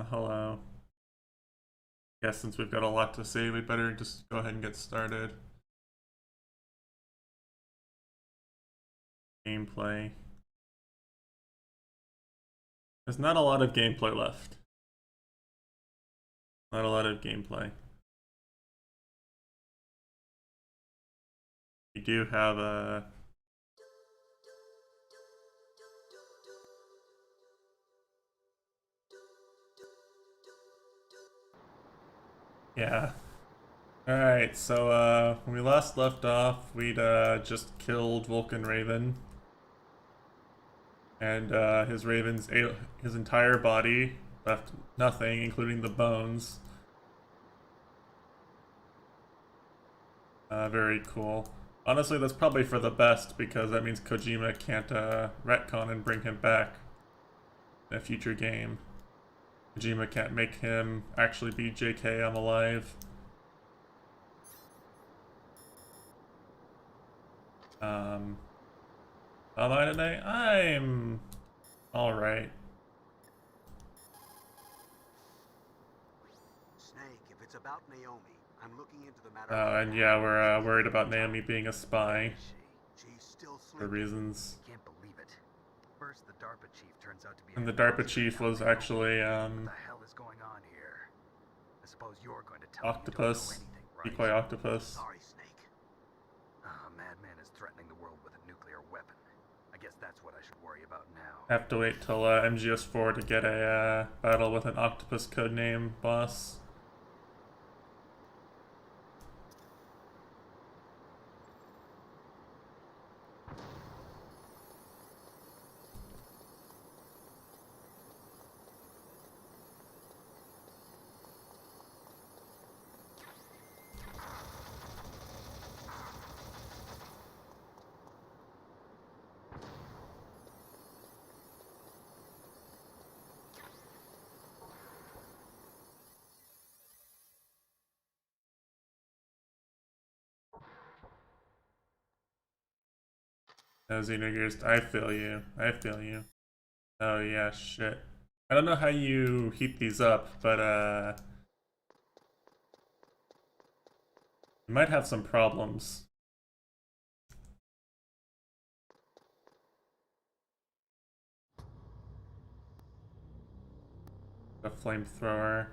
Hello. Guess since we've got a lot to say, we better just go ahead and get started. Gameplay. There's not a lot of gameplay left. Not a lot of gameplay. We do have a... Yeah. Alright, so when we last left off, we'd just killed Vulcan Raven. And his Raven's ate his entire body, left nothing, including the bones. Very cool. Honestly, that's probably for the best, because that means Kojima can't retcon and bring him back in a future game. Kojima can't make him actually be JK, I'm alive. How am I today? I'm alright. Snake, if it's about Naomi, I'm looking into the matter. And yeah, we're worried about Naomi being a spy She's still for sleeping. reasons. Can't believe it. First, the DARPA chief turns out to be. And the DARPA chief was actually What the hell is going on here? I suppose you're going to tell Octopus, me you don't know anything, right? Decoy Octopus. Sorry, Snake. A madman is threatening the world with a nuclear weapon. I guess that's what I should worry about now. Have to wait till MGS4 to get a battle with an Octopus codename boss. No, Xenogears, I feel you. I feel you. Oh yeah, shit. I don't know how you heat these up, but you might have some problems. The flamethrower.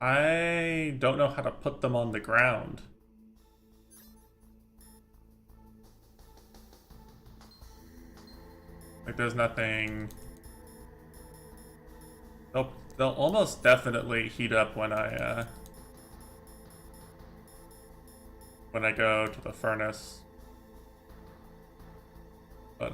I don't know how to put them on the ground. Like, there's nothing... They'll almost definitely heat up when I go to the furnace. But,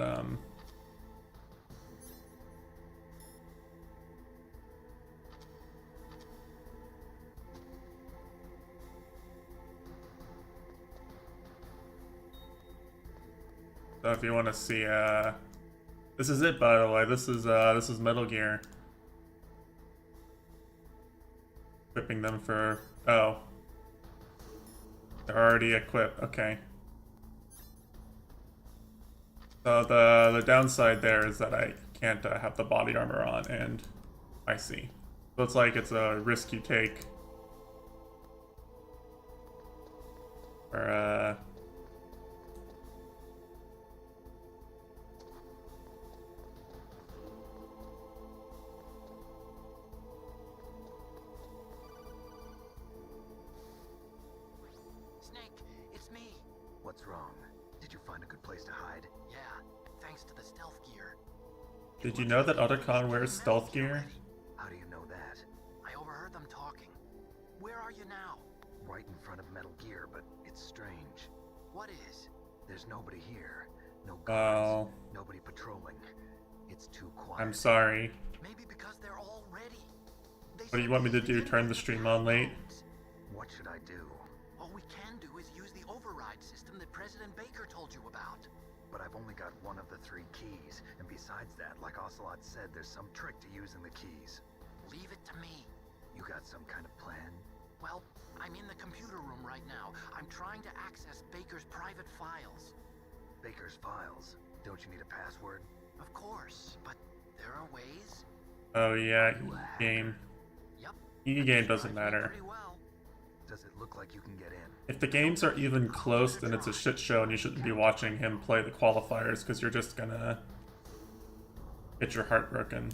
so if you want to see, this is it, by the way. This is Metal Gear. Equipping them for... Oh. They're already equipped. Okay. So the downside there is that I can't have the body armor on, and I see. So it's like it's a risk you take. Or, Snake, it's me. What's wrong? Did you find a good place to hide? Yeah, thanks to the stealth gear. Did you know that Otacon wears stealth gear? How do you know that? I overheard them talking. Where are you now? Right in front of Metal Gear, but it's strange. What is? There's nobody here. No guards. Nobody patrolling. It's too quiet. I'm sorry. Maybe because they're all ready. What do you want me to do? Turn the stream on late? What should I do? All we can do is use the override system that President Baker told you about. But I've only got one of the 3 keys, and besides that, like Ocelot said, there's some trick to using the keys. Leave it to me. You got some kind of plan? Well, I'm in the computer room right now. I'm trying to access Baker's private files. Baker's files? Don't you need a password? Of course, but there are ways. Oh yeah, game. Yep. E-game doesn't matter. Pretty well. Does it look like you can get in? If the games are even close, then it's a shit show and you shouldn't be watching him play the qualifiers because you're just gonna get your heart broken.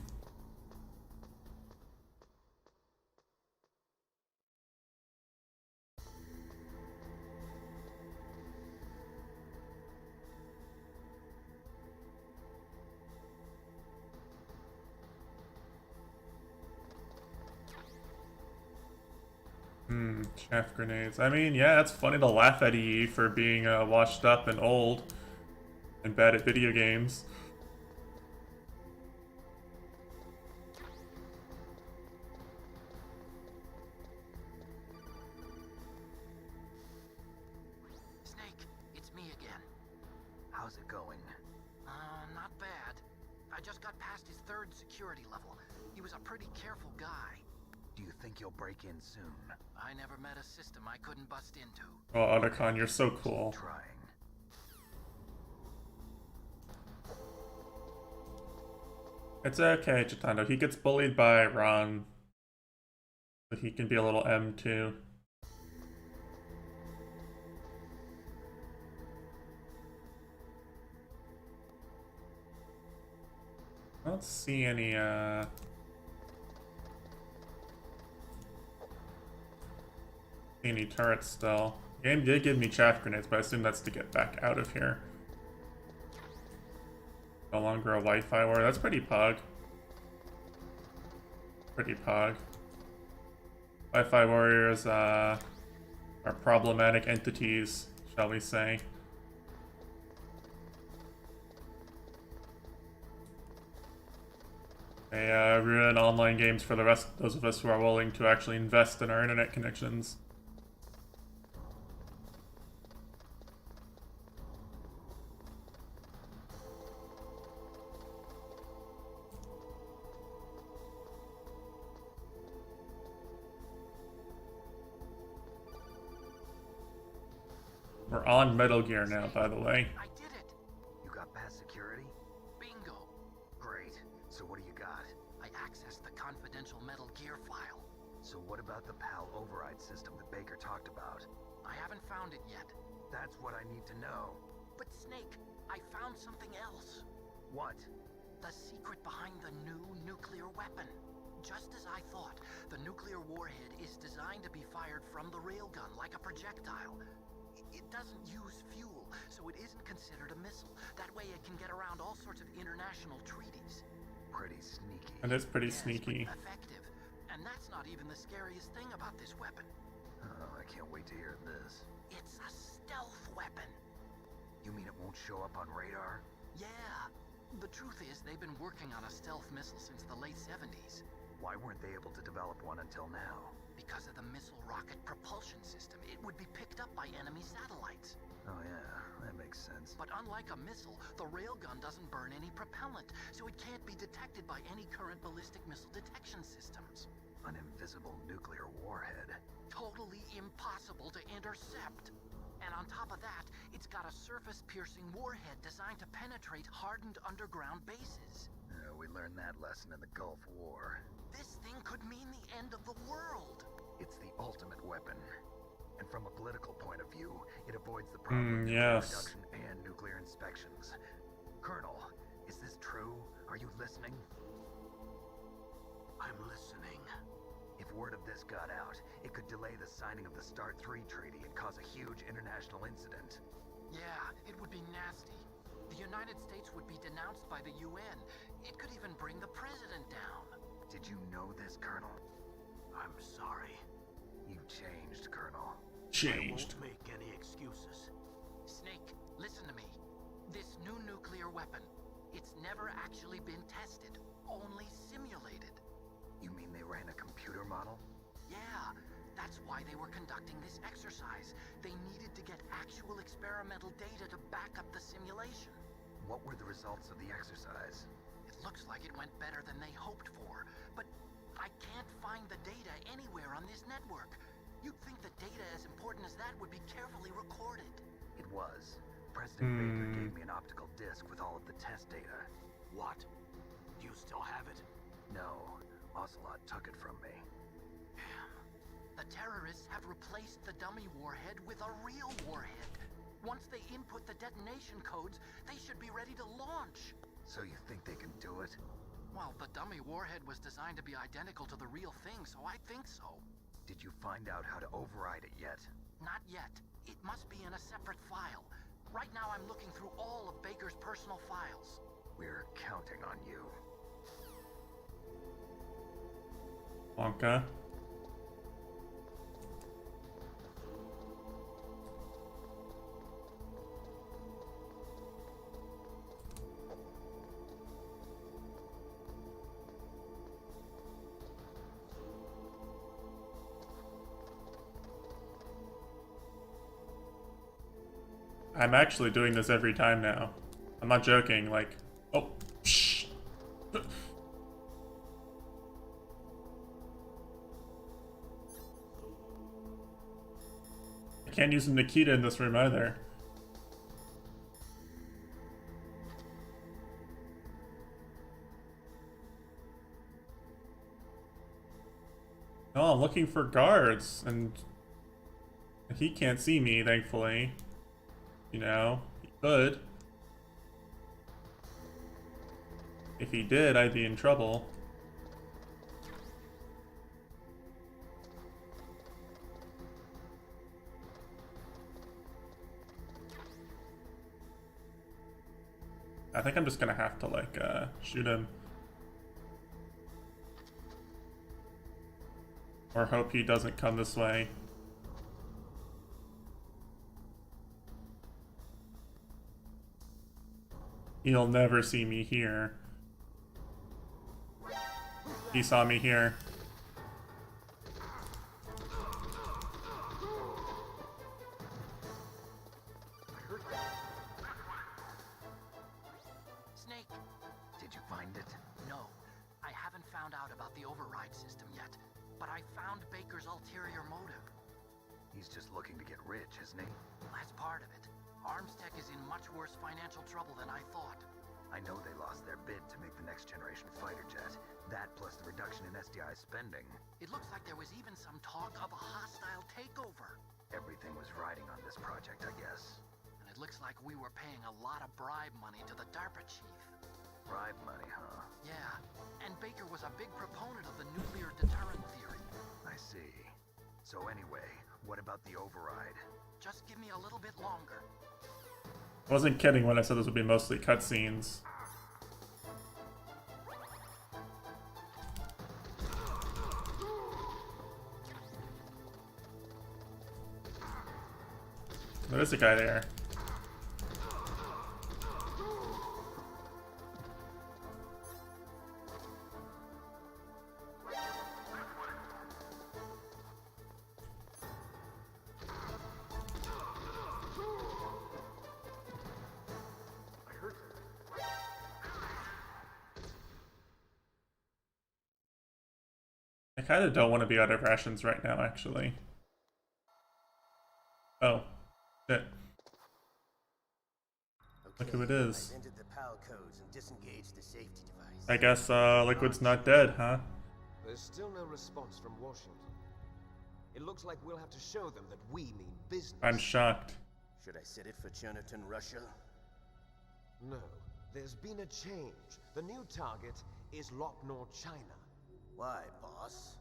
Chaff grenades. I mean, yeah, it's funny to laugh at EE for being washed up and old and bad at video games. Snake, it's me again. How's it going? Not bad. I just got past his 3rd security level. He was a pretty careful guy. Do you think you'll break in soon? I never met a system I couldn't bust into. Oh, Otacon, you're so cool. Trying. It's okay, Chitando. He gets bullied by Ron. But he can be a little M too. I don't see any, any turrets still. Game did give me chaff grenades, but I assume that's to get back out of here. No longer a Wi-Fi war. That's pretty pog. Pretty pog. Wi-Fi warriors are problematic entities, shall we say. They ruin online games for the rest of those of us who are willing to actually invest in our internet connections. We're on Metal Gear now, by the way. I did it! You got past security? Bingo! Great. So what do you got? I accessed the confidential Metal Gear file. So what about the PAL override system that Baker talked about? I haven't found it yet. That's what I need to know. But Snake, I found something else. What? The secret behind the new nuclear weapon. Just as I thought, the nuclear warhead is designed to be fired from the railgun like a projectile. It doesn't use fuel, so it isn't considered a missile. That way it can get around all sorts of international treaties. Pretty sneaky. And it's pretty Yes, sneaky. but effective. And that's not even the scariest thing about this weapon. Oh, I can't wait to hear this. It's a stealth weapon. You mean it won't show up on radar? Yeah. The truth is, they've been working on a stealth missile since the late 70s. Why weren't they able to develop one until now? Because of the missile rocket propulsion system, it would be picked up by enemy satellites. Oh yeah, that makes sense. But unlike a missile, the railgun doesn't burn any propellant, so it can't be detected by any current ballistic missile detection systems. An invisible nuclear warhead. Totally impossible to intercept. And on top of that, it's got a surface-piercing warhead designed to penetrate hardened underground bases. We learned that lesson in the Gulf War. This thing could mean the end of the world. It's the ultimate weapon. And from a political point of view, it avoids the problem of nuclear production and nuclear inspections. Colonel, is this true? Are you listening? I'm listening. If word of this got out, it could delay the signing of the START 3 treaty and cause a huge international incident. Yeah, it would be nasty. The United States would be denounced by the UN. It could even bring the president down. Did you know this, Colonel? I'm sorry. You changed, Colonel. Changed. I won't make any excuses. Snake, listen to me. This new nuclear weapon, it's never actually been tested, only simulated. You mean they ran a computer model? Yeah, that's why they were conducting this exercise. They needed to get actual experimental data to back up the simulation. What were the results of the exercise? It looks like it went better than they hoped for, but I can't find the data anywhere on this network. You'd think the data as important as that would be carefully recorded. It was. President Baker gave me an optical disc with all of the test data. What? Do you still have it? No. Ocelot took it from me. The terrorists have replaced the dummy warhead with a real warhead. Once they input the detonation codes, they should be ready to launch. So you think they can do it? Well, the dummy warhead was designed to be identical to the real thing, so I think so. Did you find out how to override it yet? Not yet. It must be in a separate file. Right now I'm looking through all of Baker's personal files. We're counting on you. Wonka. I'm actually doing this every time now. I'm not joking, like, oh, shh. I can't use Nikita in this room either. No, I'm looking for guards, and he can't see me, thankfully. You know, he could. If he did, I'd be in trouble. I think I'm just gonna have to, like, shoot him. Or hope he doesn't come this way. He'll never see me here. He saw me here. Snake! Did you find it? No, I haven't found out about the override system yet, but I found Baker's ulterior motive. He's just looking to get rich, isn't he? That's part of it. Armstech is in much worse financial trouble than I thought. I know they lost their bid to make the next generation fighter jet. That plus the reduction in SDI spending. It looks like there was even some talk of a hostile takeover. Everything was riding on this project, I guess. And it looks like we were paying a lot of bribe money to the DARPA chief. Bribe money, huh? Yeah, and Baker was a big proponent of the nuclear deterrent theory. I see. So anyway, what about the override? Just give me a little bit longer. I wasn't kidding when I said this would be mostly cutscenes. There is a guy there. I kind of don't want to be out of rations right now, actually. Oh, shit. Look who it is. I've entered the PAL codes and disengaged the safety device. I guess Liquid's not dead, huh? There's still no response from Washington. It looks like we'll have to show them that we mean business. I'm shocked. Should I set it for Cherniton, Russia? No, there's been a change. The new target is Lopnor, China. Why, boss?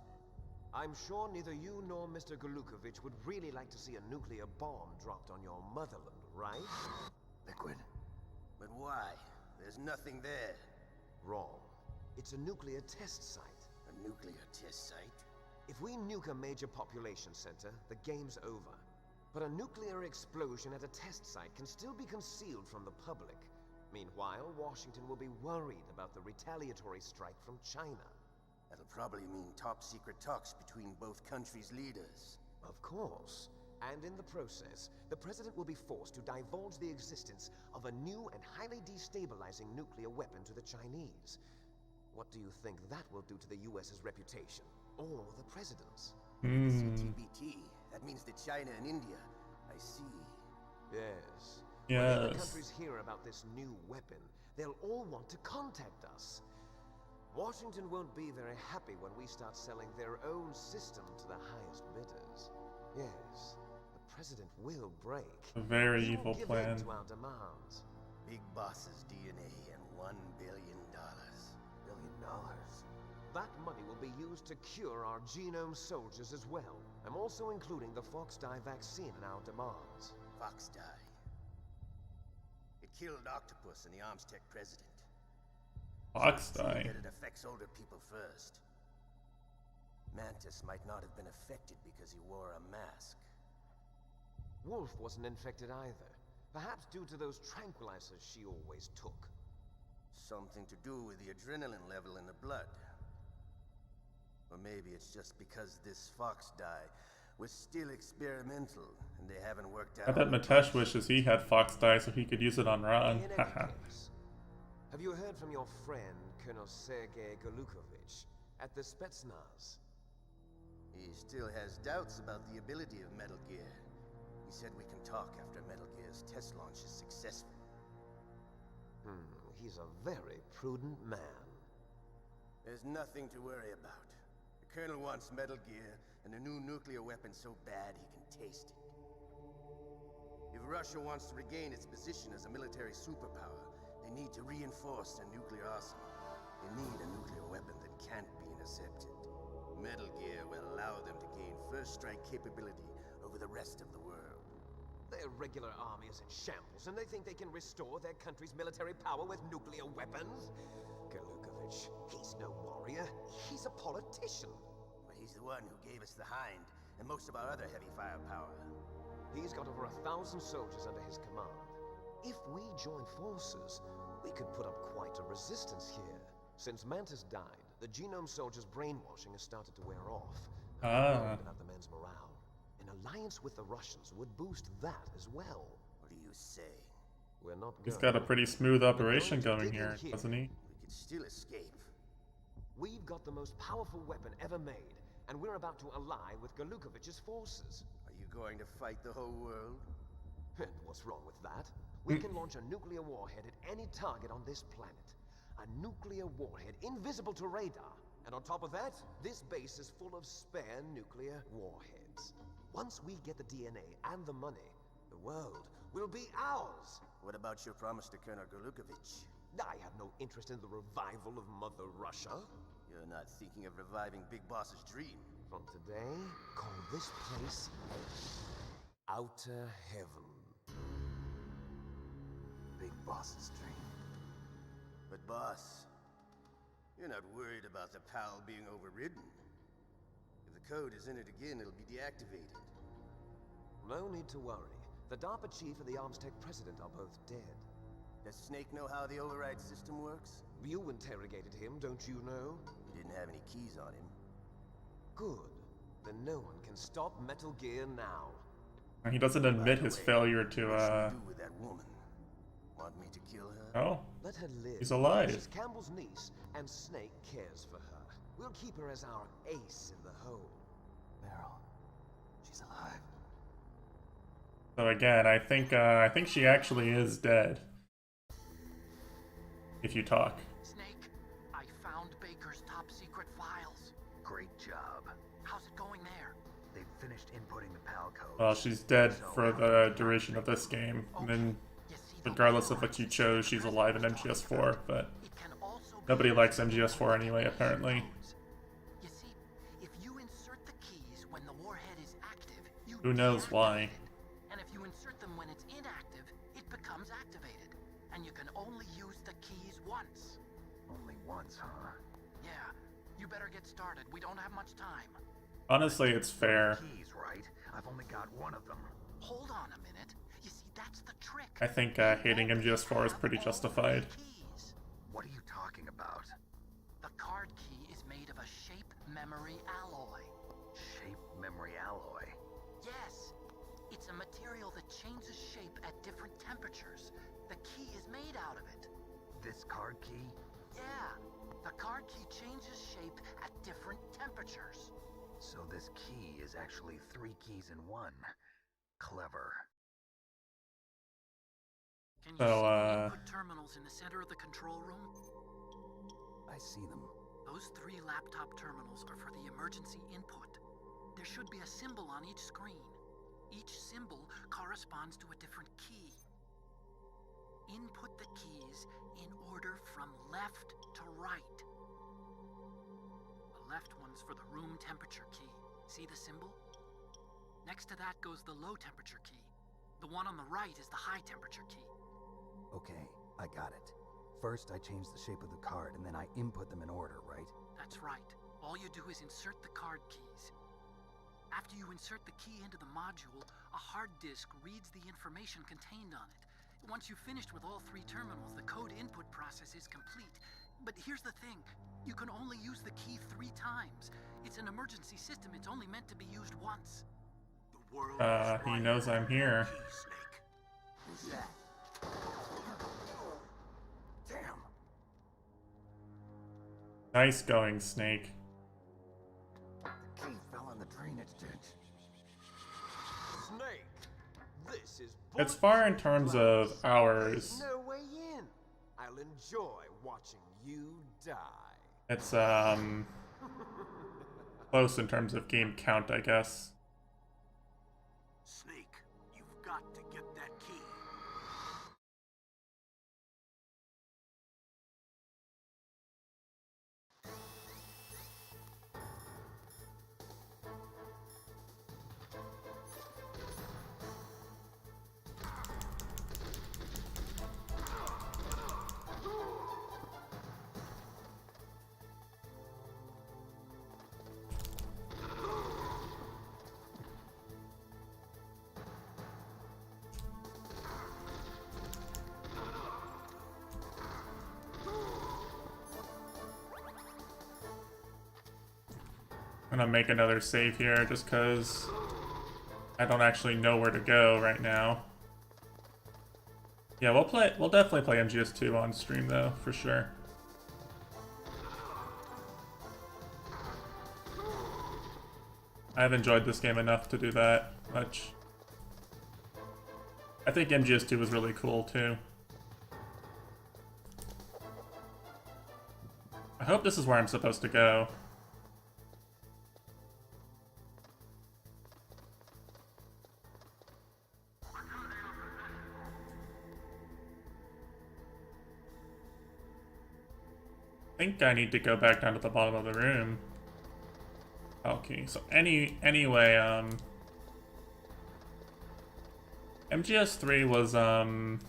I'm sure neither you nor Mr. Golukovich would really like to see a nuclear bomb dropped on your motherland, right? Liquid. But why? There's nothing there. Wrong. It's a nuclear test site. A nuclear test site? If we nuke a major population center, the game's over. But a nuclear explosion at a test site can still be concealed from the public. Meanwhile, Washington will be worried about the retaliatory strike from China. That'll probably mean top-secret talks between both countries' leaders. Of course. And in the process, the president will be forced to divulge the existence of a new and highly destabilizing nuclear weapon to the Chinese. What do you think that will do to the US's reputation? Or the president's? CTBT. That means that China and India. I see. Yes. When the other Yes. countries hear about this new weapon, they'll all want to contact us. Washington won't be very happy when we start selling their own system to the highest bidders. Yes, the president will break. A very He evil won't give plan. in to our demands. Big Boss's DNA and $1 billion. $1 billion. That money will be used to cure our genome soldiers as well. I'm also including the Fox dye vaccine in our demands. Fox dye. It killed Octopus and the Armstech president. Fox So it's true dye. that it affects older people first. Mantis might not have been affected because he wore a mask. Wolf wasn't infected either. Perhaps due to those tranquilizers she always took. Something to do with the adrenaline level in the blood. Or maybe it's just because this Fox dye was still experimental and they haven't worked out. I bet Mitesh wishes he had Fox dye so he could use it on Ron. In any case, have you heard from your friend, Colonel Sergei Golukovich, at the Spetsnaz? He still has doubts about the ability of Metal Gear. He said we can talk after Metal Gear's test launch is successful. He's a very prudent man. There's nothing to worry about. The Colonel wants Metal Gear and a new nuclear weapon so bad he can taste it. If Russia wants to regain its position as a military superpower, they need to reinforce their nuclear arsenal. They need a nuclear weapon that can't be intercepted. Metal Gear will allow them to gain first strike capability over the rest of the world. Their regular army is in shambles, and they think they can restore their country's military power with nuclear weapons? Golukovich, he's no warrior. He's a politician. But he's the one who gave us the Hind and most of our other heavy firepower. He's got over 1,000 soldiers under his command. If we join forces, we could put up quite a resistance here. Since Mantis died, the genome soldiers' brainwashing has started to wear off. I'm worried about the men's morale. An alliance with the Russians would boost that as well. What do you say? We're not He's going. got a pretty smooth operation We're going to going dig in here, doesn't he? We could still escape. We've got the most powerful weapon ever made, and we're about to ally with Golukovich's forces. Are you going to fight the whole world? And what's wrong with that? We can launch a nuclear warhead at any target on this planet. A nuclear warhead invisible to radar. And on top of that, this base is full of spare nuclear warheads. Once we get the DNA and the money, the world will be ours. What about your promise to Colonel Golukovich? I have no interest in the revival of Mother Russia. You're not thinking of reviving Big Boss's dream. From today, call this place Outer Heaven. Big Boss's dream. But boss, you're not worried about the PAL being overridden. If the code is in it again, it'll be deactivated. No need to worry. The DARPA chief and the Armstech president are both dead. Does Snake know how the override system works? You interrogated him, don't you know? He didn't have any keys on him. Good. Then no one can stop Metal Gear now. He doesn't admit By the his way, failure what to, should we do with that woman? Want me to kill her? Oh, Let her live. he's alive. She's Campbell's niece, and Snake cares for her. We'll keep her as our ace in the hole. Meryl, she's alive. So again, I think she actually is dead. If you talk. Snake, I found Baker's top secret files. Great job. How's it going there? They've finished inputting the PAL code. Well, she's dead for the duration of this game. And then, You see, the regardless of what override you system chose, the she's president alive in was talking MGS4, about. but It can also be nobody likes used MGS4 with anyway, detonation apparently. codes. You see, if you insert the keys when the warhead is active, you Who knows why? deactivate it. And if you insert them when it's inactive, it becomes activated. And you can only use the keys once. Only once, huh? Yeah, you better get started. We don't have much time. Honestly, it's fair. Keys, right? I've only got one of them. Hold on a minute. You see, that's the trick. I think hating MGS4 is pretty justified. Keys. What are you talking about? The card key is made of a shape memory alloy. Shape memory alloy. Yes, it's a material that changes shape at different temperatures. The key is made out of it. This card key? Yeah, the card key changes shape at different temperatures. So this key is actually 3 keys in one. Clever. Can you So, see the input terminals in the center of the control room? I see them. Those 3 laptop terminals are for the emergency input. There should be a symbol on each screen. Each symbol corresponds to a different key. Input the keys in order from left to right. The left one's for the room temperature key. See the symbol? Next to that goes the low temperature key. The one on the right is the high temperature key. Okay, I got it. First, I change the shape of the card, and then I input them in order, right? That's right. All you do is insert the card keys. After you insert the key into the module, a hard disk reads the information contained on it. Once you've finished with all 3 terminals, the code input process is complete. But here's the thing. You can only use the key 3 times. It's an emergency system. It's only meant to be used once. The world He knows I'm here. Key, Snake. Who's that? Damn! Nice going, Snake. The key fell in the drainage ditch. Snake, this is It's far in terms of hours. There's no way in. I'll enjoy watching you die. It's close in terms of game count, I guess. Snake, you've got to get that key. I'm gonna make another save here just because I don't actually know where to go right now. Yeah, we'll definitely play MGS2 on stream though, for sure. I've enjoyed this game enough to do that much. I think MGS2 was really cool too. I hope this is where I'm supposed to go. I think I need to go back down to the bottom of the room. Okay, so anyway, MGS3 was one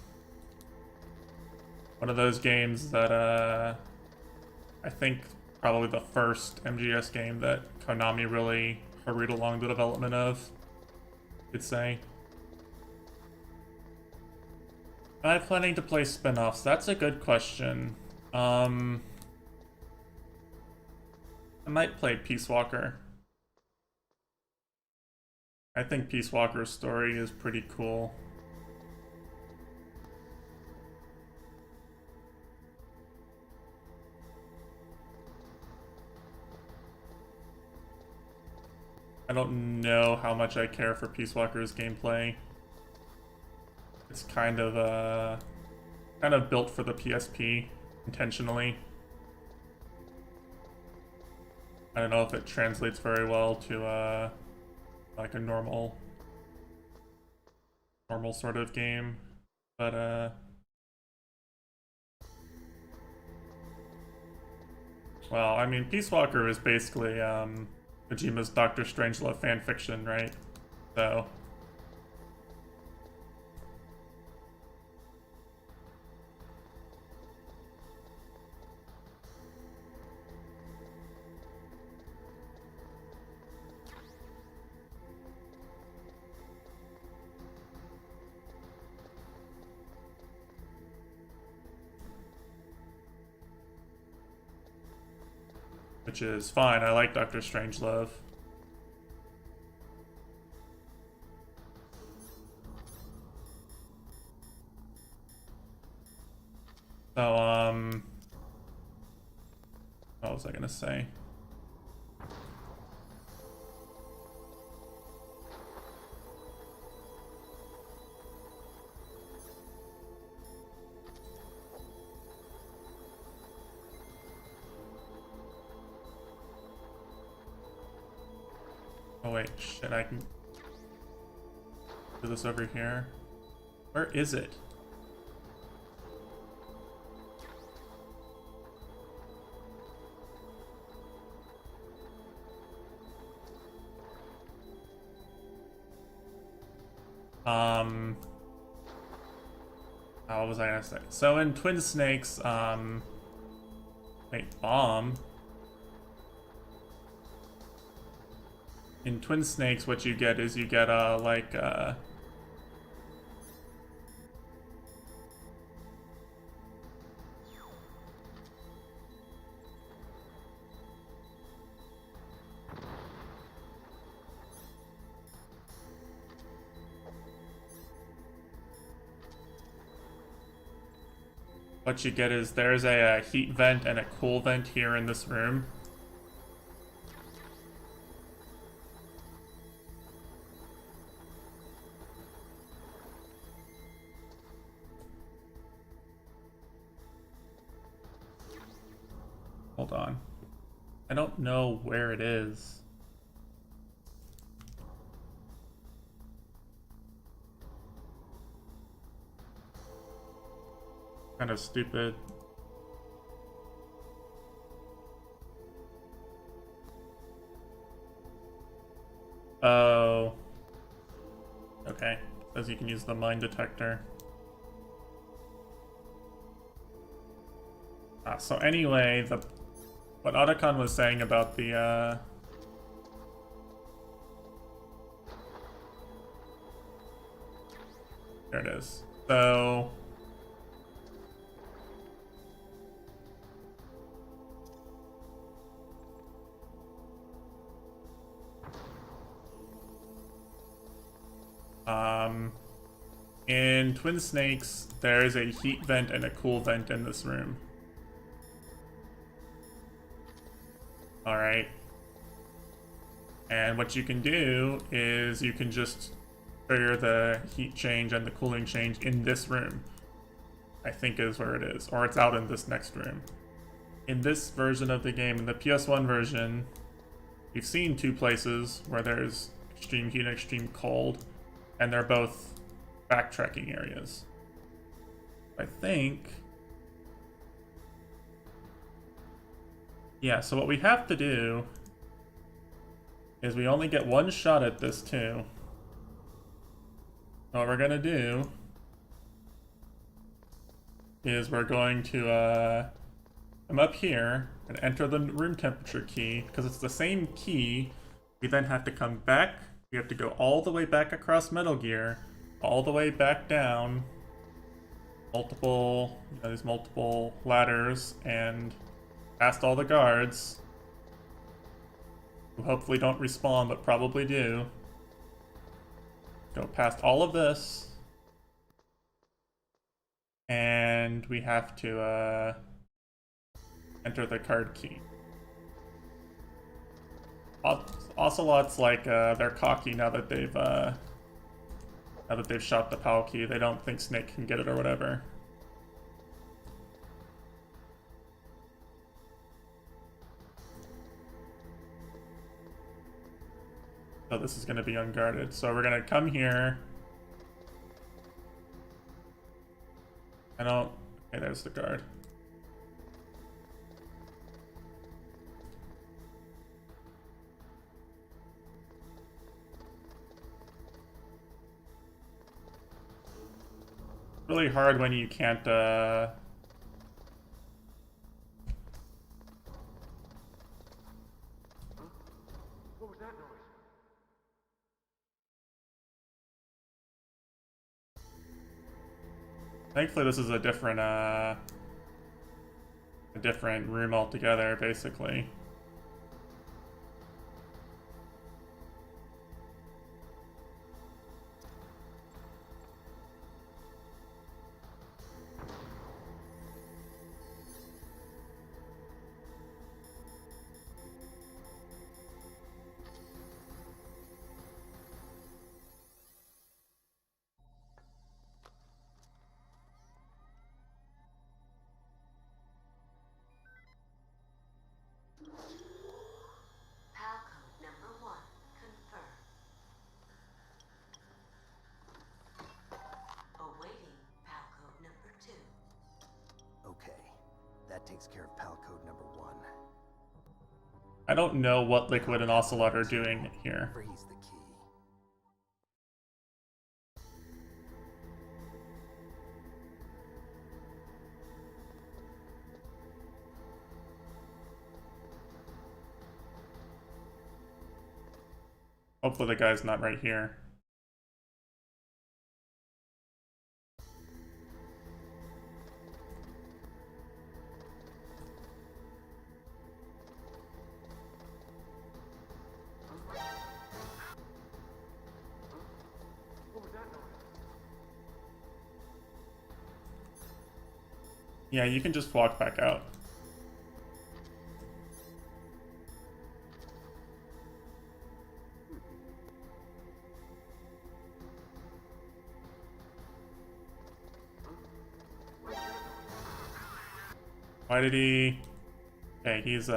of those games that I think probably the first MGS game that Konami really hurried along the development of, you'd say. Am I planning to play spin-offs? That's a good question. I might play Peace Walker. I think Peace Walker's story is pretty cool. I don't know how much I care for Peace Walker's gameplay. It's kind of built for the PSP intentionally. I don't know if it translates very well to like a normal sort of game, but well, I mean, Peace Walker is basically Kojima's Doctor Strangelove fanfiction, right? So which is fine. I like Doctor Strangelove. So, what was I gonna say? Oh wait, shit, I can do this over here. Where is it? What was I gonna say? So in Twin Snakes, wait, bomb. In Twin Snakes, what you get is you get what you get is there's a heat vent and a cool vent here in this room. Hold on. I don't know where it is. Kind of stupid. Oh. Okay. Says you can use the mine detector. So anyway, what Otacon was saying about the there it is. So in Twin Snakes, there is a heat vent and a cool vent in this room. Alright. And what you can do is you can just trigger the heat change and the cooling change in this room. I think is where it is. Or it's out in this next room. In this version of the game, in the PS1 version, we've seen two places where there's extreme heat and extreme cold. And they're both backtracking areas. I think... Yeah, so what we have to do is we only get one shot at this too. What we're gonna do is we're going to come up here and enter the room temperature key. Because it's the same key, we then have to come back. We have to go all the way back across Metal Gear, all the way back down, these multiple ladders, and past all the guards, who hopefully don't respawn, but probably do. Go past all of this, and we have to enter the card key. Ocelot's like they're cocky now that they've shot the PAL key. They don't think Snake can get it or whatever. So this is going to be unguarded. So we're going to come here. Okay, there's the guard. Really hard when you can't What was that noise? Thankfully this is a different room altogether, basically. I don't know what Liquid and Ocelot are doing here. Freeze the key. Hopefully the guy's not right here. What was that noise? Yeah, you can just walk back out. Why did he... Okay, he's,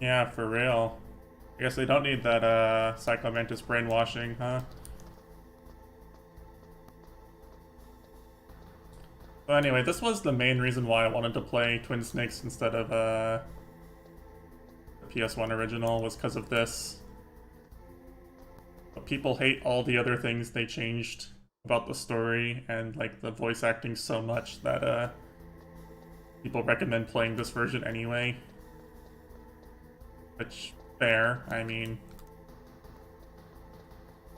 yeah, for real. I guess they don't need that, Cyclomantis brainwashing, huh? Well, anyway, this was the main reason why I wanted to play Twin Snakes instead of, the PS1 original, was because of this. But people hate all the other things they changed about the story and, like, the voice acting so much that, people recommend playing this version anyway. Which, fair, I mean...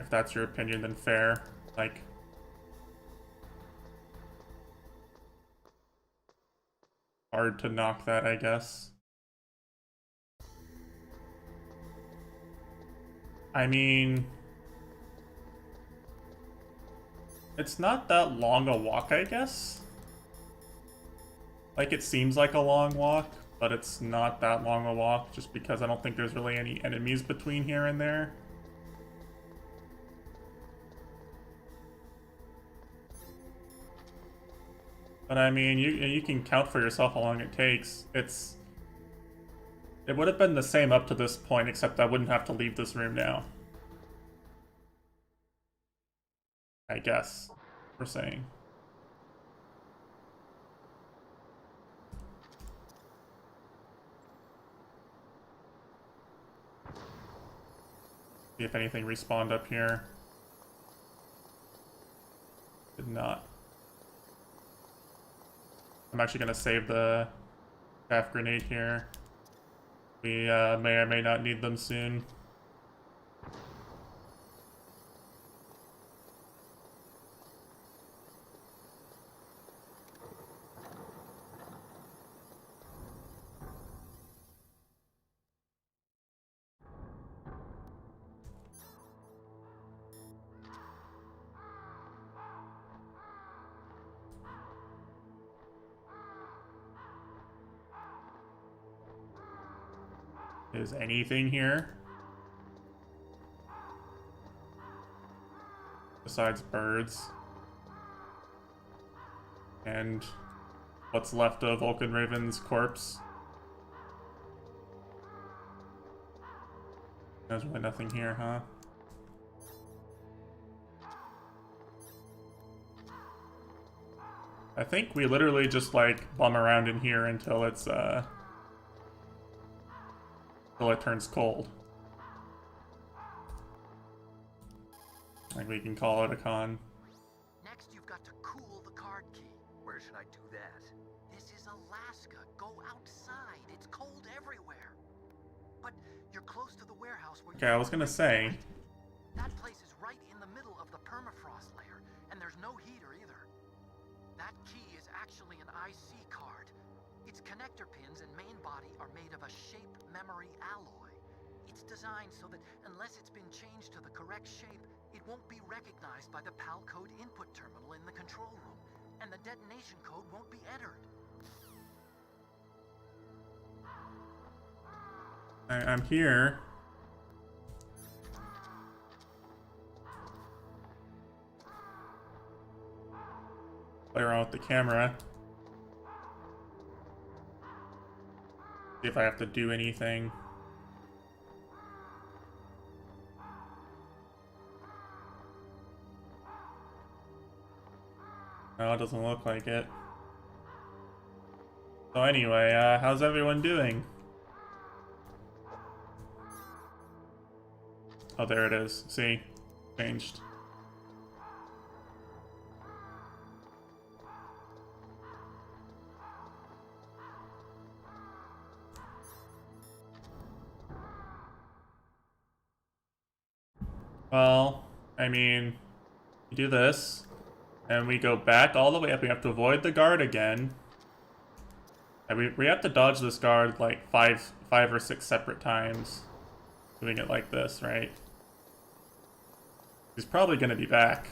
If that's your opinion, then fair. Like... Hard to knock that, I guess. I mean... It's not that long a walk, I guess? Like, it seems like a long walk, but it's not that long a walk, just because I don't think there's really any enemies between here and there. But I mean, you can count for yourself how long it takes. It would have been the same up to this point, except I wouldn't have to leave this room now. I guess, we're saying. See if anything respawned up here. Did not. I'm actually gonna save the half grenade here. We may or may not need them soon. Is anything here? Besides birds. And what's left of Vulcan Raven's corpse. There's really nothing here, huh? I think we literally just, like, bum around in here until it's, until it turns cold. Like, we can call it a con. Next, you've got to cool the card key. Where should I do that? This is Alaska. Go outside. It's cold everywhere. But you're close to the warehouse where Okay, I was gonna say. That place is right in the middle of the permafrost layer, and there's no heater either. That key is actually an IC card. Its connector pins and main body are made of a shape memory alloy. It's designed so that unless it's been changed to the correct shape, it won't be recognized by the PAL code input terminal in the control room, and the detonation code won't be entered. I'm here. Play around with the camera. See if I have to do anything. No, it doesn't look like it. So anyway, how's everyone doing? Oh, there it is. See? Changed. Well, I mean, we do this, and we go back all the way up. We have to avoid the guard again. And we have to dodge this guard like five or six separate times. Doing it like this, right? He's probably gonna be back.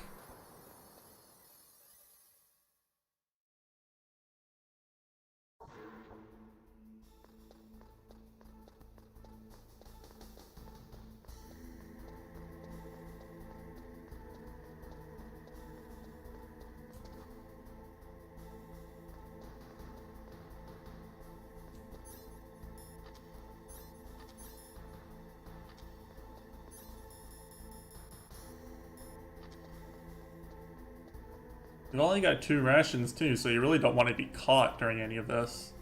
You've only got 2 rations too, so you really don't want to be caught during any of this.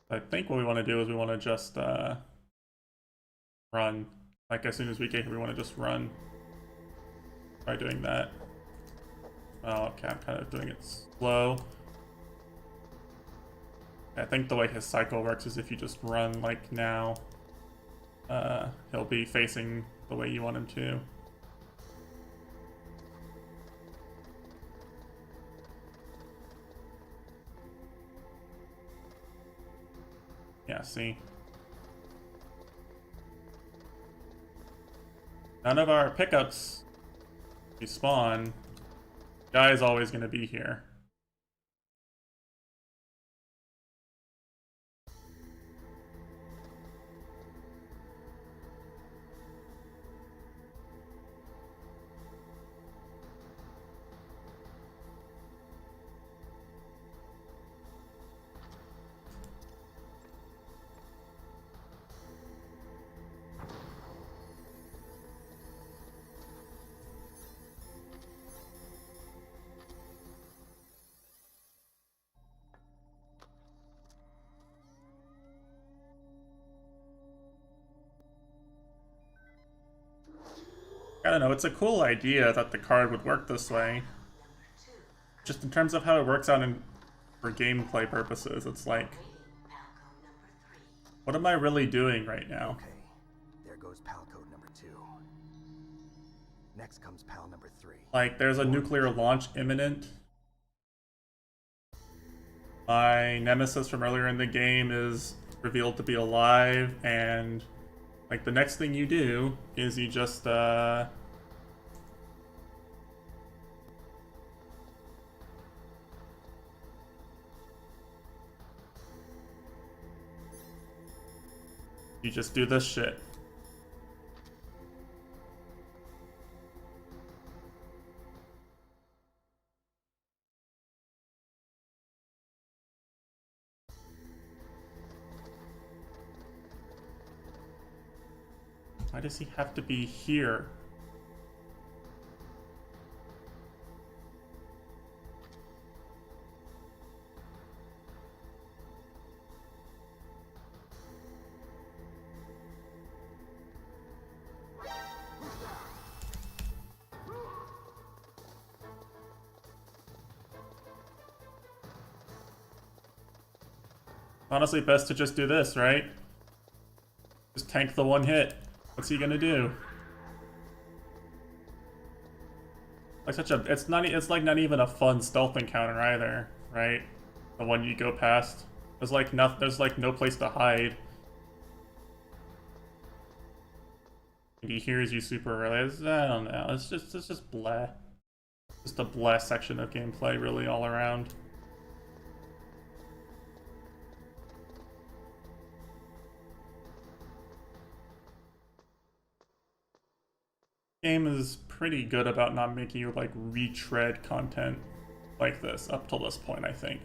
I think what we want to do is we want to just run. Like as soon as we get here, we want to just run. Try doing that. Oh, okay, I'm kind of doing it slow. I think the way his cycle works is if you just run like now, he'll be facing the way you want him to. Yeah, see? None of our pickups respawn. Guy is always going to be here. I don't know, it's a cool idea that the card would work this way. Just in terms of how it works out for gameplay purposes, it's like, what am I really doing right now? Okay, there goes pal code number 2. Next comes pal number 3. Like, there's a nuclear launch imminent. My nemesis from earlier in the game is revealed to be alive, and like the next thing you do is you just you just do this shit. Why does he have to be here? Honestly, best to just do this, right? Just tank the one hit. What's he gonna do? Like it's like not even a fun stealth encounter either, right? The one you go past. There's like no place to hide. And he hears you super early. I don't know. It's just blah. just a blessed section of gameplay, really, all around. Game is pretty good about not making you like retread content like this up till this point, I think.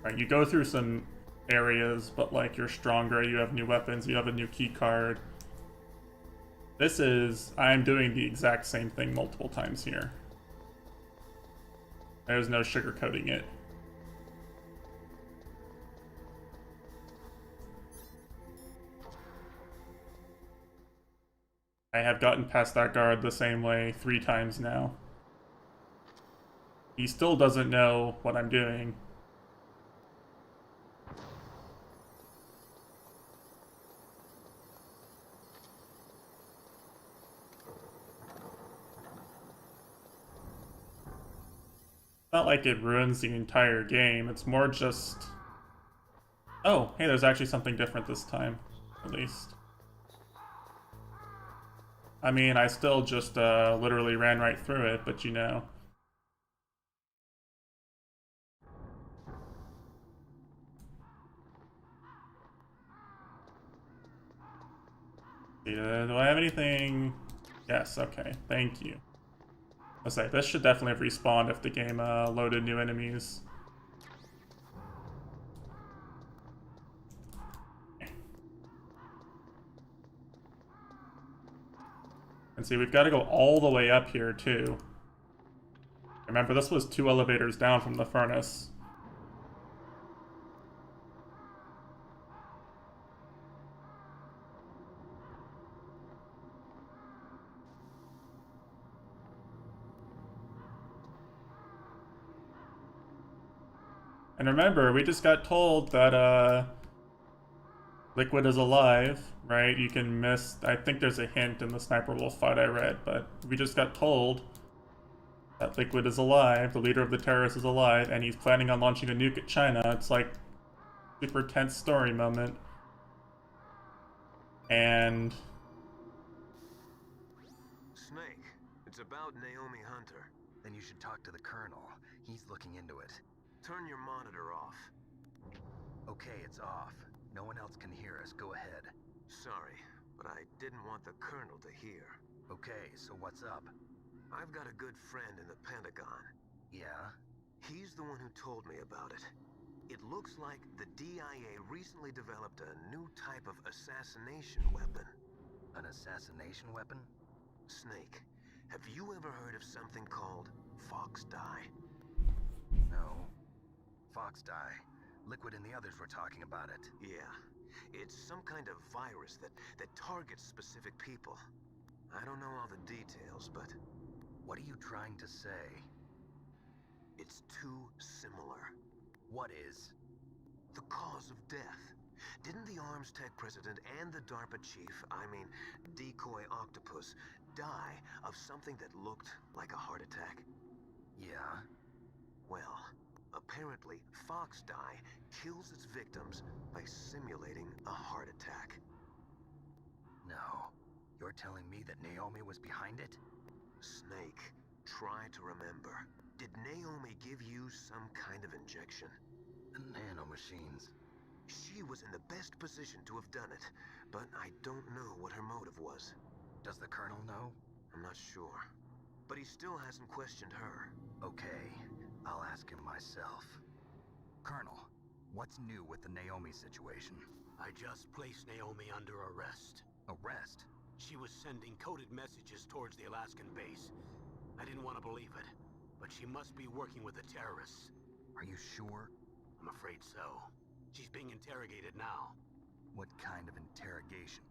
Right, you go through some areas, but like you're stronger, you have new weapons, you have a new key card. This is, I'm doing the exact same thing multiple times here. There's no sugarcoating it. I have gotten past that guard the same way 3 times now. He still doesn't know what I'm doing. Not like it ruins the entire game, it's more just... Oh, hey, there's actually something different this time, at least. I mean, I still just literally ran right through it, but you know. Do I have anything? Yes, okay, thank you. Let's say, this should definitely have respawned if the game loaded new enemies. And see, we've got to go all the way up here, too. Remember, this was 2 elevators down from the furnace. And remember, we just got told that, Liquid is alive, right? You can miss... I think there's a hint in the Sniper Wolf fight I read, but we just got told that Liquid is alive, the leader of the terrorists is alive, and he's planning on launching a nuke at China. It's like super tense story moment. And... Snake, it's about Naomi Hunter. Then you should talk to the Colonel. He's looking into it. Turn your monitor off. Okay, it's off. No one else can hear us. Go ahead. Sorry, but I didn't want the Colonel to hear. Okay, so what's up? I've got a good friend in the Pentagon. Yeah? He's the one who told me about it. It looks like the DIA recently developed a new type of assassination weapon. An assassination weapon? Snake, have you ever heard of something called Fox Dye? No. Fox Dye. Liquid and the others were talking about it. Yeah. It's some kind of virus that targets specific people. I don't know all the details, but... What are you trying to say? It's too similar. What is? The cause of death. Didn't the Arms Tech president and the DARPA chief, I mean, Decoy Octopus, die of something that looked like a heart attack? Yeah. Well, apparently Fox Dye kills its victims by simulating a heart attack. No. You're telling me that Naomi was behind it? Snake, try to remember. Did Naomi give you some kind of injection? The nanomachines. She was in the best position to have done it, but I don't know what her motive was. Does the Colonel know? I'm not sure. But he still hasn't questioned her. Okay, I'll ask him myself. Colonel, what's new with the Naomi situation? I just placed Naomi under arrest. Arrest? She was sending coded messages towards the Alaskan base. I didn't want to believe it, but she must be working with the terrorists. Are you sure? I'm afraid so. She's being interrogated now. What kind of interrogation?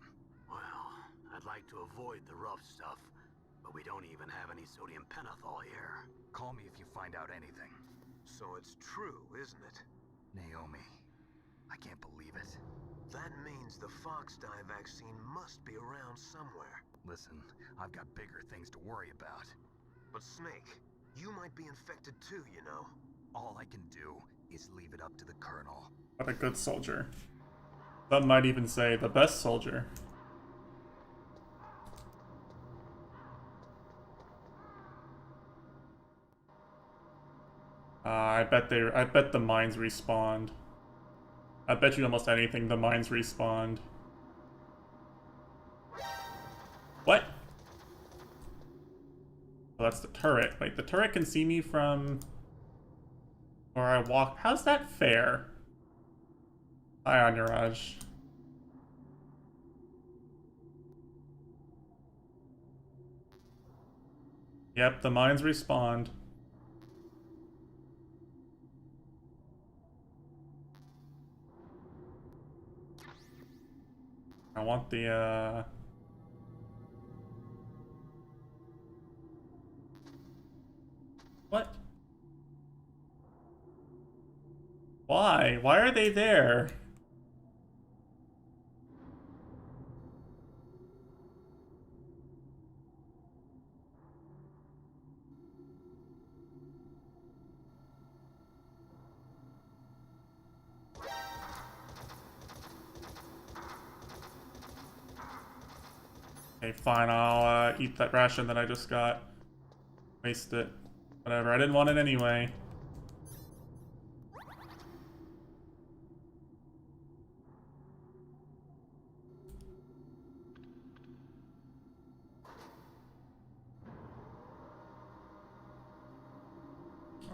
Well, I'd like to avoid the rough stuff, but we don't even have any sodium pentothal here. Call me if you find out anything. So it's true, isn't it? Naomi, I can't believe it. That means the Fox Dye vaccine must be around somewhere. Listen, I've got bigger things to worry about. But Snake, you might be infected too, you know. All I can do is leave it up to the Colonel. What a good soldier. Some might even say the best soldier. I bet the mines respawned. I bet you almost anything the mines respawned. What? Oh, that's the turret. Wait, the turret can see me from where I walk. How's that fair? Hi, Anuraj. Yep, the mines respawned. I want the, What? Why? Why are they there? Okay, fine, I'll eat that ration that I just got. Waste it. Whatever, I didn't want it anyway.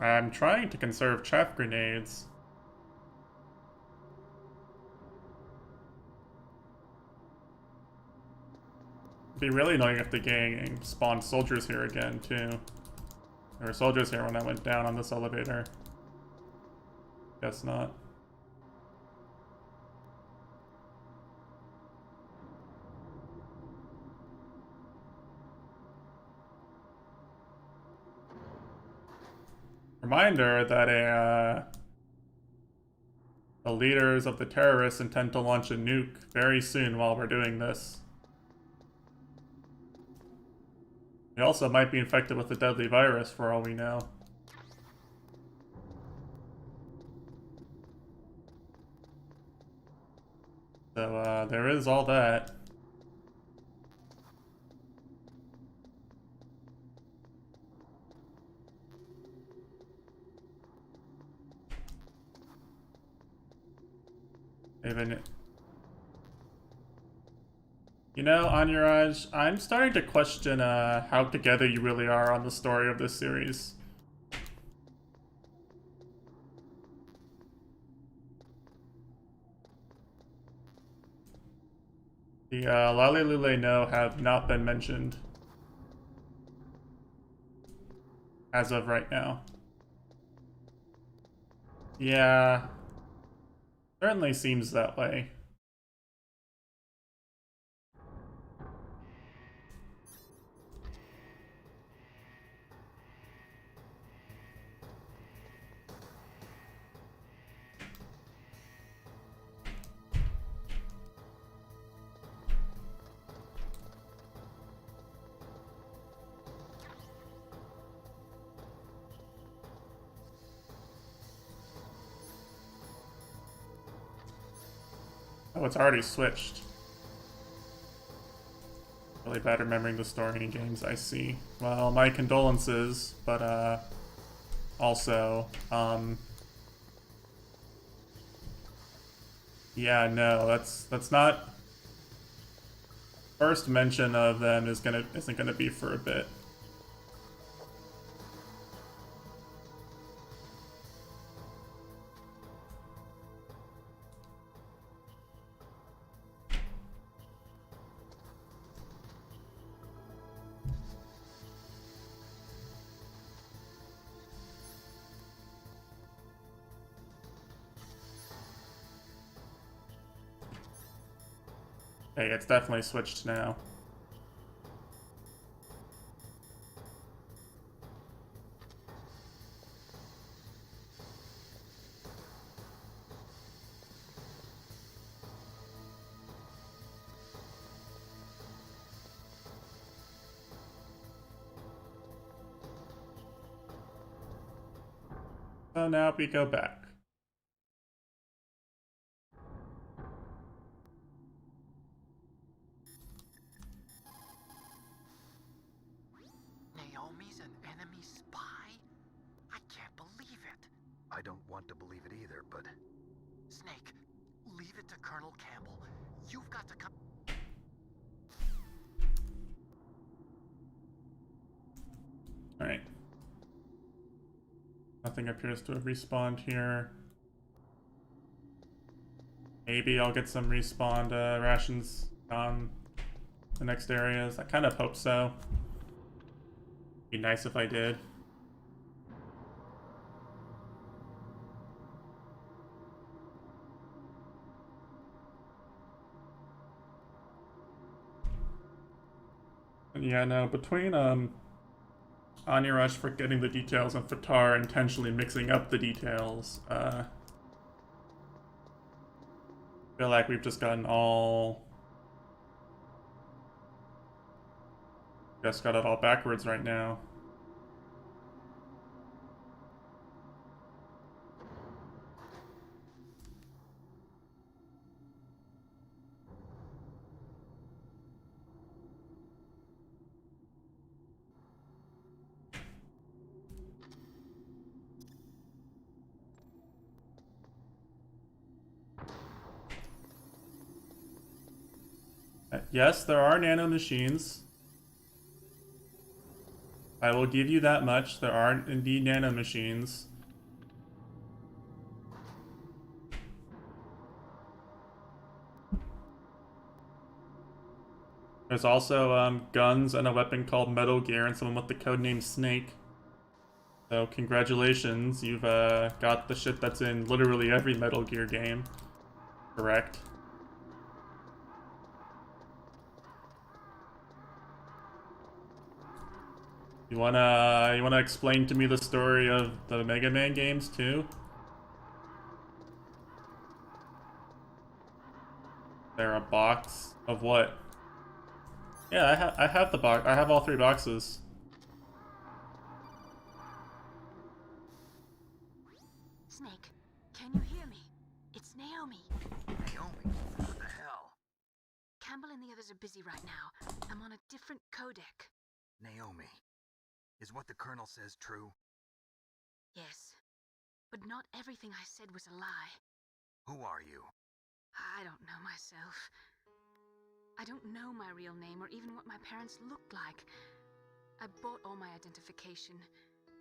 I'm trying to conserve chaff grenades. It'd be really annoying if the gang spawned soldiers here again, too. There were soldiers here when I went down on this elevator. Guess not. Reminder that the leaders of the terrorists intend to launch a nuke very soon while we're doing this. They also might be infected with a deadly virus for all we know. So, there is all that. Even... You know, Anuraj, I'm starting to question how together you really are on the story of this series. The Lale Lule No have not been mentioned as of right now. Yeah, certainly seems that way. Oh, it's already switched. Really bad remembering the story in games, I see. Well, my condolences, but also, yeah, no, that's not... First mention of them isn't gonna be for a bit. Hey, it's definitely switched now. So now we go back. Naomi's an enemy spy? I can't believe it. I don't want to believe it either, but... Snake, leave it to Colonel Campbell. You've got to come... Alright. Nothing appears to have respawned here. Maybe I'll get some respawned rations on the next areas. I kind of hope so. Be nice if I did. Yeah, no, between Anya Rush forgetting the details and Fatar intentionally mixing up the details, I feel like we've just gotten all... Just got it all backwards right now. Yes, there are nano machines. I will give you that much. There are indeed nano machines. There's also guns and a weapon called Metal Gear and someone with the codename Snake. So congratulations, you've got the shit that's in literally every Metal Gear game. Correct. You wanna explain to me the story of the Mega Man games too? There a box of what? Yeah, I have the box. I have all 3 boxes. Snake, can you hear me? It's Naomi. Naomi, what the hell? Campbell and the others are busy right now. I'm on a different codec. Naomi, is what the Colonel says true? Yes, but not everything I said was a lie. Who are you? I don't know myself. I don't know my real name or even what my parents looked like. I bought all my identification.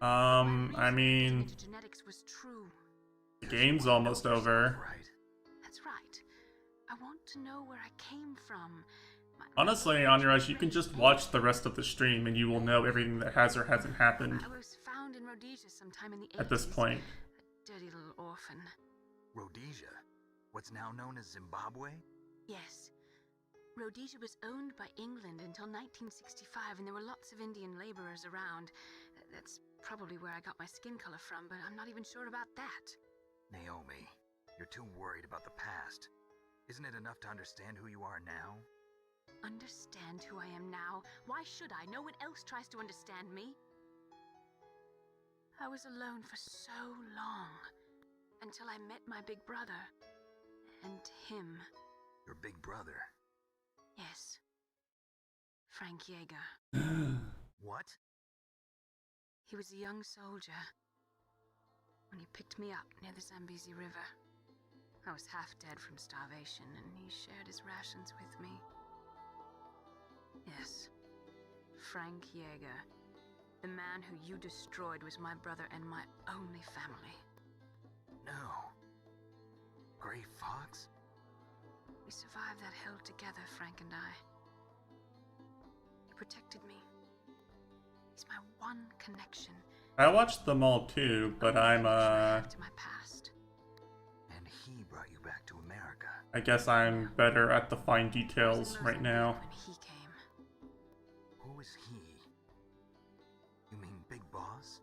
I mean, Into genetics was true. the game's almost over. Right. That's right. I want to know where I came from. Honestly, Anya Rush, you can just watch the rest of the stream and you will know everything that has or hasn't happened I was found in Rhodesia sometime in the 80s. at this point. A dirty little orphan. Rhodesia? What's now known as Zimbabwe? Yes. Rhodesia was owned by England until 1965, and there were lots of Indian laborers around. That's probably where I got my skin color from, but I'm not even sure about that. Naomi, you're too worried about the past. Isn't it enough to understand who you are now? Understand who I am now? Why should I? No one else tries to understand me. I was alone for so long, until I met my big brother. And him. Your big brother? Yes. Frank Yeager. What? He was a young soldier when he picked me up near the Zambezi River. I was half dead from starvation, and he shared his rations with me. Yes, Frank Yeager. The man who you destroyed was my brother and my only family. No. Gray Fox? We survived that hell together, Frank and I. He protected me. He's my one connection. I watched them all too, but I'm To my past. And he brought you back to America. I guess I'm better at the fine details right now. When he came. Who is he? You mean Big Boss?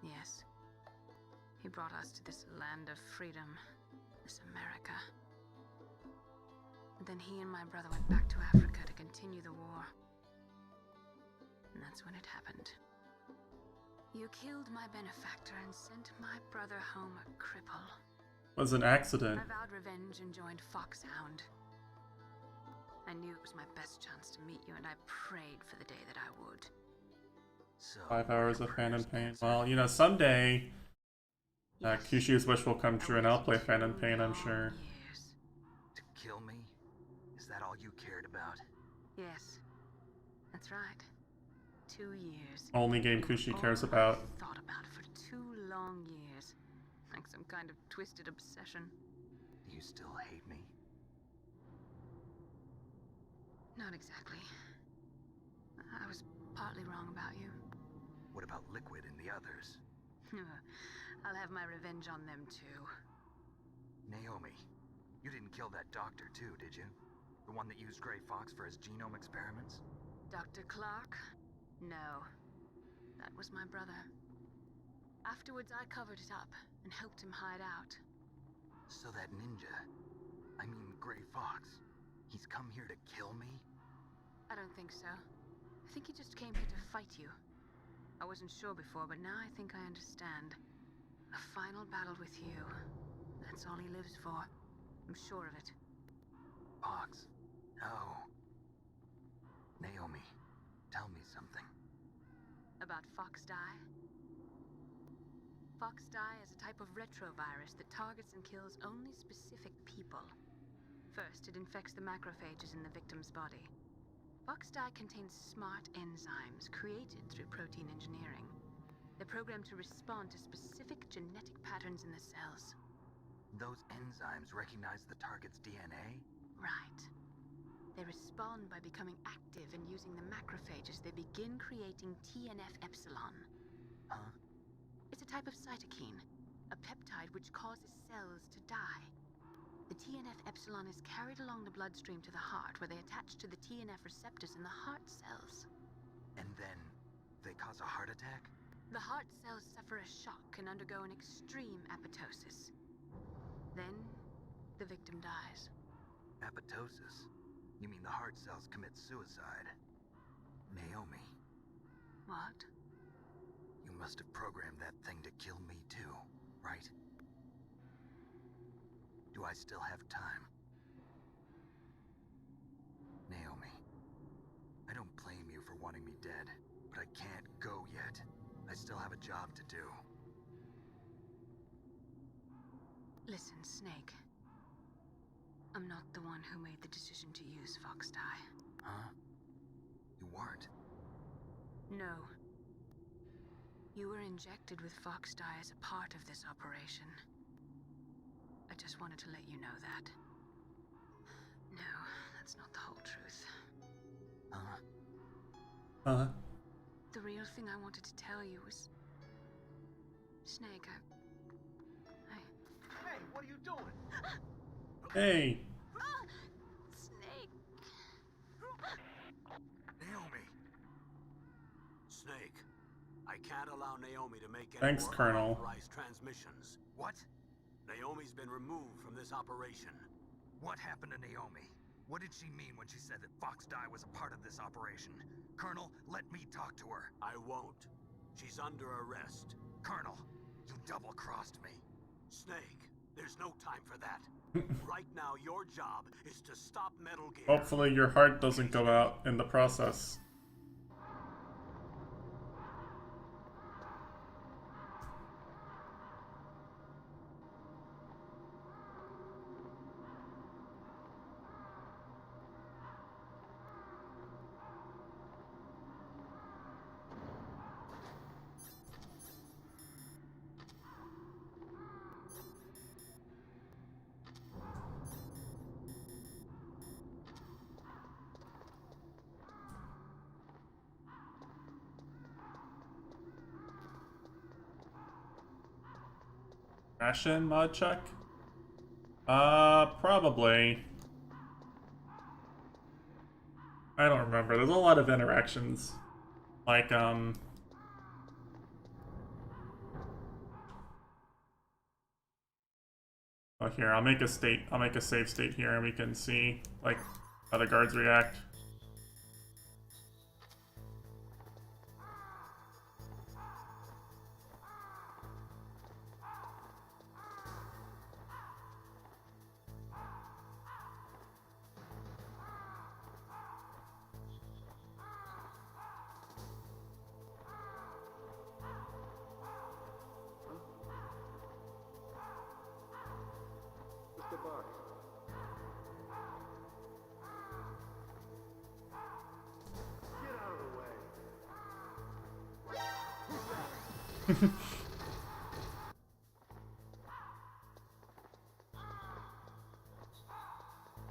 Yes. He brought us to this land of freedom. This America. And then he and my brother went back to Africa to continue the war. And that's when it happened. You killed my benefactor and sent my brother home a cripple. It was an accident. I vowed revenge and joined Foxhound. I knew it was my best chance to meet you, and I prayed for the day that I would. So, 5 hours of phantom pain. Well, you know, someday Yes. Kushi's wish will come true, and I'll play Phantom Pain, I'm Long sure. years. To kill me? Is that all you cared about? Yes. That's right. 2 years. Only game It was Kushi all cares I about. thought about for 2 long years. Like some kind of twisted obsession. Do you still hate me? Not exactly. I was partly wrong about you. What about Liquid and the others? I'll have my revenge on them too. Naomi, you didn't kill that doctor too, did you? The one that used Grey Fox for his genome experiments? Dr. Clark? No. That was my brother. Afterwards, I covered it up and helped him hide out. So that ninja, I mean Grey Fox, he's come here to kill me? I don't think so. I think he just came here to fight you. I wasn't sure before, but now I think I understand. A final battle with you. That's all he lives for. I'm sure of it. Fox? No. Naomi, tell me something. About Fox Die? Fox Die is a type of retrovirus that targets and kills only specific people. First, it infects the macrophages in the victim's body. Fox Die contains smart enzymes created through protein engineering. They're programmed to respond to specific genetic patterns in the cells. Those enzymes recognize the target's DNA? Right. They respond by becoming active and using the macrophages. They begin creating TNF-epsilon. Huh? It's a type of cytokine, a peptide which causes cells to die. The TNF-epsilon is carried along the bloodstream to the heart, where they attach to the TNF receptors in the heart cells. And then they cause a heart attack? The heart cells suffer a shock and undergo an extreme apoptosis. Then, the victim dies. Apoptosis? You mean the heart cells commit suicide? Naomi, What? you must have programmed that thing to kill me too, right? Do I still have time? Naomi, I don't blame you for wanting me dead, but I can't go yet. I still have a job to do. Listen, Snake. I'm not the one who made the decision to use Fox Die. Huh? You weren't? No. You were injected with Fox Die as a part of this operation. I just wanted to let you know that. No, that's not the whole truth. Huh? The real thing I wanted to tell you was... Snake, Hey, what are you doing? Hey! Snake! Naomi! Snake, I can't allow Naomi to make any Thanks, more Colonel. unauthorized transmissions. What? Naomi's been removed from this operation. What happened to Naomi? What did she mean when she said that Fox Die was a part of this operation? Colonel, let me talk to her. I won't. She's under arrest. Colonel, you double-crossed me. Snake, there's no time for that. Right now, your job is to stop Metal Gear. Hopefully your heart doesn't go out in the process. Ration mod check? Probably. I don't remember. There's a lot of interactions. Like, oh, here, I'll make a save state here and we can see, like, how the guards react.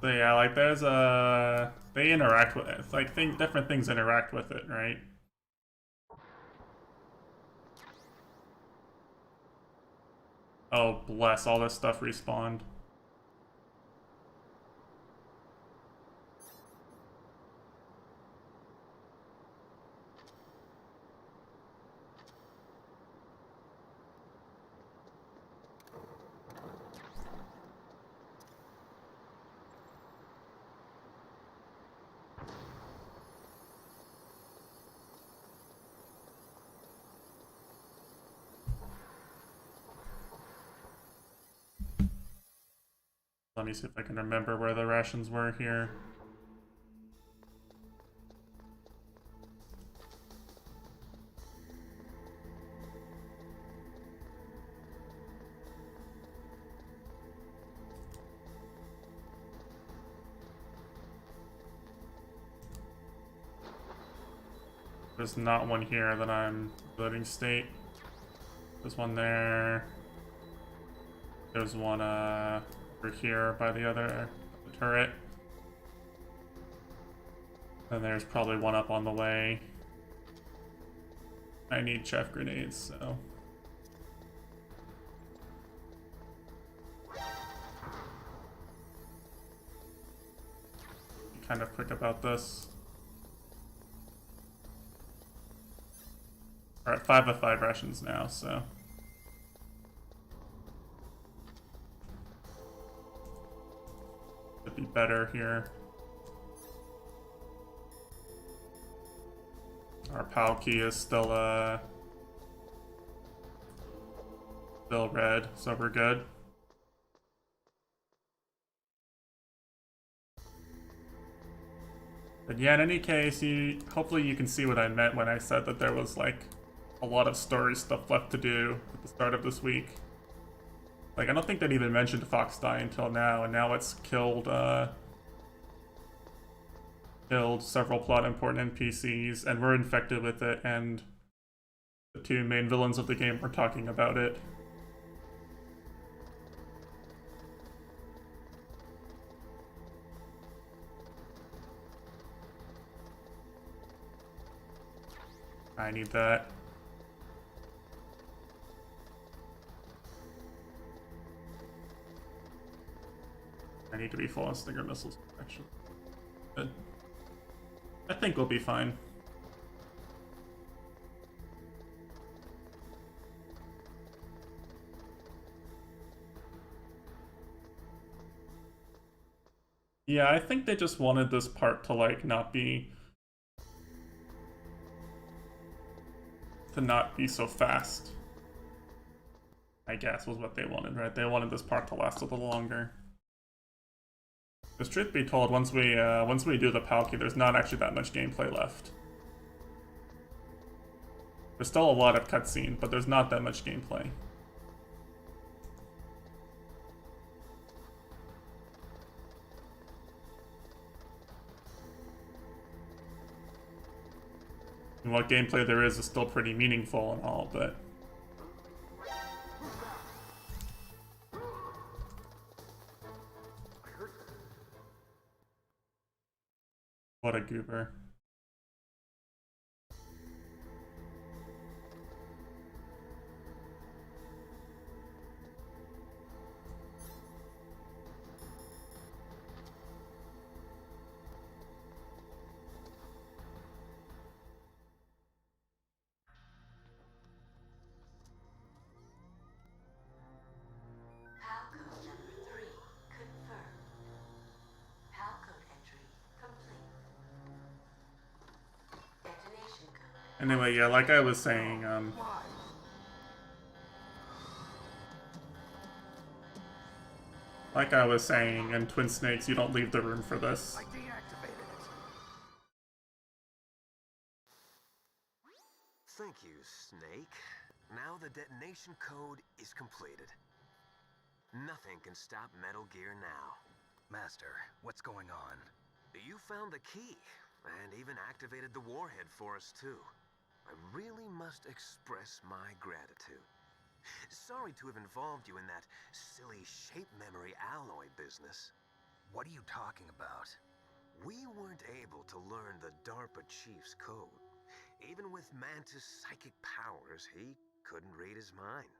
So yeah, like there's they interact with it. Like different things interact with it, right? Oh, bless, all this stuff respawned. Let me see if I can remember where the rations were here. There's not one here that I'm loading state. There's one there. There's one over here by the other turret. And there's probably one up on the way. I need chef grenades, so. Be kind of quick about this. We're at 5 of 5 rations now, so. Could be better here. Our PAL key is still red, so we're good. But yeah, in any case, hopefully you can see what I meant when I said that there was like a lot of story stuff left to do at the start of this week. Like, I don't think they'd even mentioned Fox Die until now, and now it's killed several plot important NPCs, and we're infected with it, and the two main villains of the game were talking about it. I need that. I need to be full on Stinger missiles, actually. Good. I think we'll be fine. Yeah, I think they just wanted this part to, like, not be so fast. I guess was what they wanted, right? They wanted this part to last a little longer. Because truth be told, once we do the Palki, there's not actually that much gameplay left. There's still a lot of cutscene, but there's not that much gameplay. And what gameplay there is still pretty meaningful and all, but... What a goober. Anyway, yeah, like I was saying, in Twin Snakes, you don't leave the room for this. I deactivated it. Thank you, Snake. Now the detonation code is completed. Nothing can stop Metal Gear now. Master, what's going on? You found the key, and even activated the warhead for us, too. I really must express my gratitude. Sorry to have involved you in that silly shape memory alloy business. What are you talking about? We weren't able to learn the DARPA chief's code. Even with Mantis' psychic powers, he couldn't read his mind.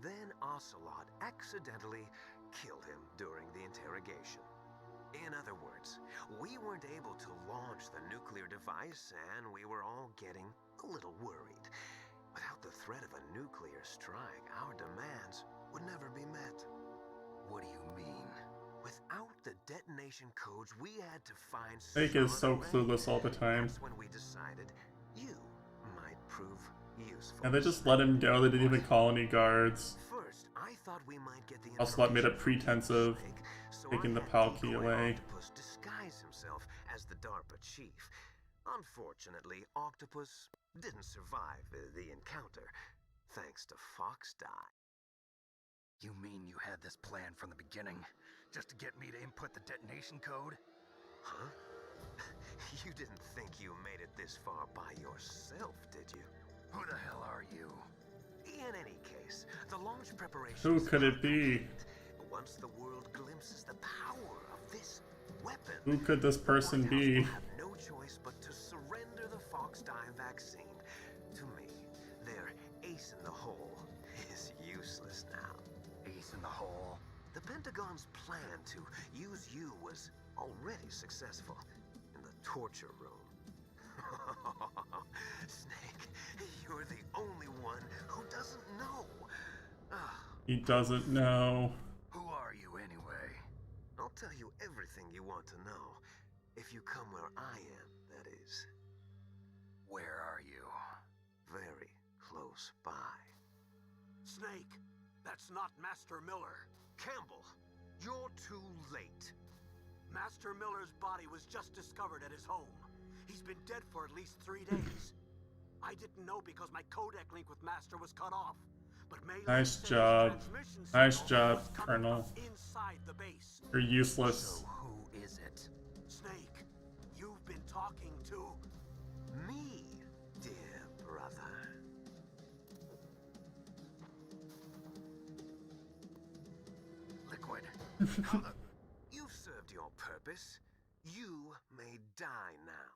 Then Ocelot accidentally killed him during the interrogation. In other words, we weren't able to launch the nuclear device, and we were all getting a little worried. Without the threat of a nuclear strike, our demands would never be met. What do you mean? Without the detonation codes, we had to find Snake some is so other way. clueless all the time. That's when we decided you might prove useful. And they just let him go. They didn't even call any guards. First, I thought we might get the Ocelot made a information from pretense of Snake, so taking I the had PAL key Decoy away. Octopus disguise himself as the DARPA chief. Unfortunately, Octopus didn't survive the encounter, thanks to Fox Die. You mean you had this plan from the beginning? Just to get me to input the detonation code? Huh? You didn't think you made it this far by yourself, did you? Who the hell are you? In any case, the launch preparations Who could are it be? complete. Once the world glimpses the power of this weapon, Who could this person the White House be? will have no choice but to surrender the Fox Die vaccine to me. Their ace in the hole is useless now. Ace in the hole? The Pentagon's plan to use you was already successful in the torture room. Snake, you're the only one who doesn't know. He doesn't know. Who are you anyway? I'll tell you everything you want to know. If you come where I am, that is. Where are you? Very close by. Snake, that's not Master Miller. Campbell, you're too late. Master Miller's body was just discovered at his home. He's been dead for at least 3 days. I didn't know because my codec link with Master was cut off. But Melee Nice said his job. transmission Nice signal job, was coming Colonel. from inside the base. You're useless. So who is it? Snake, you've been talking to... Me, dear brother. Liquid. You've served your purpose. You may die now.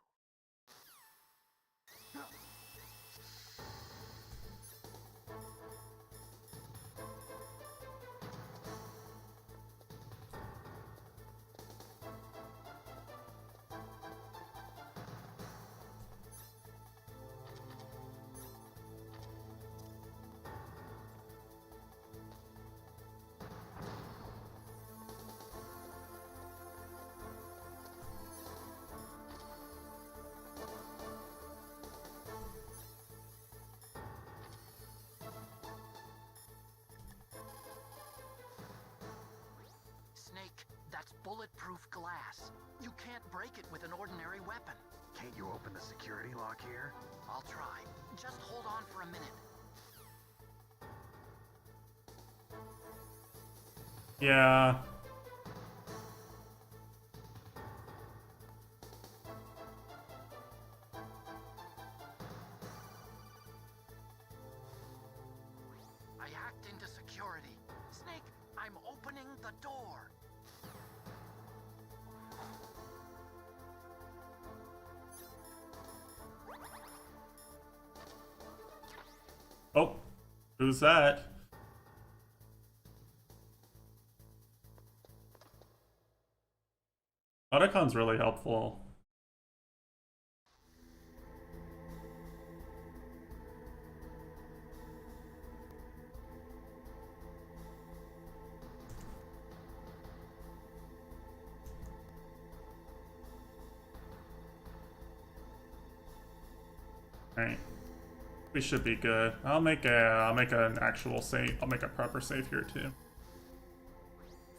Snake, that's bulletproof glass. You can't break it with an ordinary weapon. Can't you open the security lock here? I'll try. Just hold on for a minute. Yeah. I hacked into security. Snake, I'm opening the door. Oh, who's that? Otacon's really helpful. Alright. We should be good. I'll make an actual save. I'll make a proper save here too.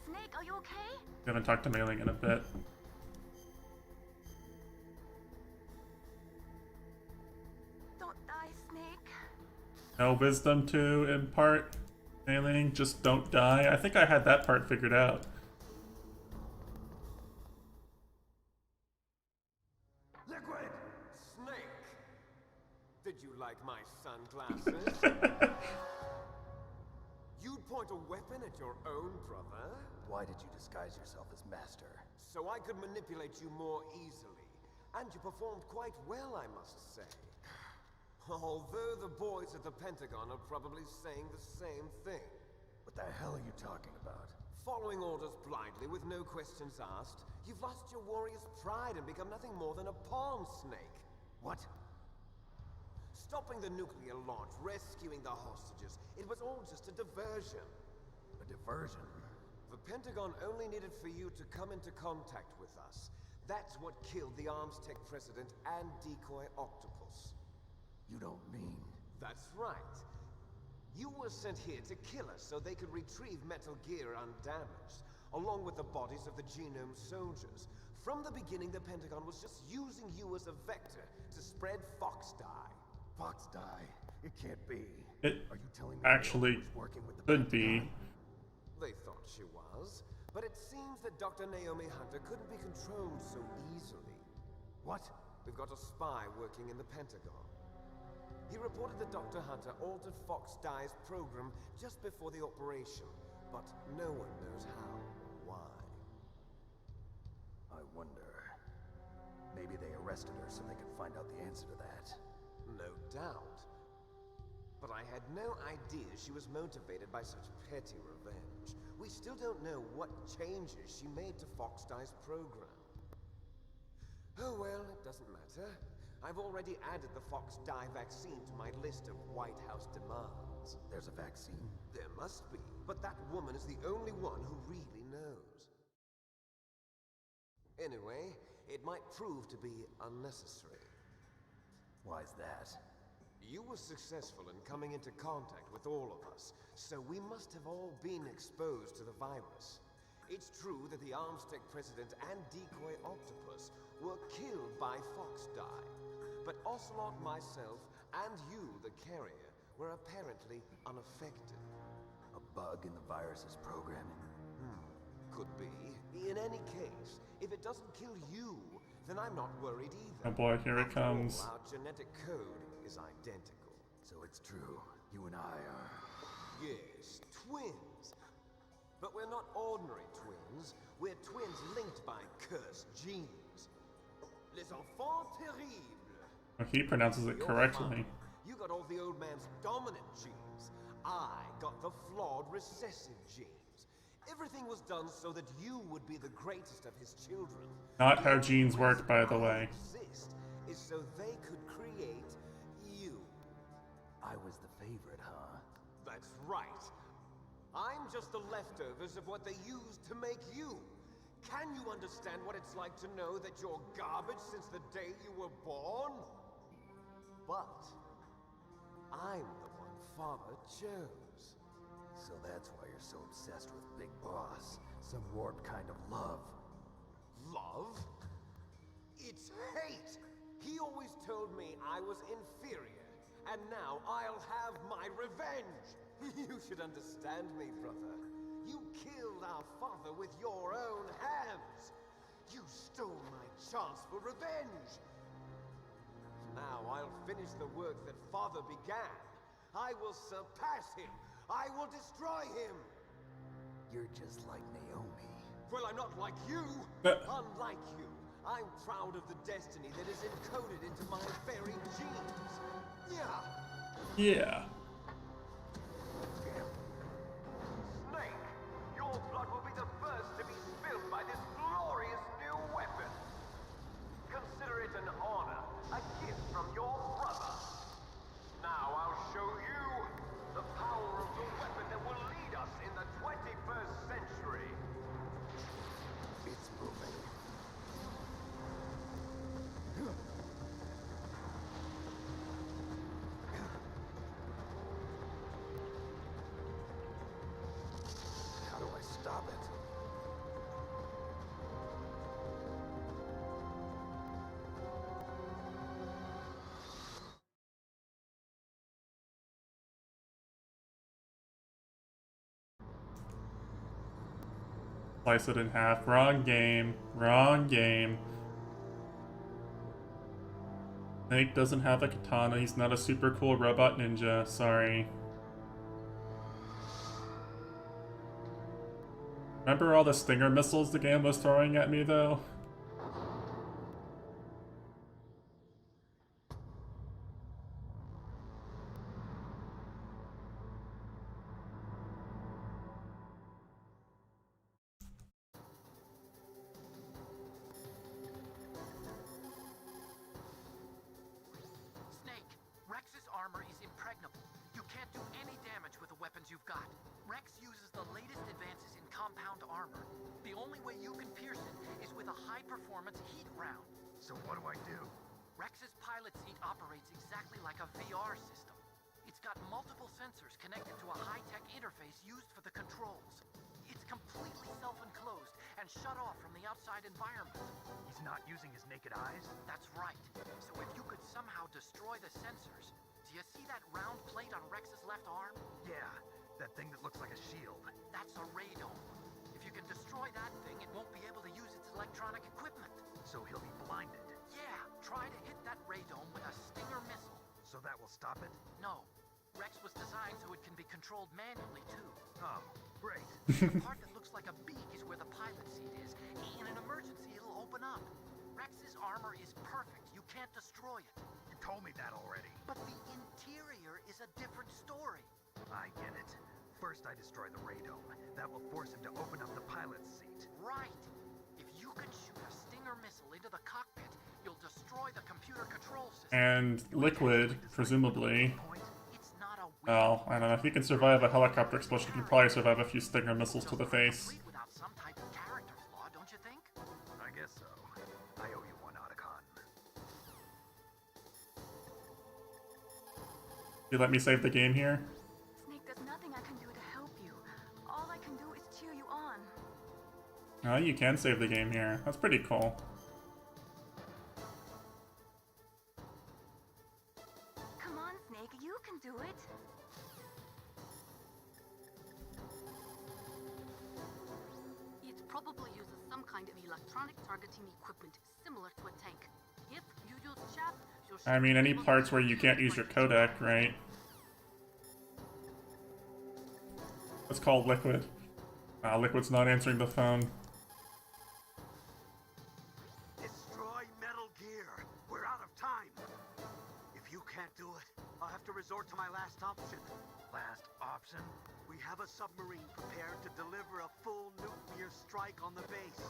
Snake, are you okay? We haven't talked to Mailing in a bit. Don't die, Snake. No wisdom to impart. Mailing, just don't die. I think I had that part figured out. Liquid! Snake! Did you like my sunglasses? You'd point a weapon at your own brother? Why did you disguise yourself as Master? So I could manipulate you more easily. And you performed quite well, I must say. Although the boys at the Pentagon are probably saying the same thing. What the hell are you talking about? Following orders blindly with no questions asked, you've lost your warrior's pride and become nothing more than a pawn snake. What? Stopping the nuclear launch, rescuing the hostages, it was all just a diversion. A diversion? The Pentagon only needed for you to come into contact with us. That's what killed the Arms Tech president and decoy octopus. You don't mean... That's right. You were sent here to kill us so they could retrieve Metal Gear undamaged, along with the bodies of the Genome soldiers. From the beginning, the Pentagon was just using you as a vector to spread Fox dye. Fox dye? It can't be. It Are you telling me actually Naomi was working with the could be. Pentagon? They thought she was, but it seems that Dr. Naomi Hunter couldn't be controlled so easily. What? We've got a spy working in the Pentagon. He reported that Dr. Hunter altered Fox Dye's program just before the operation, but no one knows how or why. I wonder... Maybe they arrested her so they could find out the answer to that. No doubt. But I had no idea she was motivated by such petty revenge. We still don't know what changes she made to Fox Dye's program. Oh well, it doesn't matter. I've already added the Fox Dye vaccine to my list of White House demands. There's a vaccine? There must be, but that woman is the only one who really knows. Anyway, it might prove to be unnecessary. Why's that? You were successful in coming into contact with all of us, so we must have all been exposed to the virus. It's true that the Arms Tech president and decoy octopus were killed by Fox Dye, but Ocelot, myself, and you, the carrier, were apparently unaffected. A bug in the virus's programming? Could be. In any case, if it doesn't kill you, then I'm not worried either. Oh boy, here it After all, comes. our genetic code is identical. So it's true. You and I are... Yes, twins. But we're not ordinary twins. We're twins linked by cursed genes. Les enfants terribles. Oh, he pronounces it Your correctly. mom, you got all the old man's dominant genes. I got the flawed recessive genes. Everything was done so that you would be the greatest of his children. Not how genes work, by the way. Exist is so they could create you. I was the favorite, huh? That's right. I'm just the leftovers of what they used to make you. Can you understand what it's like to know that you're garbage since the day you were born? But I'm the one Father chose. So that's why you're so obsessed with Big Boss. Some warped kind of love. Love? It's hate! He always told me I was inferior, and now I'll have my revenge! You should understand me, brother. You killed our father with your own hands! You stole my chance for revenge! Now I'll finish the work that Father began. I will surpass him! I will destroy him! You're just like Naomi. Well, I'm not like you! But- Unlike you, I'm proud of the destiny that is encoded into my very genes. Yeah! Yeah. Snake, your blood will be the first to be spilled by this glorious new weapon. Consider it an honor, a gift from your brother. Now I'll show you the power of the weapon that will lead us in the 21st century. It's moving. How do I stop it? Slice it in half. Wrong game. Wrong game. Snake doesn't have a katana. He's not a super cool robot ninja. Sorry. Remember all the stinger missiles the game was throwing at me, though? Snake, Rex's armor is impregnable. You can't do any damage with the weapons you've got. Rex uses the latest advances in compound armor. The only way you can pierce it is with a high-performance heat round. So what do I do? Rex's pilot seat operates exactly like a VR system. It's got multiple sensors connected to a high-tech interface used for the controls. It's completely self-enclosed and shut off from the outside environment. He's not using his naked eyes? That's right. So if you could somehow destroy the sensors... Do you see that round plate on Rex's left arm? Yeah, that thing that looks like a shield. That's a radome. If you can destroy that thing, it won't be able to use its electronic equipment. So he'll be blinded. Yeah, try to hit that radome with a Stinger missile. So that will stop it? No. Rex was designed so it can be controlled manually, too. Oh, great. The part that looks like a beak is where the pilot seat is. In an emergency, it'll open up. Rex's armor is perfect. You can't destroy it. You told me that already. But the interior is a different story. I get it. First I destroy the radome. That will force him to open up the pilot's seat. Right. If you can shoot a Stinger missile into the cockpit, you'll destroy the computer control system. And Liquid, presumably. It's not a Well, I don't know. If you can survive a helicopter explosion, you can probably survive a few Stinger missiles to the face. without some type of character flaw, don't you think? I guess so. I owe you one, Otacon. You let me save the game here? Snake, there's nothing I can do to help you. All I can do is cheer you on. Oh, you can save the game here. That's pretty cool. Come on, Snake, you can do it. It probably uses some kind of electronic targeting equipment similar to a tank. If you use chaff, you'll I mean, any parts where you can't use your codec, right? Let's call Liquid. Liquid's not answering the phone. Destroy Metal Gear. We're out of time. If you can't do it, I'll have to resort to my last option. Last option? We have a submarine prepared to deliver a full nuclear strike on the base.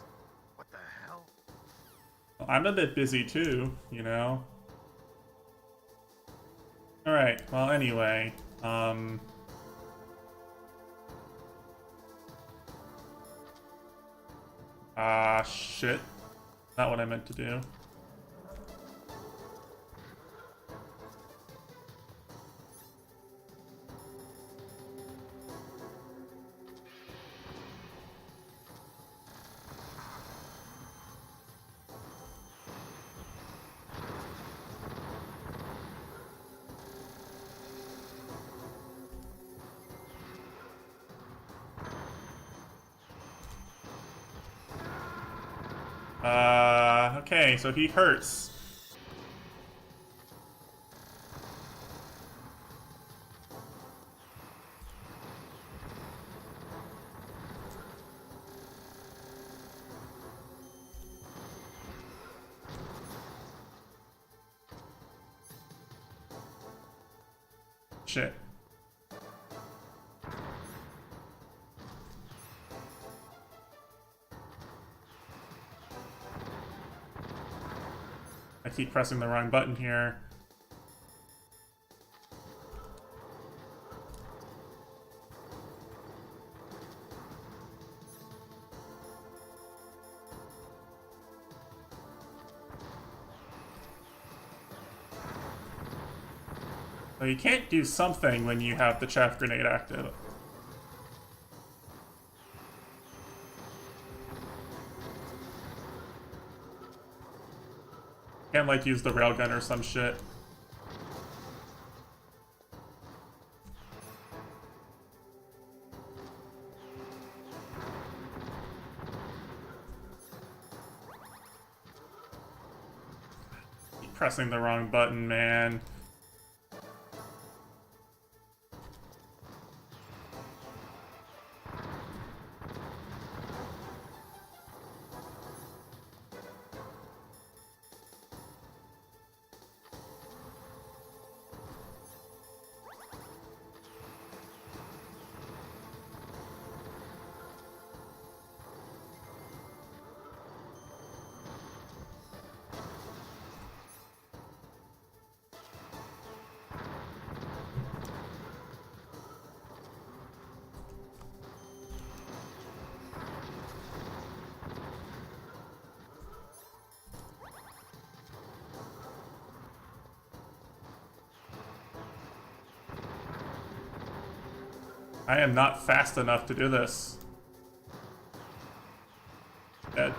What the hell? Well, I'm a bit busy too, you know? Alright, well anyway, shit. Not what I meant to do. Okay, so he hurts. Shit. I keep pressing the wrong button here. Well, you can't do something when you have the chaff grenade active. Can't, like, use the railgun or some shit. pressing the wrong button, man. I am not fast enough to do this. Dead.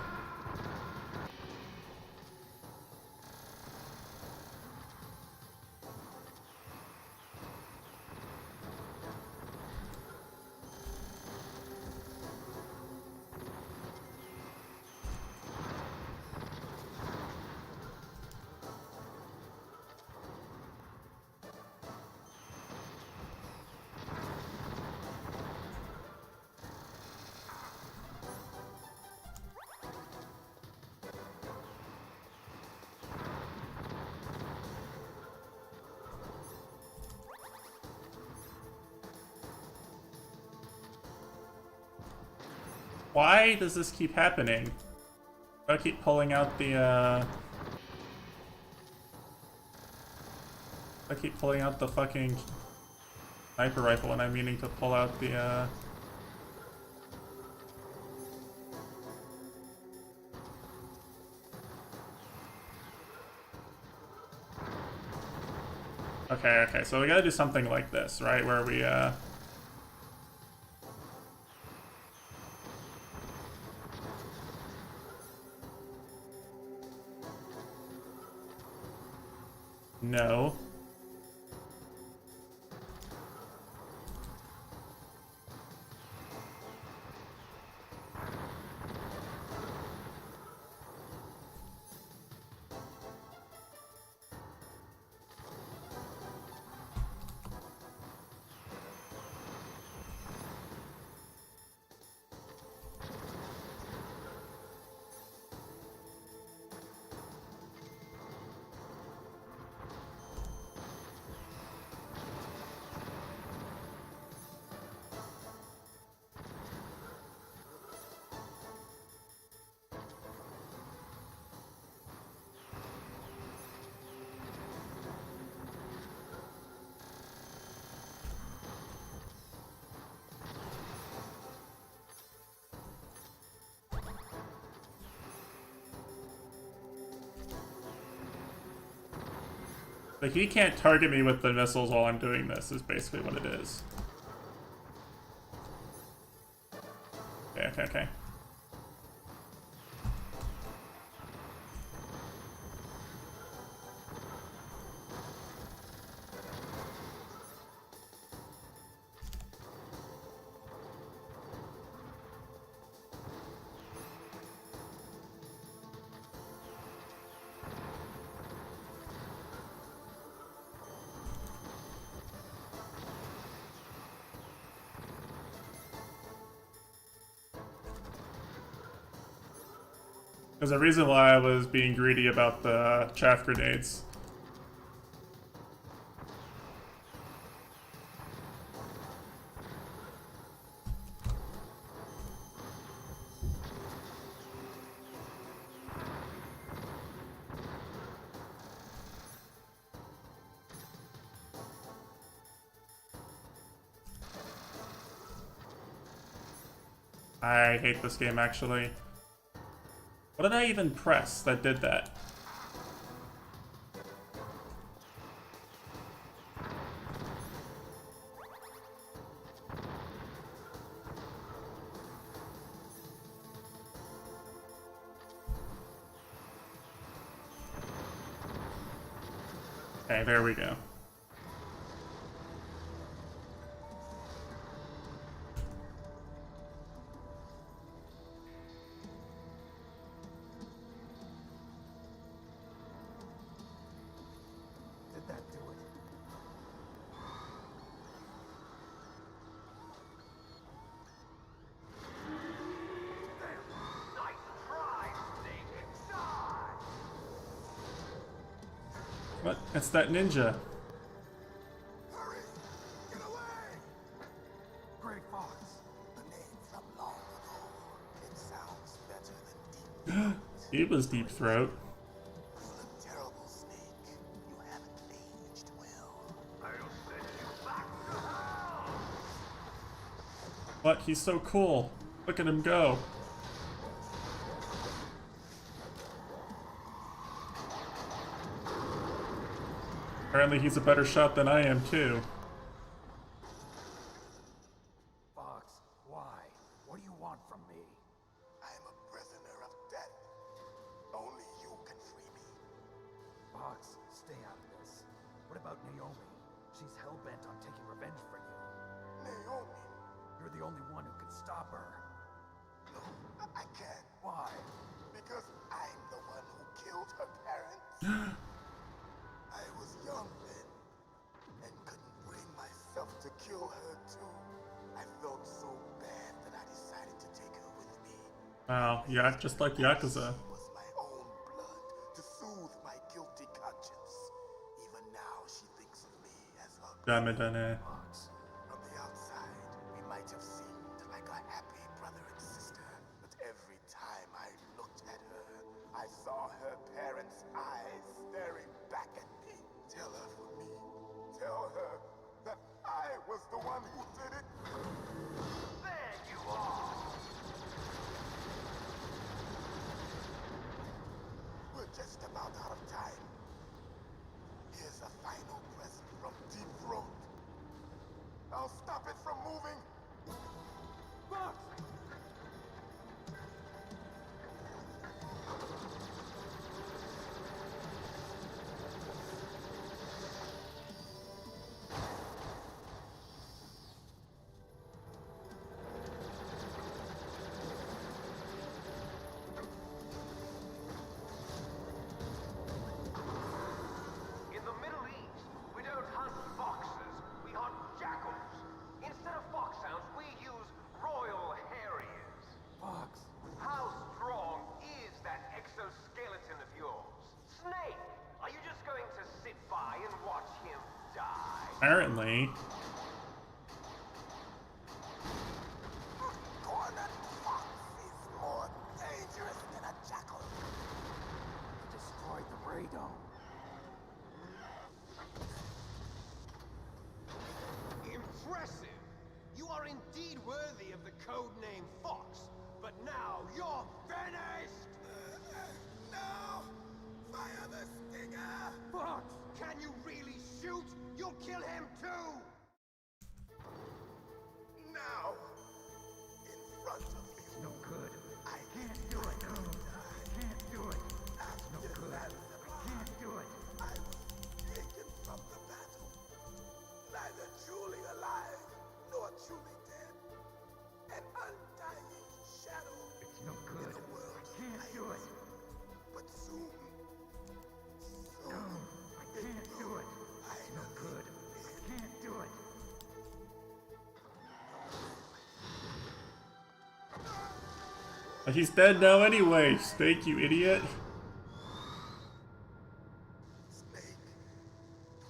Why does this keep happening? I keep pulling out the, I keep pulling out the fucking sniper rifle and I'm meaning to pull out the, Okay, so we gotta do something like this, right? Where we, No. Like, he can't target me with the missiles while I'm doing this, is basically what it is. Okay. There's a reason why I was being greedy about the chaff grenades. I hate this game, actually. What did I even press that did that? Okay, there we go. What? It's that ninja. Hurry! Get away! Gray Fox. The name from long ago. It sounds better than deep. He was Deep Throat. You look terrible, Snake. You haven't aged well. I'll send you back to hell! What? He's so cool. Look at him go. Apparently he's a better shot than I am too. Fox, why? What do you want from me? I'm a prisoner of death. Only you can free me. Fox, stay out of this. What about Naomi? She's hell-bent on taking revenge for you. Naomi? You're the only one who can stop her. No, I can't. Why? Because I'm the one who killed her parents. I was young then, and couldn't bring myself to kill her too. I felt so bad that I decided to take her with me. Wow, yeah, just like Yakuza. It was my own blood to soothe my guilty conscience. Even now, she thinks of me as her Fox. From the outside, we might have seemed like a happy brother and sister, but every time I looked at her, I saw her parents' eyes staring back at me. Tell her for me. Tell her that I was the one who did it. There you are! We're just about out of time. Here's a final present from Deep Throat. I'll stop it from moving. Fox! In the Middle East, we don't hunt foxes, we hunt jackals. Instead of foxhounds, we use royal harriers. Fox! How strong is that exoskeleton of yours? Snake, are you just going to sit by and watch him die? Apparently. Cornered fox is more dangerous than a jackal. Destroyed the radome. Impressive! You are indeed worthy of the code name Fox, but now you're finished! No! Fire the stinger! Fox, can you really shoot? You'll kill him too! Now! In front of you. No good. I can't do it. No, I can't do it. No good. I can't do it. I was taken from the battle. Neither truly alive, nor truly dead. An undying shadow. It's no good. In a world I can't do it. But soon. No, I can't do it. It's no good. I can't do it. He's dead now anyway, Snake, you idiot. Snake,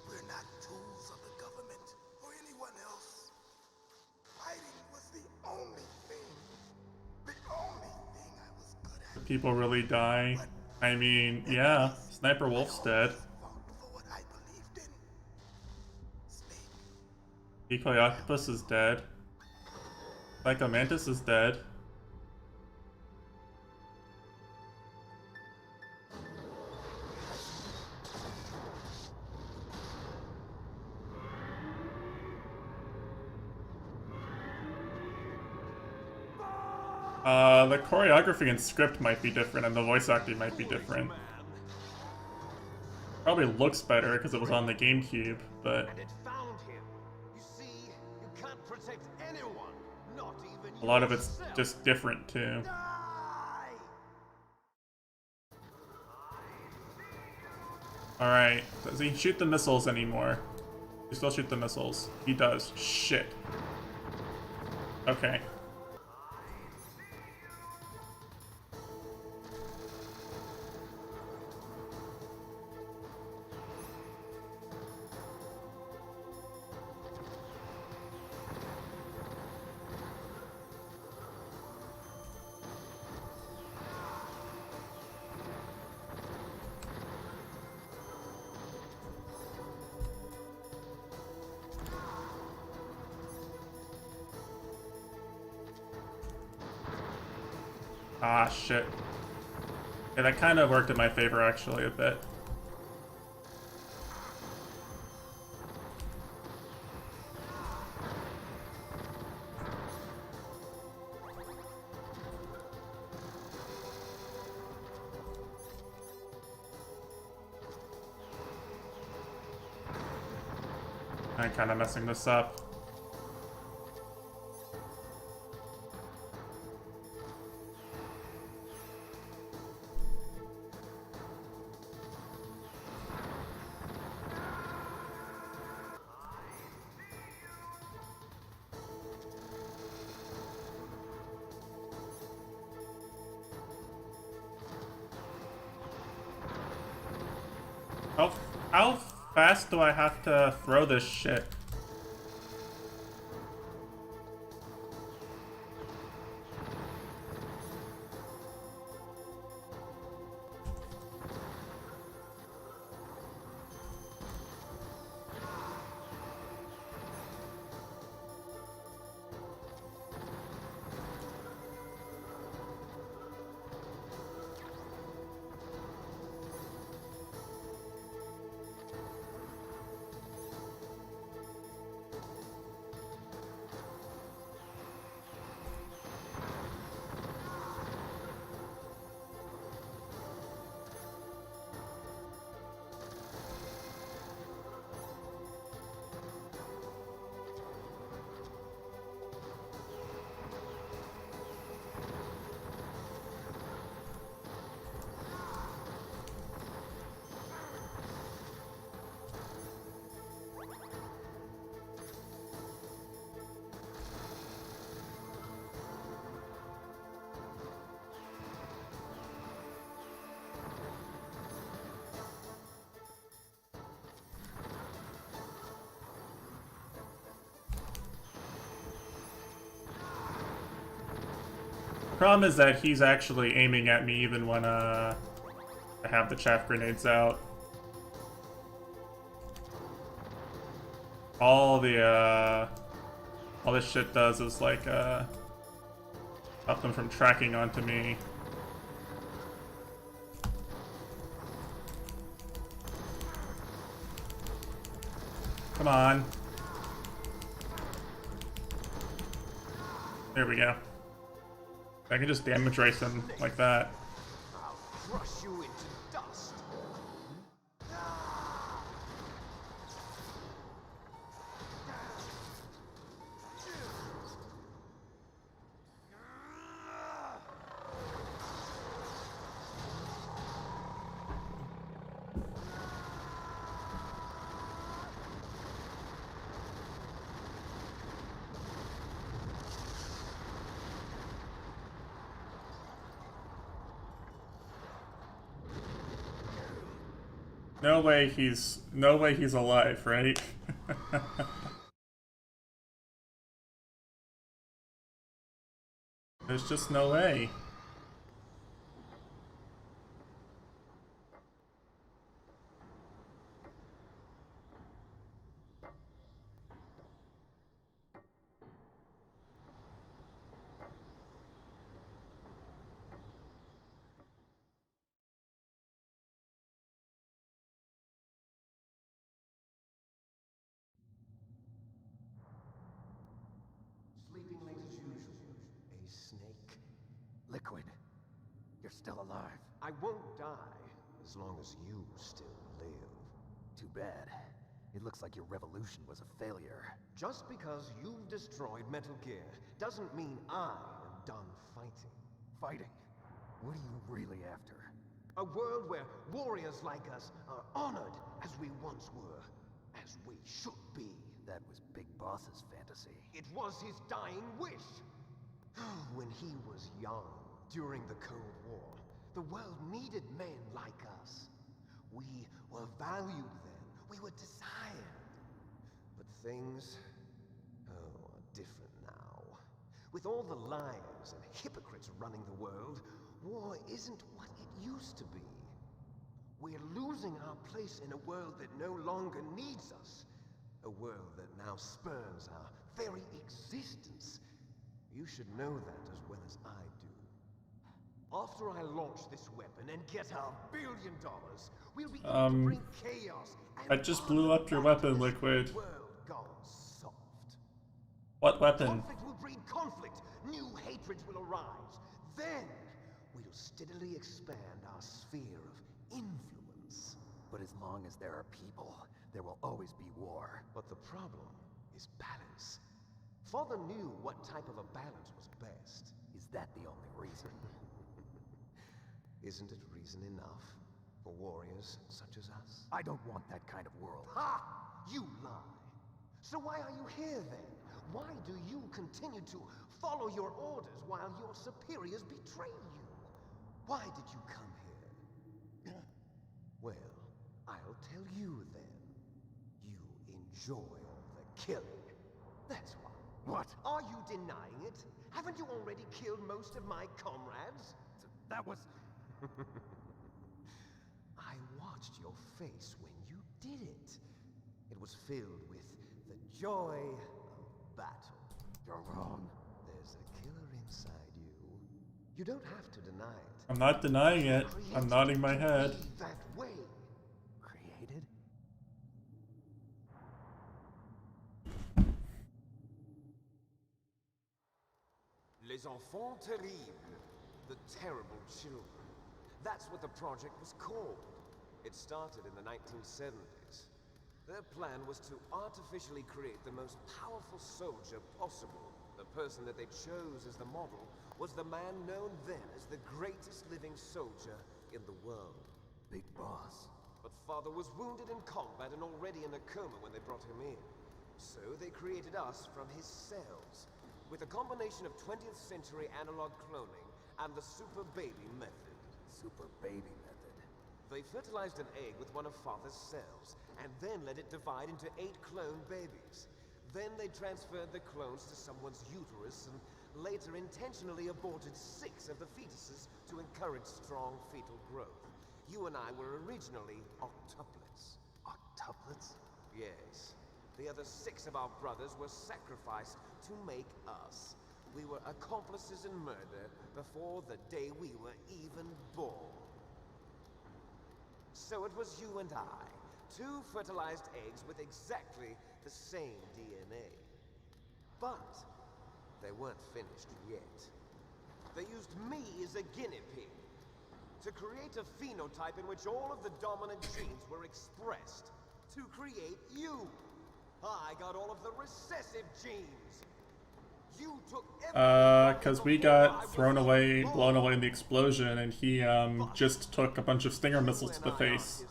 we're not tools of the government or anyone else. Fighting was the only thing I was good at. People really die. I mean, yeah, Sniper Wolf's dead. Fought for what I believed in. Snake, Decoy Octopus is dead. Psycho Mantis is dead. The choreography and script might be different, and the voice acting might be different. Probably looks better because it was on the GameCube, but And it found him. You see, you can't protect anyone, not even a lot of it's yourself. just different too. Die! Alright, does he shoot the missiles anymore? He still shoot the missiles. He does. Shit. Okay. Ah, shit. Yeah, that kind of worked in my favor, actually, a bit. I'm kind of messing this up. How fast do I have to throw this shit? Problem is that he's actually aiming at me even when I have the chaff grenades out. All this shit does is like stop them from tracking onto me. Come on. There we go. I can just damage race him like that. I'll crush you into dust. No way he's alive, right? There's just no way. Sleeping late as usual. A snake. Liquid, you're still alive. I won't die as long as you still live. Too bad. It looks like your revolution was a failure. Just because you've destroyed Metal Gear doesn't mean I am done fighting. Fighting? What are you really after? A world where warriors like us are honored as we once were, as we should be. That was Big Boss's fantasy. It was his dying wish. When he was young, during the Cold War, the world needed men like us. We were valued then. We were desired. But things, are different now. With all the liars and hypocrites running the world, war isn't what it used to be. We're losing our place in a world that no longer needs us. A world that now spurns our very existence. You should know that as well as I do. After I launch this weapon and get $1 billion, we'll be able to bring chaos and I just blew up your weapon, Liquid. world gone soft. What weapon? Conflict will breed conflict. New hatreds will arise. Then we'll steadily expand our sphere of influence. But as long as there are people, there will always be war. But the problem is balance. Father knew what type of a balance was best. Is that the only reason? Isn't it reason enough for warriors such as us? I don't want that kind of world. Ha! You lie. So why are you here then? Why do you continue to follow your orders while your superiors betray you? Why did you come here? Well, I'll tell you then. You enjoy all the killing. That's why. What? Are you denying it? Haven't you already killed most of my comrades? That was... I watched your face when you did it. It was filled with the joy of battle. You're wrong. There's a killer inside you. You don't have to deny it. I'm not denying it. I'm nodding my head. Be that way. Created? Les enfants terribles. The terrible children. That's what the project was called. It started in the 1970s. Their plan was to artificially create the most powerful soldier possible. The person that they chose as the model was the man known then as the greatest living soldier in the world. Big boss. But Father was wounded in combat and already in a coma when they brought him in. So they created us from his cells, with a combination of 20th century analog cloning and the super baby method. Super baby method. They fertilized an egg with one of Father's cells, and then let it divide into 8 clone babies. Then they transferred the clones to someone's uterus, and later intentionally aborted 6 of the fetuses to encourage strong fetal growth. You and I were originally octuplets. Octuplets? Yes. The other 6 of our brothers were sacrificed to make us. We were accomplices in murder before the day we were even born. So it was you and I, 2 fertilized eggs with exactly the same DNA. But they weren't finished yet. They used me as a guinea pig to create a phenotype in which all of the dominant genes were expressed. To create you. I got all of the recessive genes. You took because we got blown away in the explosion, and he just took a bunch of Stinger missiles to the face.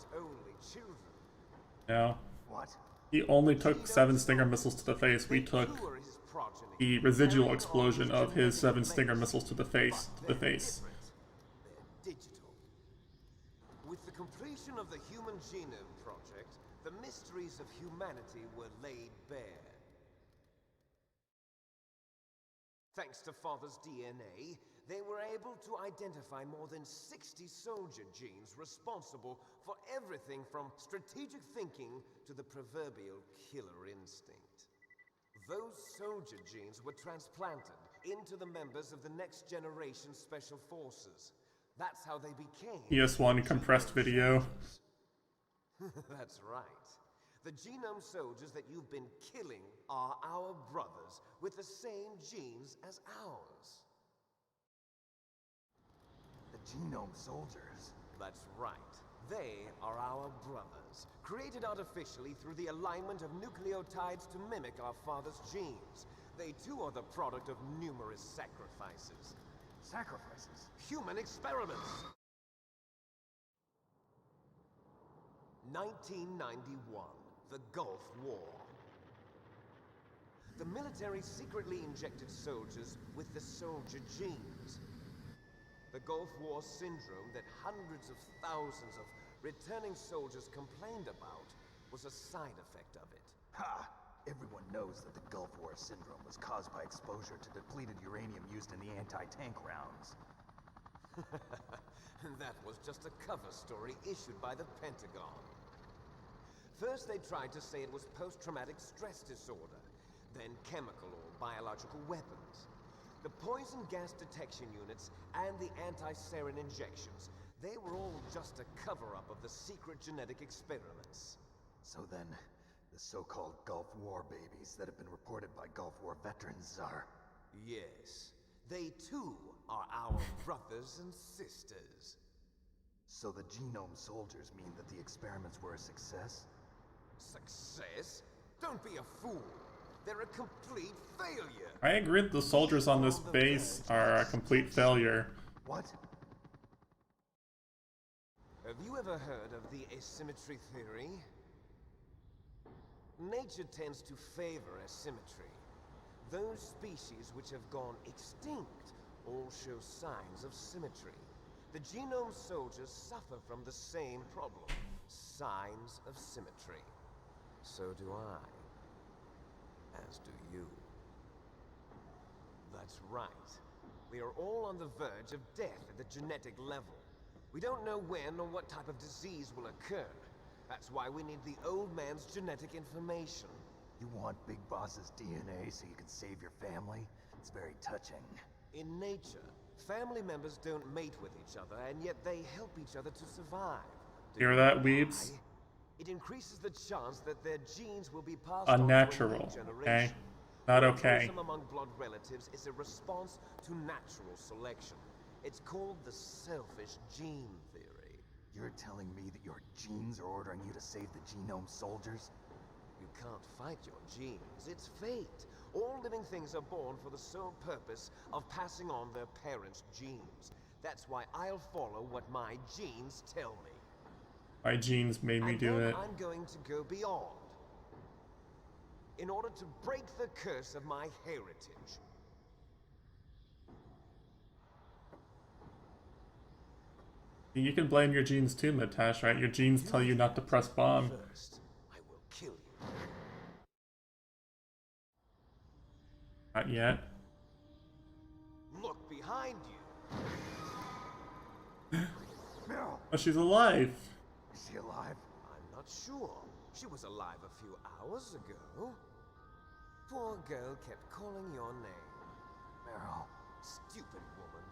Yeah. What? He only took 7 Stinger missiles to the face. We took the residual explosion of his 7 Stinger missiles to the face. Digital. With the completion of the Human Genome Project, the mysteries of humanity were laid bare. Thanks to Father's DNA, they were able to identify more than 60 soldier genes responsible for everything from strategic thinking to the proverbial killer instinct. Those soldier genes were transplanted into the members of the next generation special forces. That's how they became... PS1 compressed video. That's right. The genome soldiers that you've been killing are our brothers, with the same genes as ours. The genome soldiers? That's right. They are our brothers, created artificially through the alignment of nucleotides to mimic our father's genes. They too are the product of numerous sacrifices. Sacrifices? Human experiments! 1991. The Gulf War. The military secretly injected soldiers with the soldier genes. The Gulf War syndrome that hundreds of thousands of returning soldiers complained about was a side effect of it. Ha! Everyone knows that the Gulf War syndrome was caused by exposure to depleted uranium used in the anti-tank rounds. That was just a cover story issued by the Pentagon. First, they tried to say it was post-traumatic stress disorder, then chemical or biological weapons. The poison gas detection units and the anti-sarin injections, they were all just a cover-up of the secret genetic experiments. So then, the so-called Gulf War babies that have been reported by Gulf War veterans are... Yes, they too are our brothers and sisters. So the genome soldiers mean that the experiments were a success? Success? Don't be a fool. They're a complete failure. I agree that the soldiers on this base are a complete failure. What? Have you ever heard of the asymmetry theory? Nature tends to favor asymmetry. Those species which have gone extinct all show signs of symmetry. The genome soldiers suffer from the same problem, signs of symmetry. So do I. As do you. That's right. We are all on the verge of death at the genetic level. We don't know when or what type of disease will occur. That's why we need the old man's genetic information. You want Big Boss's DNA so you can save your family? It's very touching. In nature, family members don't mate with each other, and yet they help each other to survive. Do Hear you that, know weebs? why? It increases the chance that their genes will be passed on to a Unnatural, new okay? generation. Not okay. Autism among blood relatives is a response to natural selection. It's called the selfish gene theory. You're telling me that your genes are ordering you to save the genome soldiers? You can't fight your genes. It's fate. All living things are born for the sole purpose of passing on their parents' genes. That's why I'll follow what my genes tell me. My genes made me And do then it. I'm going to go beyond. In order to break the curse of my heritage. You can blame your genes too, Mitesh, right? Your genes tell you not to press bomb. First, I will kill you. Not yet. Look behind you. Meryl! Oh, she's alive. Is she alive? I'm not sure. She was alive a few hours ago. Poor girl kept calling your name. Meryl. Stupid woman.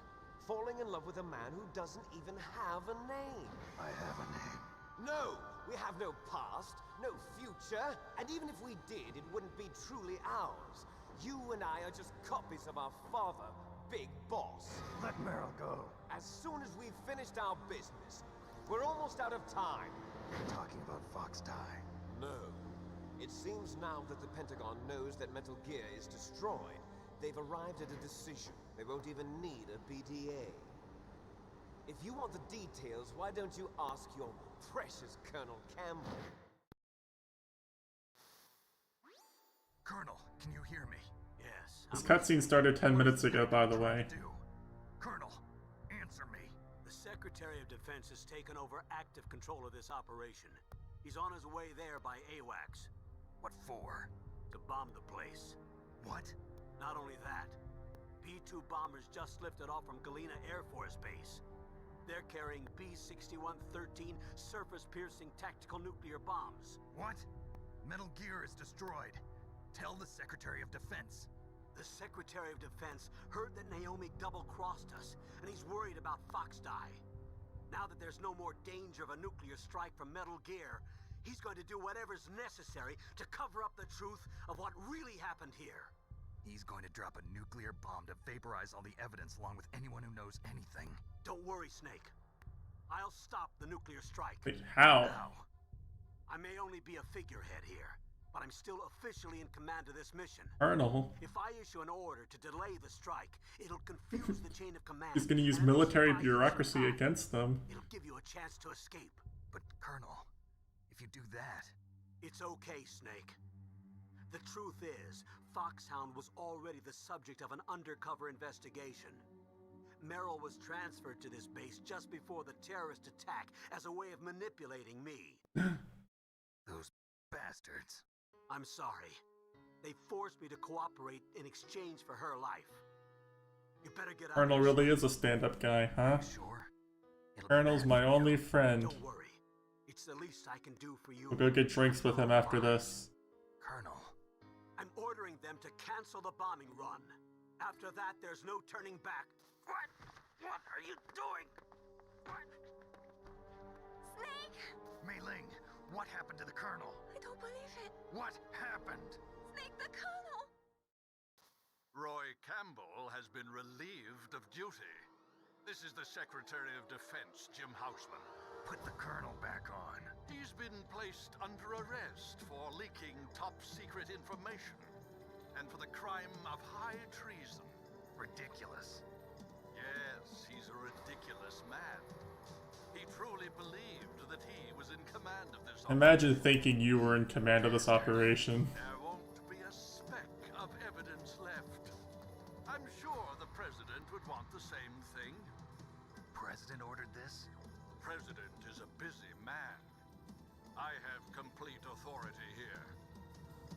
Falling in love with a man who doesn't even have a name. I have a name. No! We have no past, no future, and even if we did, it wouldn't be truly ours. You and I are just copies of our father, Big Boss. Let Meryl go. As soon as we've finished our business, we're almost out of time. You're talking about Fox Die. No. It seems now that the Pentagon knows that Metal Gear is destroyed. They've arrived at a decision. They won't even need a BDA. If you want the details, why don't you ask your precious Colonel Campbell? Colonel, can you hear me? Yes. This cutscene started 10 minutes ago, by the way. Colonel, answer me. The Secretary of Defense has taken over active control of this operation. He's on his way there by AWACS. What for? To bomb the place. What? Not only that, B-2 bombers just lifted off from Galena Air Force Base. They're carrying B-6113 surface-piercing tactical nuclear bombs. What? Metal Gear is destroyed. Tell the Secretary of Defense. The Secretary of Defense heard that Naomi double-crossed us, and he's worried about Fox Die. Now that there's no more danger of a nuclear strike from Metal Gear, he's going to do whatever's necessary to cover up the truth of what really happened here. He's going to drop a nuclear bomb to vaporize all the evidence along with anyone who knows anything. Don't worry, Snake. I'll stop the nuclear strike. Wait, how? Now. I may only be a figurehead here, but I'm still officially in command of this mission. Colonel. If I issue an order to delay the strike, it'll confuse the chain of command. He's gonna use and it'll military surprise you bureaucracy sometime. against them. It'll give you a chance to escape. But, Colonel, if you do that... It's okay, Snake. The truth is, Foxhound was already the subject of an undercover investigation. Merrill was transferred to this base just before the terrorist attack as a way of manipulating me. Those bastards. I'm sorry. They forced me to cooperate in exchange for her life. You better get out. Colonel really is a stand-up guy, huh? Sure? It'll be Colonel's bad my for you. only friend. Don't worry. It's the least I can do for you. We'll go get drinks with him after this. Colonel. I'm ordering them to cancel the bombing run. After that, there's no turning back. What? What are you doing? What? Snake! Mei Ling, what happened to the Colonel? I don't believe it. What happened? Snake the Colonel! Roy Campbell has been relieved of duty. This is the Secretary of Defense, Jim Houseman. Put the Colonel back on. He's been placed under arrest for leaking top-secret information and for the crime of high treason. Ridiculous. Yes, he's a ridiculous man. He truly believed that he was in command of this Imagine thinking you were in command of this operation. There won't be a speck of evidence left. I'm sure the President would want the same thing. President ordered this? The President is a busy man. I have complete authority here.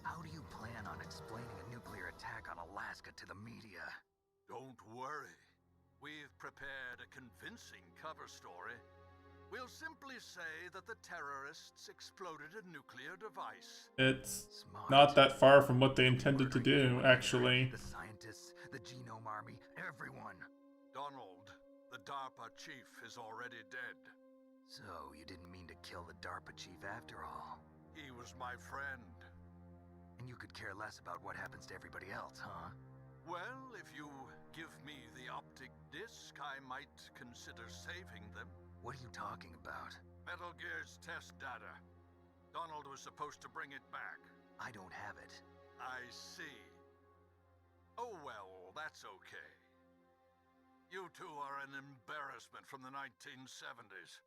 How do you plan on explaining a nuclear attack on Alaska to the media? Don't worry. We've prepared a convincing cover story. We'll simply say that the terrorists exploded a nuclear device. It's Smart. not that far from what they intended to do, actually. The scientists, the genome army, everyone. Donald, the DARPA chief, is already dead. So, you didn't mean to kill the DARPA chief after all. He was my friend. And you could care less about what happens to everybody else, huh? Well, if you give me the optic disc, I might consider saving them. What are you talking about? Metal Gear's test data. Donald was supposed to bring it back. I don't have it. I see. Oh well, that's okay. You two are an embarrassment from the 1970s.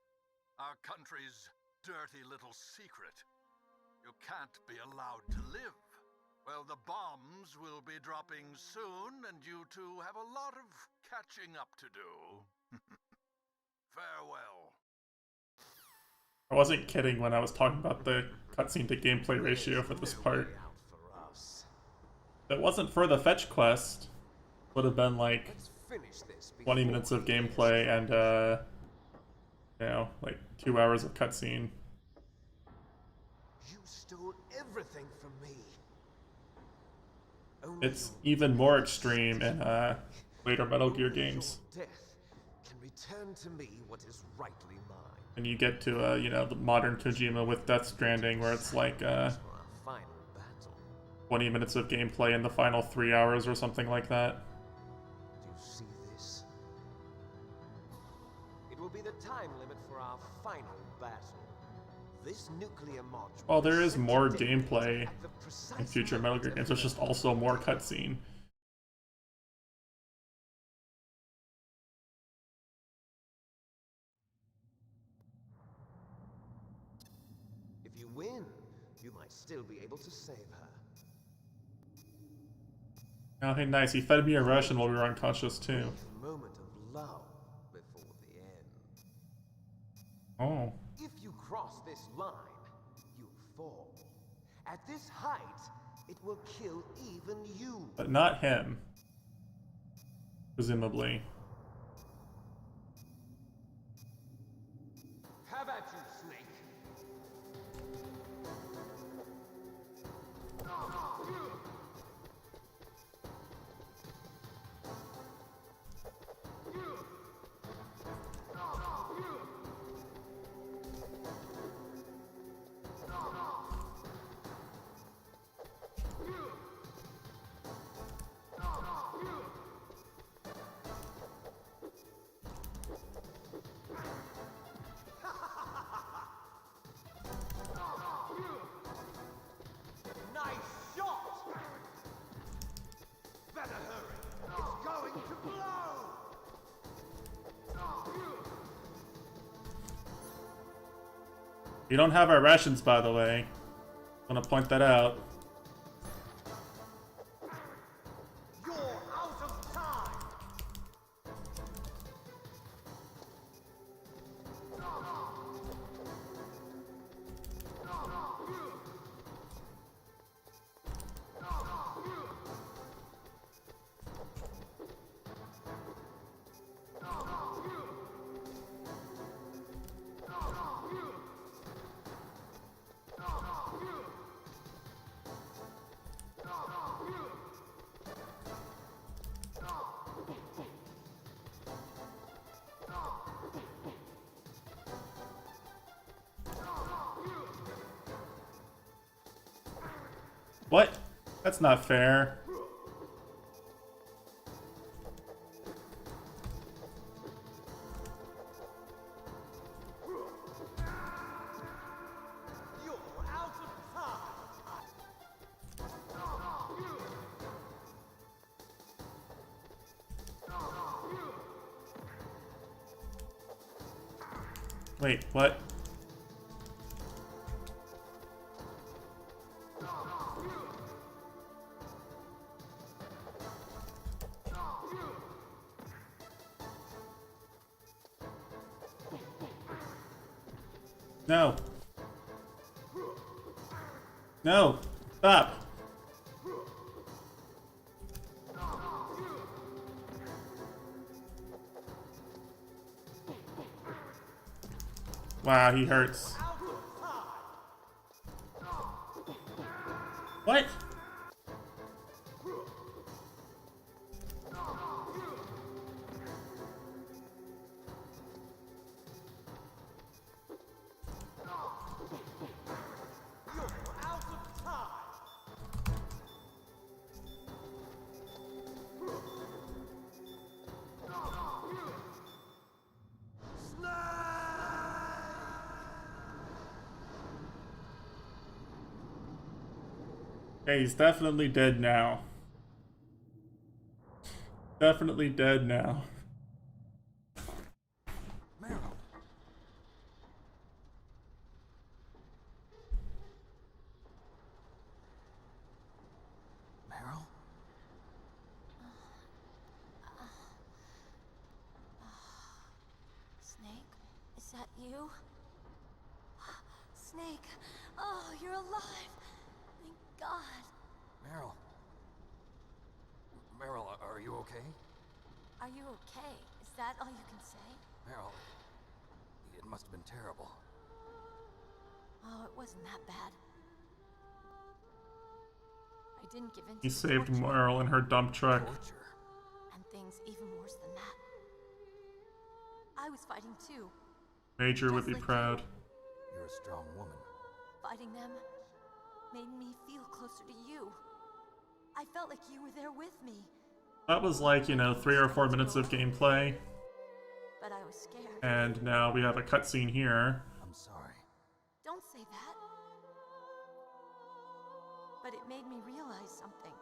Our country's dirty little secret. You can't be allowed to live. Well, the bombs will be dropping soon, and you two have a lot of catching up to do. Farewell. I wasn't kidding when I was talking about the cutscene to gameplay ratio for this part. If it wasn't for the fetch quest, it would have been like 20 minutes of gameplay and you know, like 2 hours of cutscene. You stole everything from me. It's even more extreme in later Metal Gear games. Death can return to me what is rightly mine. And you get to you know, the modern Kojima with Death Stranding, where it's like 20 minutes of gameplay in the final 3 hours or something like that. Do you see this? It will be the time limit for our final battle. This nuclear module. Well, there is more gameplay in future Metal Gear games. There's just also more cutscene. If you win, you might still be able to save her. Oh, hey, nice. He fed me a Russian while we were unconscious, too. A moment of love before the end. Oh. If you cross this line, you fall. At this height, it will kill even you. But not him. Presumably. Have at you, Snake. Nice shot! Better hurry. It's going to blow! We don't have our rations, by the way. I want to point that out. You're out of time! What? That's not fair. Wait, what? No. No. Stop. Wow, he hurts. What? Okay, he's definitely dead now. Definitely dead now. Meryl. Meryl? Snake, is that you? Snake, oh, you're alive. Thank God. Meryl. Meryl, are you okay? Are you okay? Is that all you can say? Meryl, it must have been terrible. Oh, it wasn't that bad. I didn't give in to He the saved torture. Merle in her dump truck. Torture. And things even worse than that. I was fighting too. Major would Just be like proud. You're a strong woman. Fighting them made me feel closer to you. I felt like you were there with me. That was like, you know, 3 or 4 minutes of gameplay. But I was scared. And now we have a cutscene here. I'm sorry. Don't say that. But it made me realize something.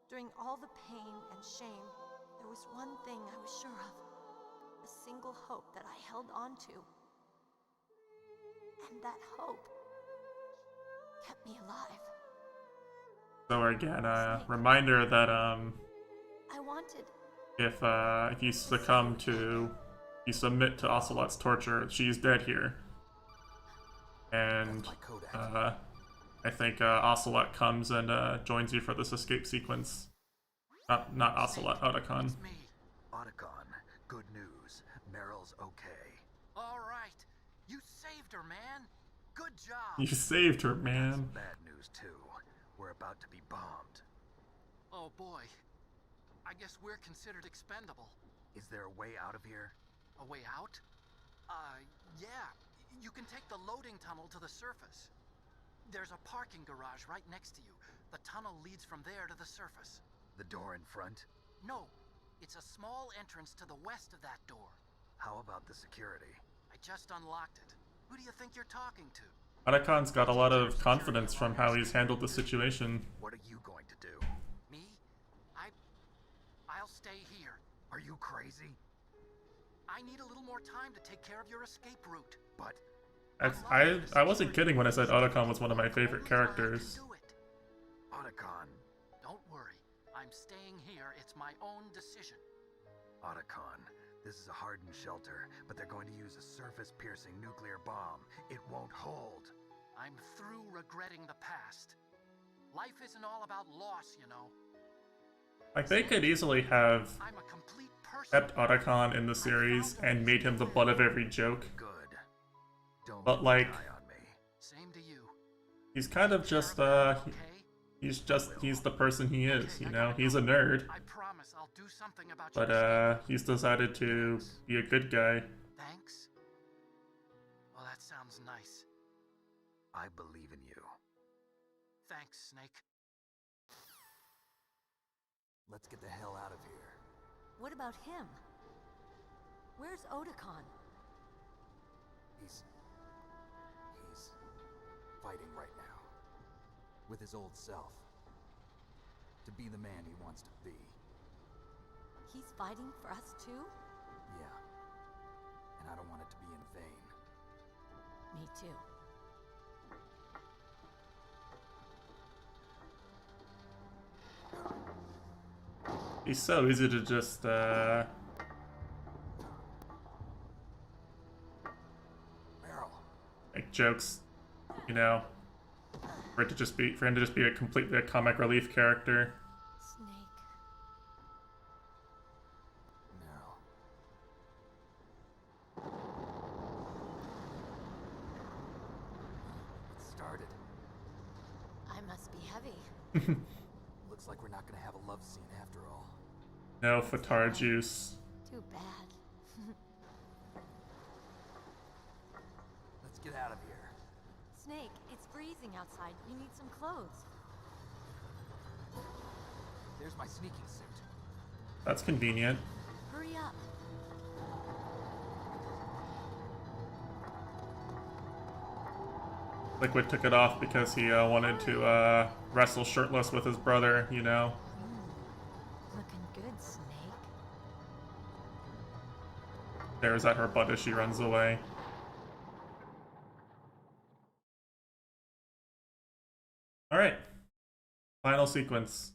During all the pain and shame, there was one thing I was sure of. A single hope that I held on to. And that hope kept me alive. So again, a reminder that I wanted if you succumb to, you submit to Ocelot's torture, she's dead here. And I think Ocelot comes and joins you for this escape sequence. Not Ocelot, Otacon. It's me. Otacon, good news. Meryl's okay. All right. You saved her, man. Good job. You saved her, man. Some bad news too. We're about to be bombed. Oh boy. I guess we're considered expendable. Is there a way out of here? A way out? Yeah. You can take the loading tunnel to the surface. There's a parking garage right next to you. The tunnel leads from there to the surface. The door in front? No. It's a small entrance to the west of that door. How about the security? I just unlocked it. Who do you think you're talking to? Otacon's got a lot of confidence from how he's handled the situation. What are you going to do? Me? I'll stay here. Are you crazy? I need a little more time to take care of your escape route. But I wasn't kidding when I said Otacon was one of my favorite characters. Otacon. Don't worry. I'm staying here. It's my own decision. Otacon. This is a hardened shelter, but they're going to use a surface-piercing nuclear bomb. It won't hold. I'm through regretting the past. Life isn't all about loss, you know. Like, they could easily have I'm a complete person. kept Otacon in the series and made him the butt of every joke. Good. Don't But, like, rely on me. Same to you. he's kind of just, he's the person he is, you know? He's a nerd. I promise I'll do something about But, he's decided to be a good guy. Thanks. Well, that sounds nice. I believe in you. Thanks, Snake. Let's get the hell out of here. What about him? Where's Otakon? He's fighting right now. With his old self. To be the man he wants to be. He's fighting for us too? Yeah. And I don't want it to be in vain. Me too. He's so easy to just Meryl. make jokes, you know, for him to just be a completely comic relief character. Snake. Meryl. It started. I must be heavy. Looks like we're not gonna have a love scene after all. No Fatar juice. Too bad. Let's get out of here. Snake, it's freezing outside. You need some clothes. There's my sneaking suit. That's convenient. Hurry up. Liquid took it off because he wanted to wrestle shirtless with his brother, you know. Looking good, Snake. Stares at her butt as she runs away. Alright. Final sequence.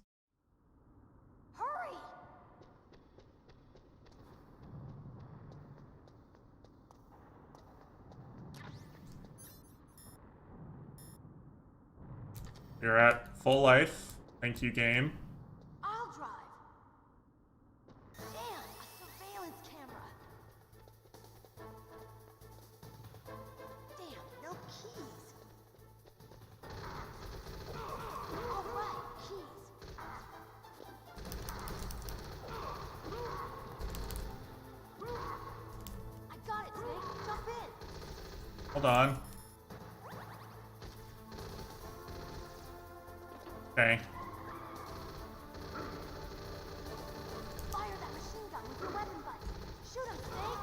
Hurry! You're at full life. Thank you, game. I'll drive. Damn, a surveillance camera. Damn, no keys. All right, keys. I got it, Snake. Jump in. Hold on. Okay. Fire that machine gun with your weapon butt. Shoot him, Snake.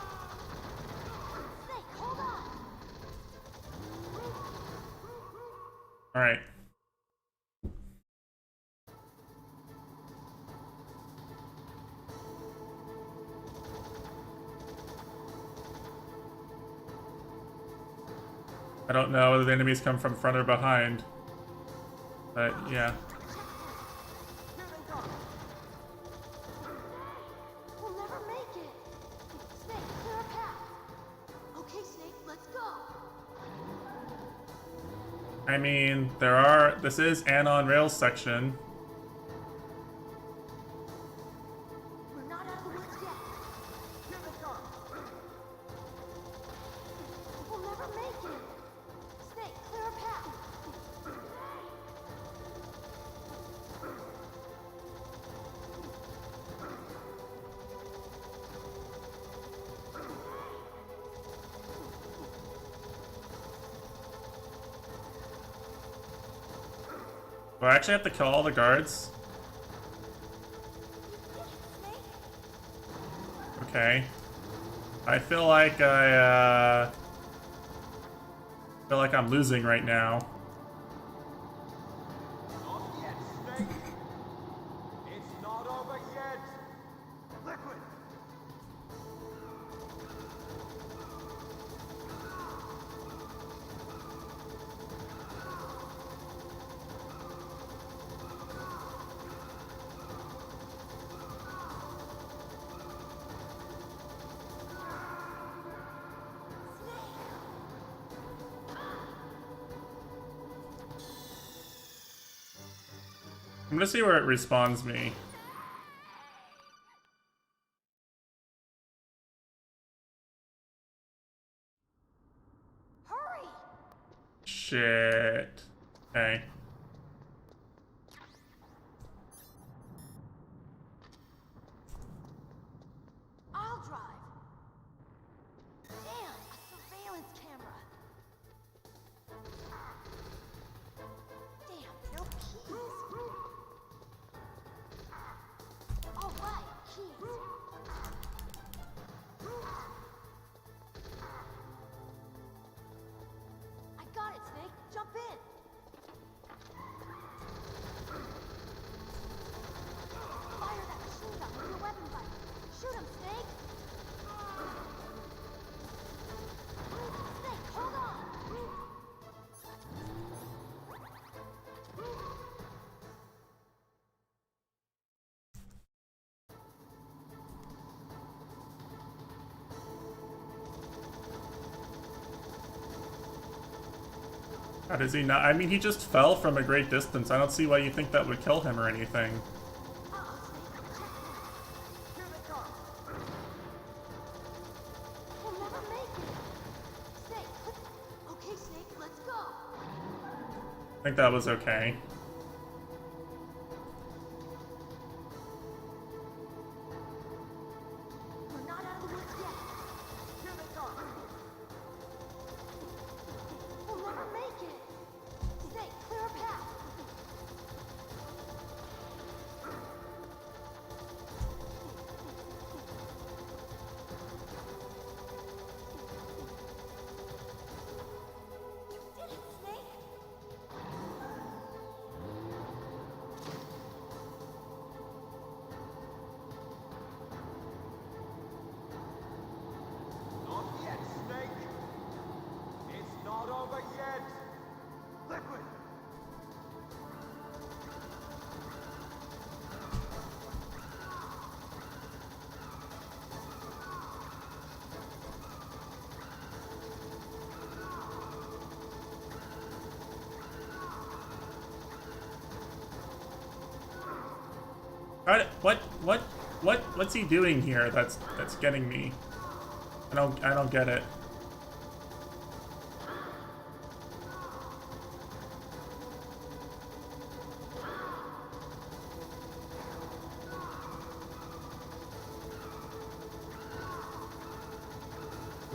Snake, hold on. Alright. I don't know whether the enemies come from front or behind. But, yeah. Here they come. We'll never make it. Snake, clear a path. Okay, Snake, let's go. I mean, this is an on-rails section. We're not out of the woods yet. Here they come. We'll never make it. Snake, clear a path. Do I actually have to kill all the guards? Okay. I feel like I'm losing right now. Not yet, Snake. It's not over yet. Liquid. I'm gonna see where it respawns me. Hurry! Shit. Okay. I'll drive. Damn, a surveillance camera. Damn, no How does he not? I mean, he just fell from a great distance. I don't see why you think that would kill him or anything. We'll never make it. Snake, okay, Snake, let's go. I think that was okay. We're not out of the woods yet. Here they come. We'll never make it. Snake, clear a path. You did it, Snake. Not yet, Snake. It's not over yet. Liquid. What's he doing here? That's getting me. I don't get it.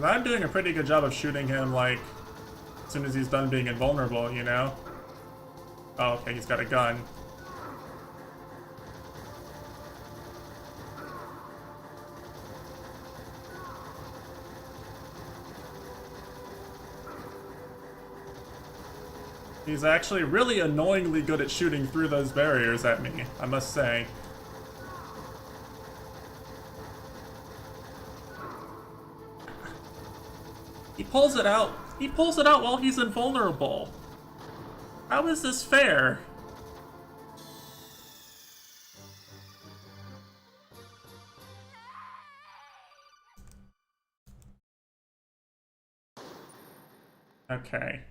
I'm doing a pretty good job of shooting him, like, as soon as he's done being invulnerable, you know? Oh, okay, he's got a gun. He's actually really annoyingly good at shooting through those barriers at me, I must say. He pulls it out. He pulls it out while he's invulnerable. How is this fair? Okay.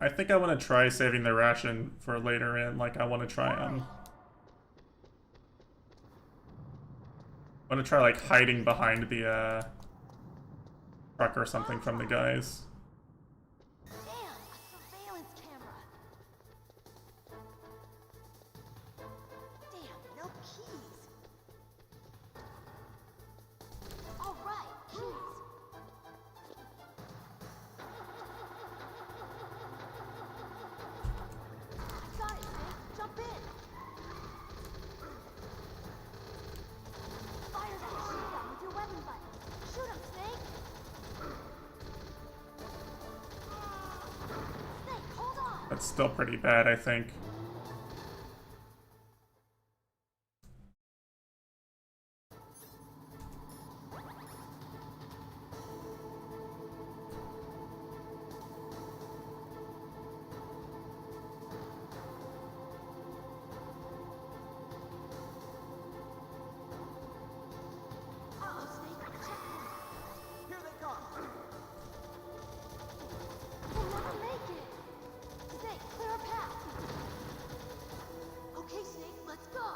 I think I want to try saving the ration for later in. Like, I want to try, I want to try, like, hiding behind the, truck or something from the guys. Damn, a surveillance camera. Damn, no keys. All right, keys. I got it, Snake. Jump in. Fire that machine gun with your weapon button. Shoot him, Snake. Snake, hold on. That's still pretty bad, I think. Uh-oh, Snake. Checkpoint. Here they come. We'll never make it. Snake, clear a path. Okay, Snake, let's go.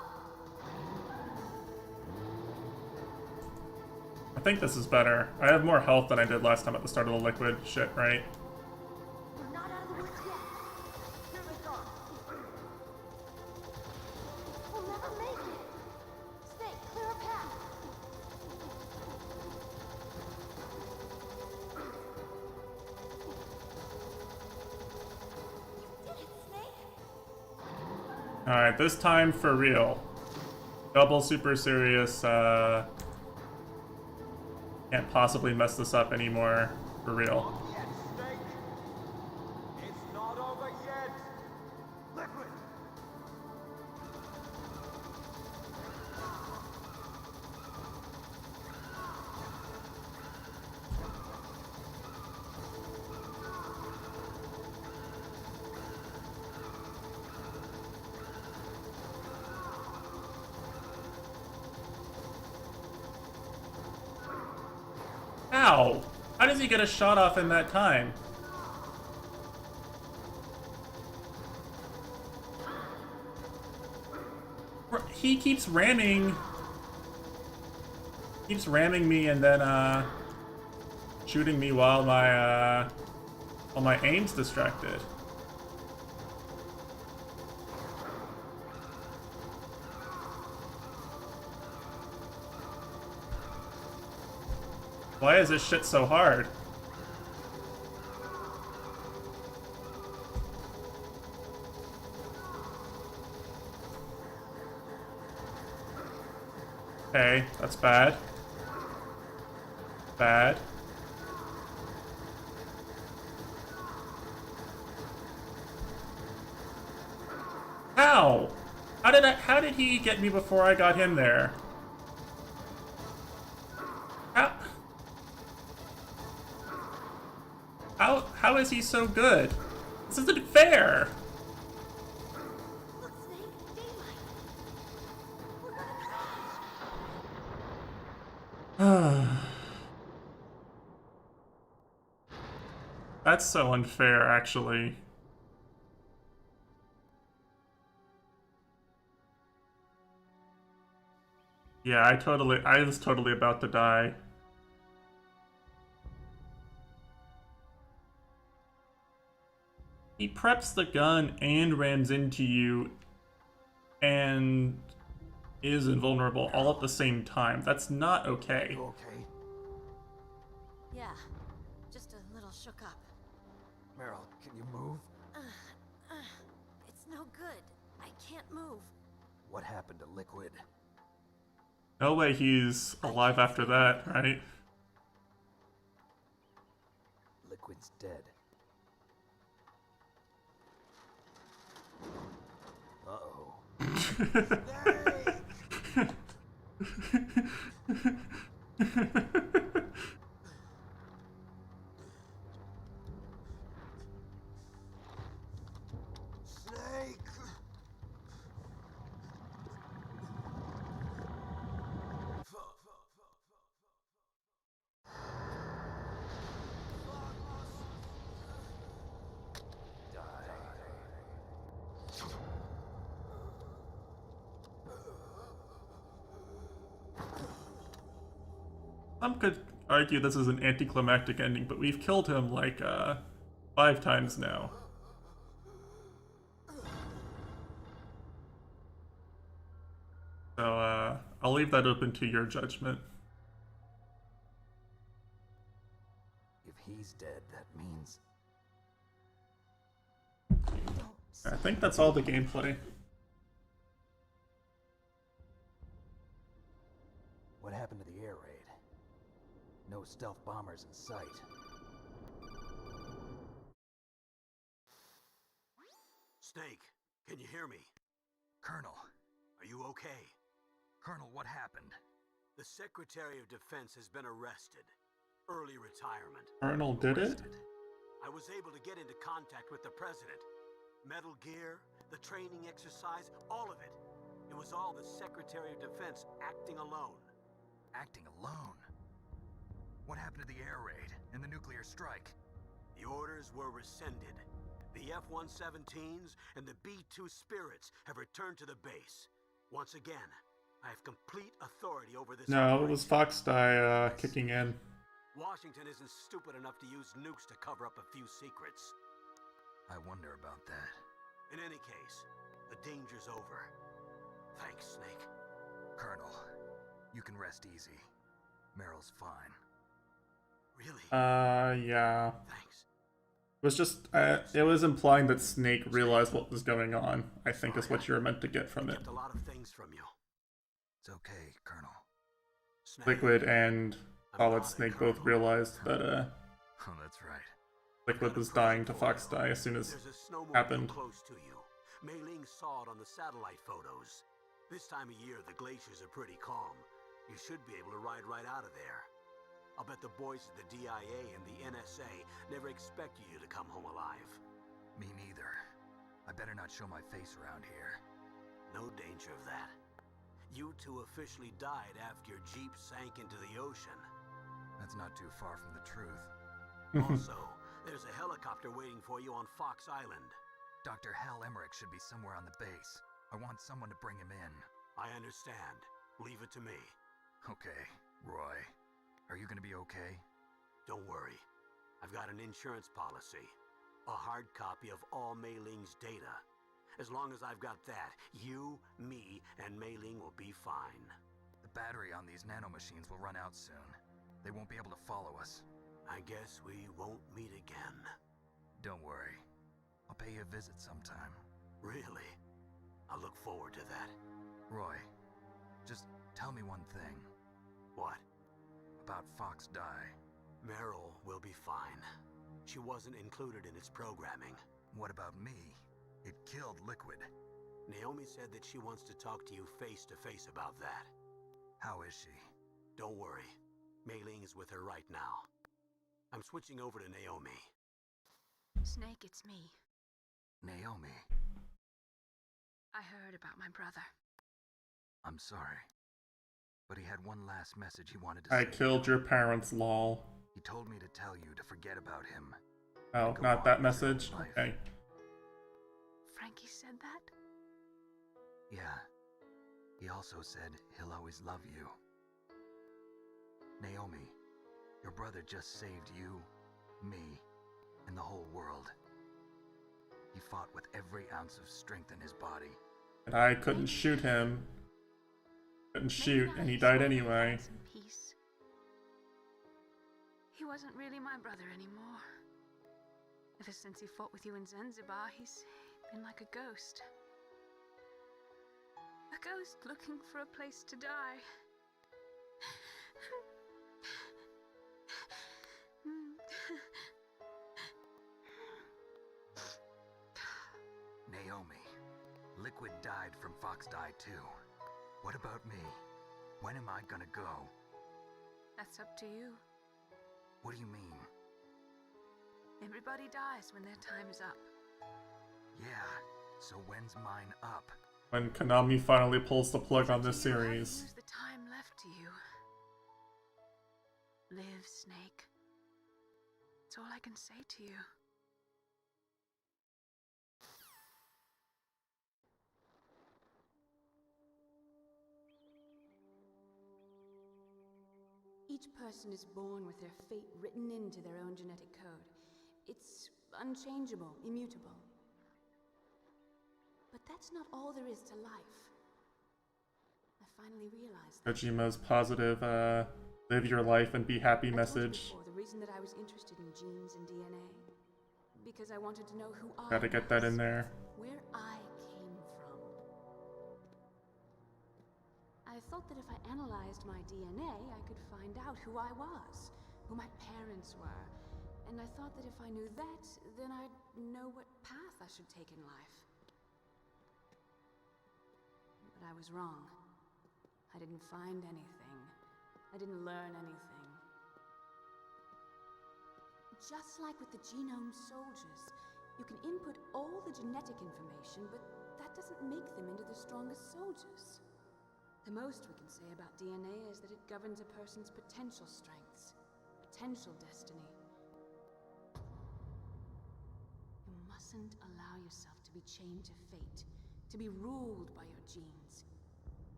I think this is better. I have more health than I did last time at the start of the liquid shit, right? We're not out of the woods yet. Here they come. We'll never make it. Snake, clear a path. You did it, Snake. Alright, this time for real. Double super serious, can't possibly mess this up anymore. For real. Not yet, Snake. It's not over yet. Liquid. Ow! How does he get a shot off in that time? He keeps ramming me and then shooting me while my aim's distracted. Why is this shit so hard? Okay, that's bad. Bad. How? How did he get me before I got him there? How is he so good? This isn't fair. Look, Snake, daylight. We're gonna crash. That's so unfair, actually. Yeah, I was totally about to die. He preps the gun and rams into you and is invulnerable all at the same time. That's not okay. You okay? Yeah, just a little shook up. Meryl, can you move? It's no good. I can't move. What happened to Liquid? No way he's alive after that, right? Liquid's dead. Uh-oh. Snake! Some could argue this is an anticlimactic ending, but we've killed him like 5 times now. So I'll leave that open to your judgment. If he's dead, that means... I think that's all the gameplay. What happened to the air raid? No stealth bombers in sight. Snake, can you hear me? Colonel. Are you okay? Colonel, what happened? The Secretary of Defense has been arrested. Early retirement. Colonel did it? I was able to get into contact with the President. Metal Gear, the training exercise, all of it. It was all the Secretary of Defense acting alone. Acting alone? What happened to the air raid and the nuclear strike? The orders were rescinded. The F-117s and the B-2 Spirits have returned to the base. Once again, I have complete authority over this No, operation. it was Foxdie kicking in. Washington isn't stupid enough to use nukes to cover up a few secrets. I wonder about that. In any case, the danger's over. Thanks, Snake. Colonel, you can rest easy. Meryl's fine. Really? Yeah. Thanks. It was just, it was implying that Snake realized what was going on, I think is what you were meant to get from I it. kept a lot of things from you. It's okay, Colonel. Snake, Liquid and Solid not a Snake both colonel. realized that, Oh, that's right. Liquid was dying to Foxdie as soon as There's a snowmobile happened. close to you. Mei Ling saw it on the satellite photos. This time of year, the glaciers are pretty calm. You should be able to ride right out of there. I'll bet the boys at the DIA and the NSA never expected you to come home alive. Me neither. I better not show my face around here. No danger of that. You two officially died after your Jeep sank into the ocean. That's not too far from the truth. Also, there's a helicopter waiting for you on Fox Island. Dr. Hal Emmerich should be somewhere on the base. I want someone to bring him in. I understand. Leave it to me. Okay, Roy. Are you gonna be okay? Don't worry. I've got an insurance policy. A hard copy of all Mei Ling's data. As long as I've got that, you, me, and Mei Ling will be fine. The battery on these nanomachines will run out soon. They won't be able to follow us. I guess we won't meet again. Don't worry. I'll pay you a visit sometime. Really? I look forward to that. Roy, just tell me one thing. What? About Fox Die. Meryl will be fine. She wasn't included in its programming. What about me? It killed Liquid. Naomi said that she wants to talk to you face to face about that. How is she? Don't worry. Mei Ling is with her right now. I'm switching over to Naomi. Snake, it's me. Naomi. I heard about my brother. I'm sorry. But he had one last message he wanted to say. I killed your parents, lol. He told me to tell you to forget about him. Oh, not that message? Okay. Frankie said that? Yeah. He also said he'll always love you. Naomi, your brother just saved you, me, and the whole world. He fought with every ounce of strength in his body. And I couldn't shoot him. Couldn't shoot, and he died anyway. Peace. He wasn't really my brother anymore. Ever since he fought with you in Zanzibar, he's been like a ghost. A ghost looking for a place to die. Naomi, Liquid died from Fox Die too. What about me? When am I gonna go? That's up to you. What do you mean? Everybody dies when their time is up. Yeah, so when's mine up? When Konami finally pulls the plug on this series. Use the time left to you. Live, Snake. That's all I can say to you. Each person is born with their fate written into their own genetic code. It's unchangeable, immutable. But that's not all there is to life. I finally realized that. Kojima's positive, live your life and be happy message. The reason that I was interested in genes and DNA. Because I wanted to know who I Gotta get that in there. Where I came from. I thought that if I analyzed my DNA, I could find out who I was, who my parents were. And I thought that if I knew that, then I'd know what path I should take in life. But I was wrong. I didn't find anything. I didn't learn anything. Just like with the genome soldiers, you can input all the genetic information, but that doesn't make them into the strongest soldiers. The most we can say about DNA is that it governs a person's potential strengths, potential destiny. You mustn't allow yourself to be chained to fate, to be ruled by your genes.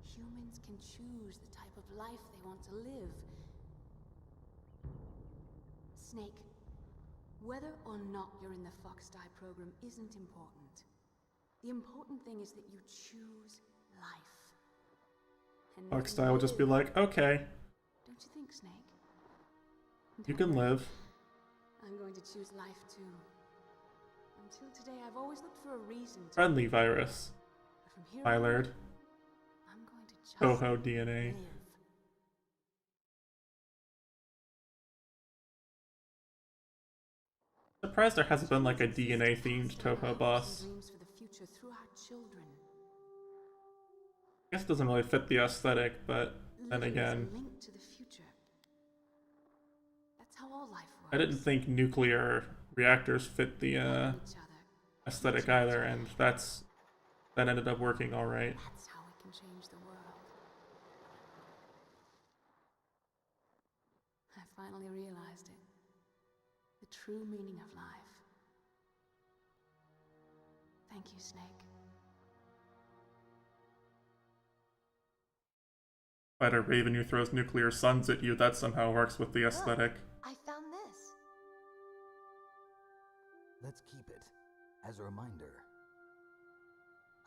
Humans can choose the type of life they want to live. Snake, whether or not you're in the Fox Die program isn't important. The important thing is that you choose life. And Fox Die will just be like, okay, don't you think, Snake? you can live. I'm going to choose life too. Until today, I've always looked for a reason to. Friendly virus. From here Tylerd. I'm going to just Toho DNA. live. Surprised there hasn't been like a DNA themed Toho boss. Dreams for the future through our children. I guess it doesn't really fit the aesthetic, but then again, Linked to the future. That's how all life works. I didn't think nuclear reactors fit the aesthetic either, and that ended up working all right. That's how we can change the world. I finally realized it. The true meaning of life. Thank you, Snake. fight a raven who throws nuclear suns at you, that somehow works with the aesthetic. I found this. Let's keep it as a reminder.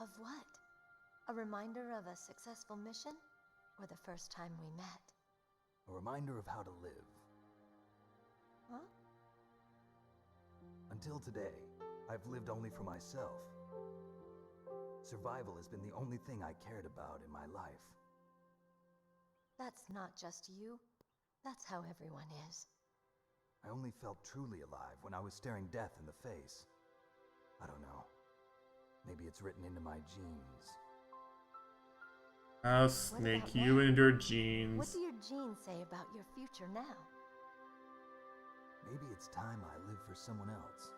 Of what? A reminder of a successful mission? Or the first time we met? A reminder of how to live. Huh? Until today, I've lived only for myself. Survival has been the only thing I cared about in my life. That's not just you. That's how everyone is. I only felt truly alive when I was staring death in the face. I don't know. Maybe it's written into my genes. Oh, Snake, you and your genes. What do your genes say about your future now? Maybe it's time I live for someone else.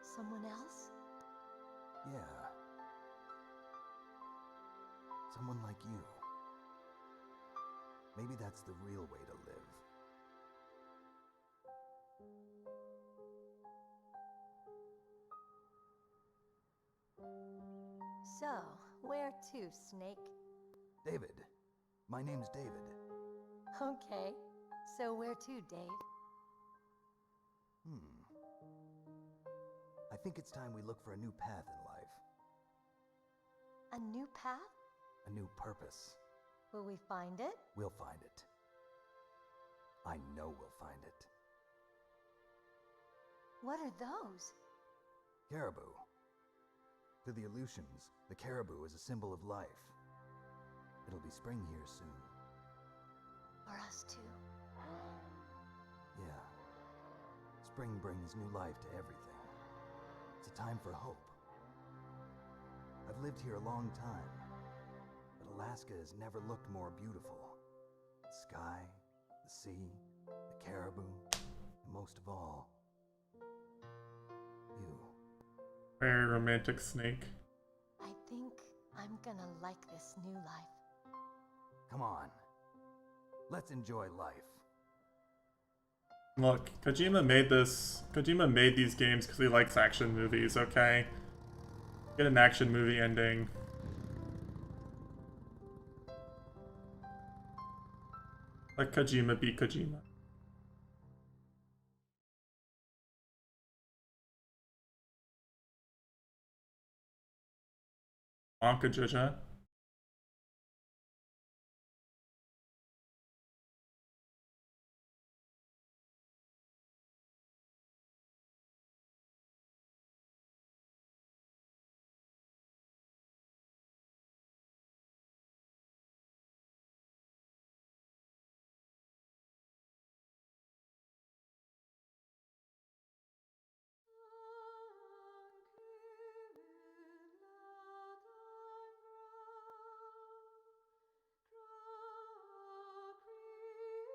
Someone else? Yeah. Someone like you. Maybe that's the real way to live. So, where to, Snake? David. My name's David. Okay. So where to, Dave? I think it's time we look for a new path in life. A new path? A new purpose. Will we find it? We'll find it. I know we'll find it. What are those? Caribou. To the Aleutians, the caribou is a symbol of life. It'll be spring here soon. For us too. Yeah. Spring brings new life to everything. It's a time for hope. I've lived here a long time, but Alaska has never looked more beautiful. The sky, the sea, the caribou, and most of all, you. Very romantic, Snake. I think I'm gonna like this new life. Come on. Let's enjoy life. Look, Kojima made these games because he likes action movies, okay? Get an action movie ending. Let Kojima be Kojima. Wonka Joja.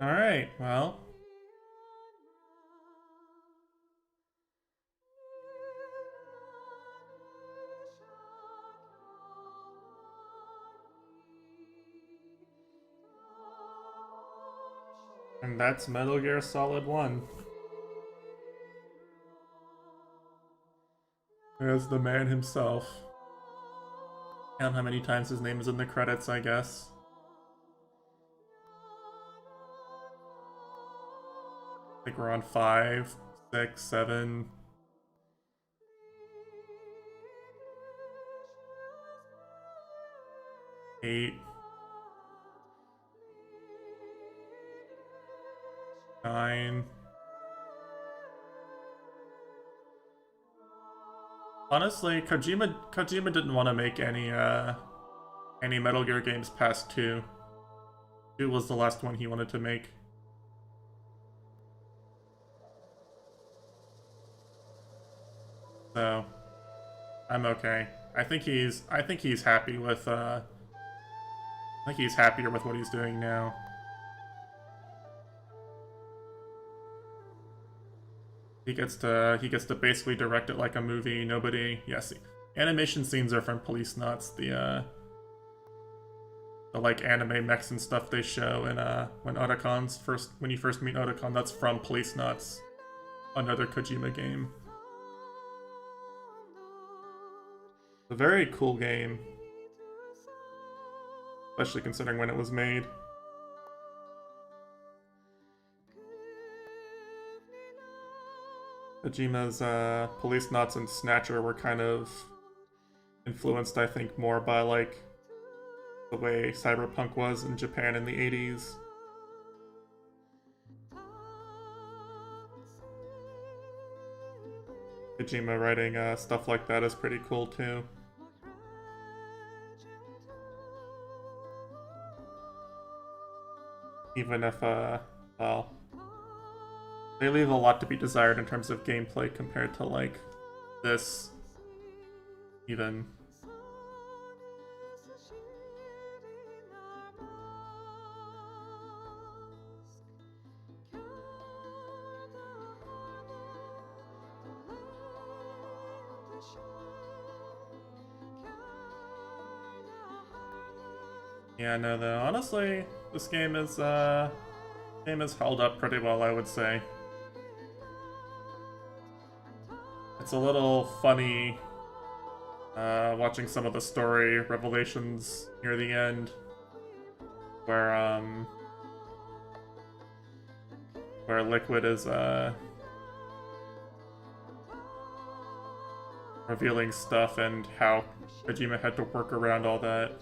Alright, well. And that's Metal Gear Solid 1. As the man himself. Count how many times his name is in the credits, I guess. I think we're on 5, 6, 7. 8. 9. Honestly, Kojima didn't want to make any Metal Gear games past 2. 2 was the last one he wanted to make. So I'm okay. I think he's happy with I think he's happier with what he's doing now. He gets to basically direct it like a movie. Nobody, yes, animation scenes are from Police Nuts. The like anime mechs and stuff they show in when you first meet Otacon, that's from Police Nuts, another Kojima game. A very cool game. especially considering when it was made. Kojima's Police Knots and Snatcher were kind of influenced, I think, more by like the way cyberpunk was in Japan in the 80s. Kojima writing stuff like that is pretty cool too. Even if, well, they leave a lot to be desired in terms of gameplay compared to, like, this, even. Yeah, no, though, honestly, this game is held up pretty well, I would say. It's a little funny watching some of the story revelations near the end, where Liquid is revealing stuff and how Kojima had to work around all that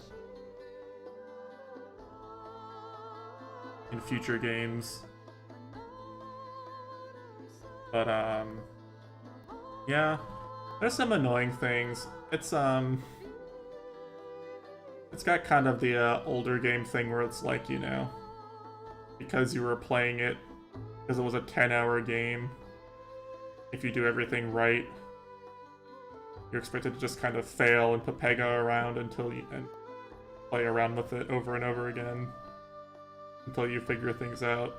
in future games. But yeah, there's some annoying things. It's got kind of the older game thing where it's like, you know, because you were playing it because it was a 10-hour game, if you do everything right, you're expected to just kind of fail and Pepega around until you and play around with it over and over again until you figure things out,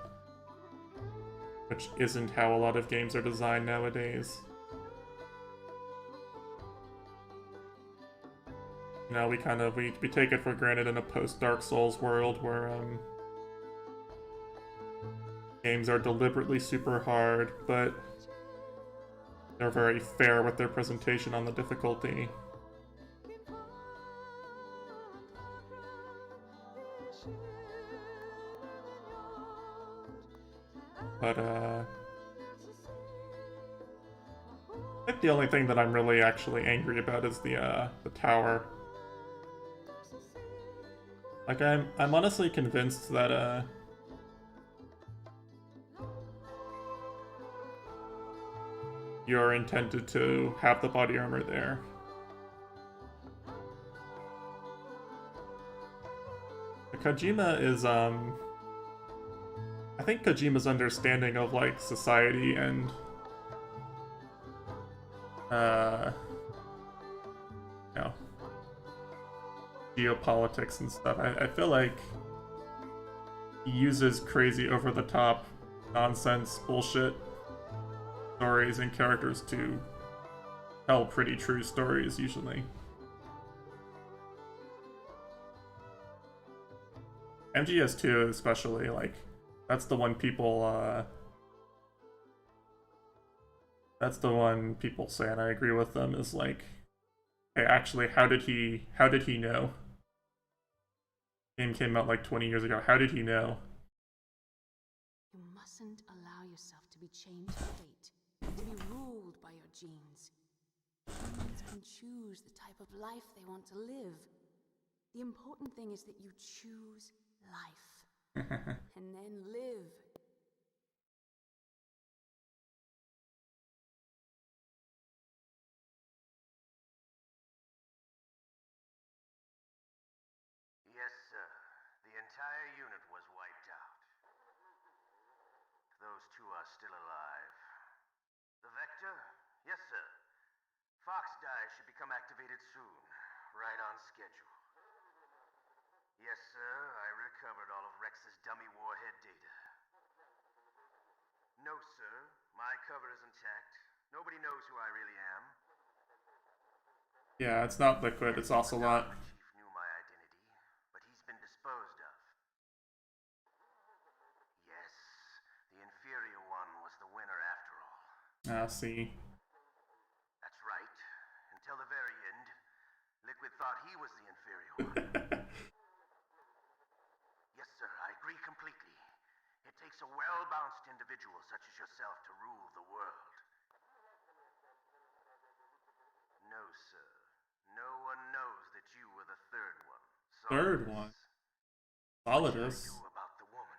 which isn't how a lot of games are designed nowadays. You know, we take it for granted in a post-Dark Souls world where games are deliberately super hard, but they're very fair with their presentation on the difficulty. But I think the only thing that I'm really actually angry about is the tower. Like, I'm honestly convinced that you're intended to have the body armor there. But Kojima is I think Kojima's understanding of like society and you know, geopolitics and stuff. I feel like he uses crazy over-the-top nonsense bullshit stories and characters to tell pretty true stories usually. MGS2 especially, like, that's the one people say, and I agree with them, is like, hey, actually, how did he know? Game came out like 20 years ago. How did he know? You mustn't allow yourself to be chained to fate, to be ruled by your genes. Humans can choose the type of life they want to live. The important thing is that you choose life. And then live. Yes, sir. The entire unit was wiped out. Those two are still alive. The Vector? Yes, sir. Fox Die should become activated soon. Right on schedule. Yes, sir. I recovered all of Rex's dummy warhead data. No, sir. My cover is intact. Nobody knows who I really am. Yeah, it's not Liquid, it's Ocelot. The chief knew my identity, but he's been disposed of. Yes, the inferior one was the winner after all. Ah, see. That's right. Until the very end, Liquid thought he was the inferior one. takes a well-balanced individual such as yourself to rule the world. No, sir. No one knows that you were the third one. Third one? What should I Solidus. do about the woman?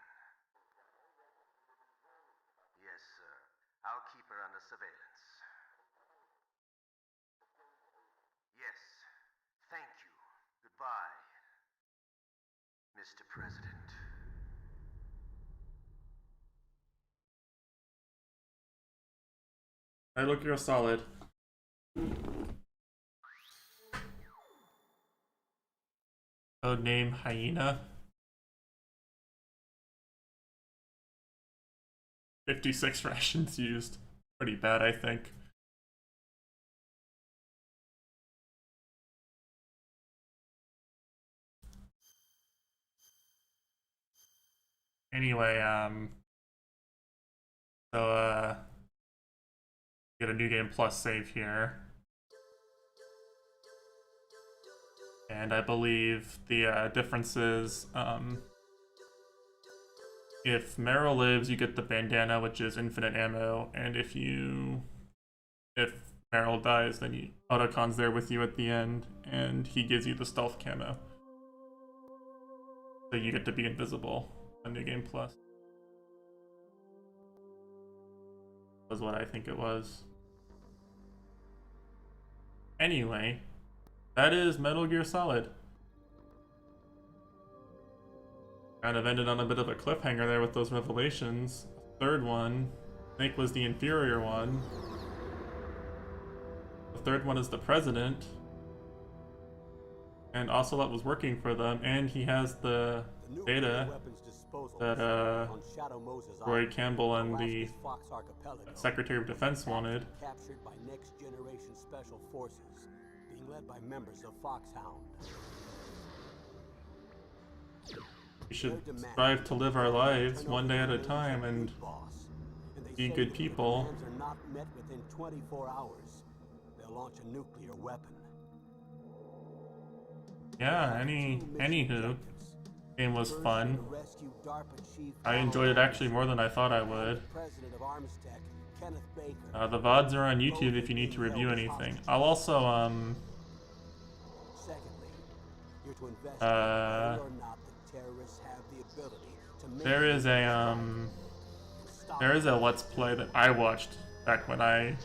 Yes, sir. I'll keep her under surveillance. Yes. Thank you. Goodbye, Mr. President. I look, you're solid. Code name Hyena. 56 rations used. Pretty bad, I think. Anyway, get a new game plus save here. And I believe the difference is, if Meryl lives, you get the bandana, which is infinite ammo, and if Meryl dies, then Otacon's there with you at the end, and he gives you the stealth camo. So you get to be invisible on New Game Plus. Was what I think it was. Anyway, that is Metal Gear Solid. Kind of ended on a bit of a cliffhanger there with those revelations. Third one, Snake was the inferior one. The third one is the president. And Ocelot was working for them, and he has the data that Roy Campbell and the Secretary of Defense wanted. Captured by next generation special forces, being led by members of Foxhound. We should strive to live our lives one day at a time and be good people. If the demands are not met within 24 hours, they'll launch a nuclear weapon. Yeah, anywho, game was fun. I enjoyed it actually more than I thought I would. The VODs are on YouTube if you need to review anything. I'll also, there is a Let's Play that I watched back when I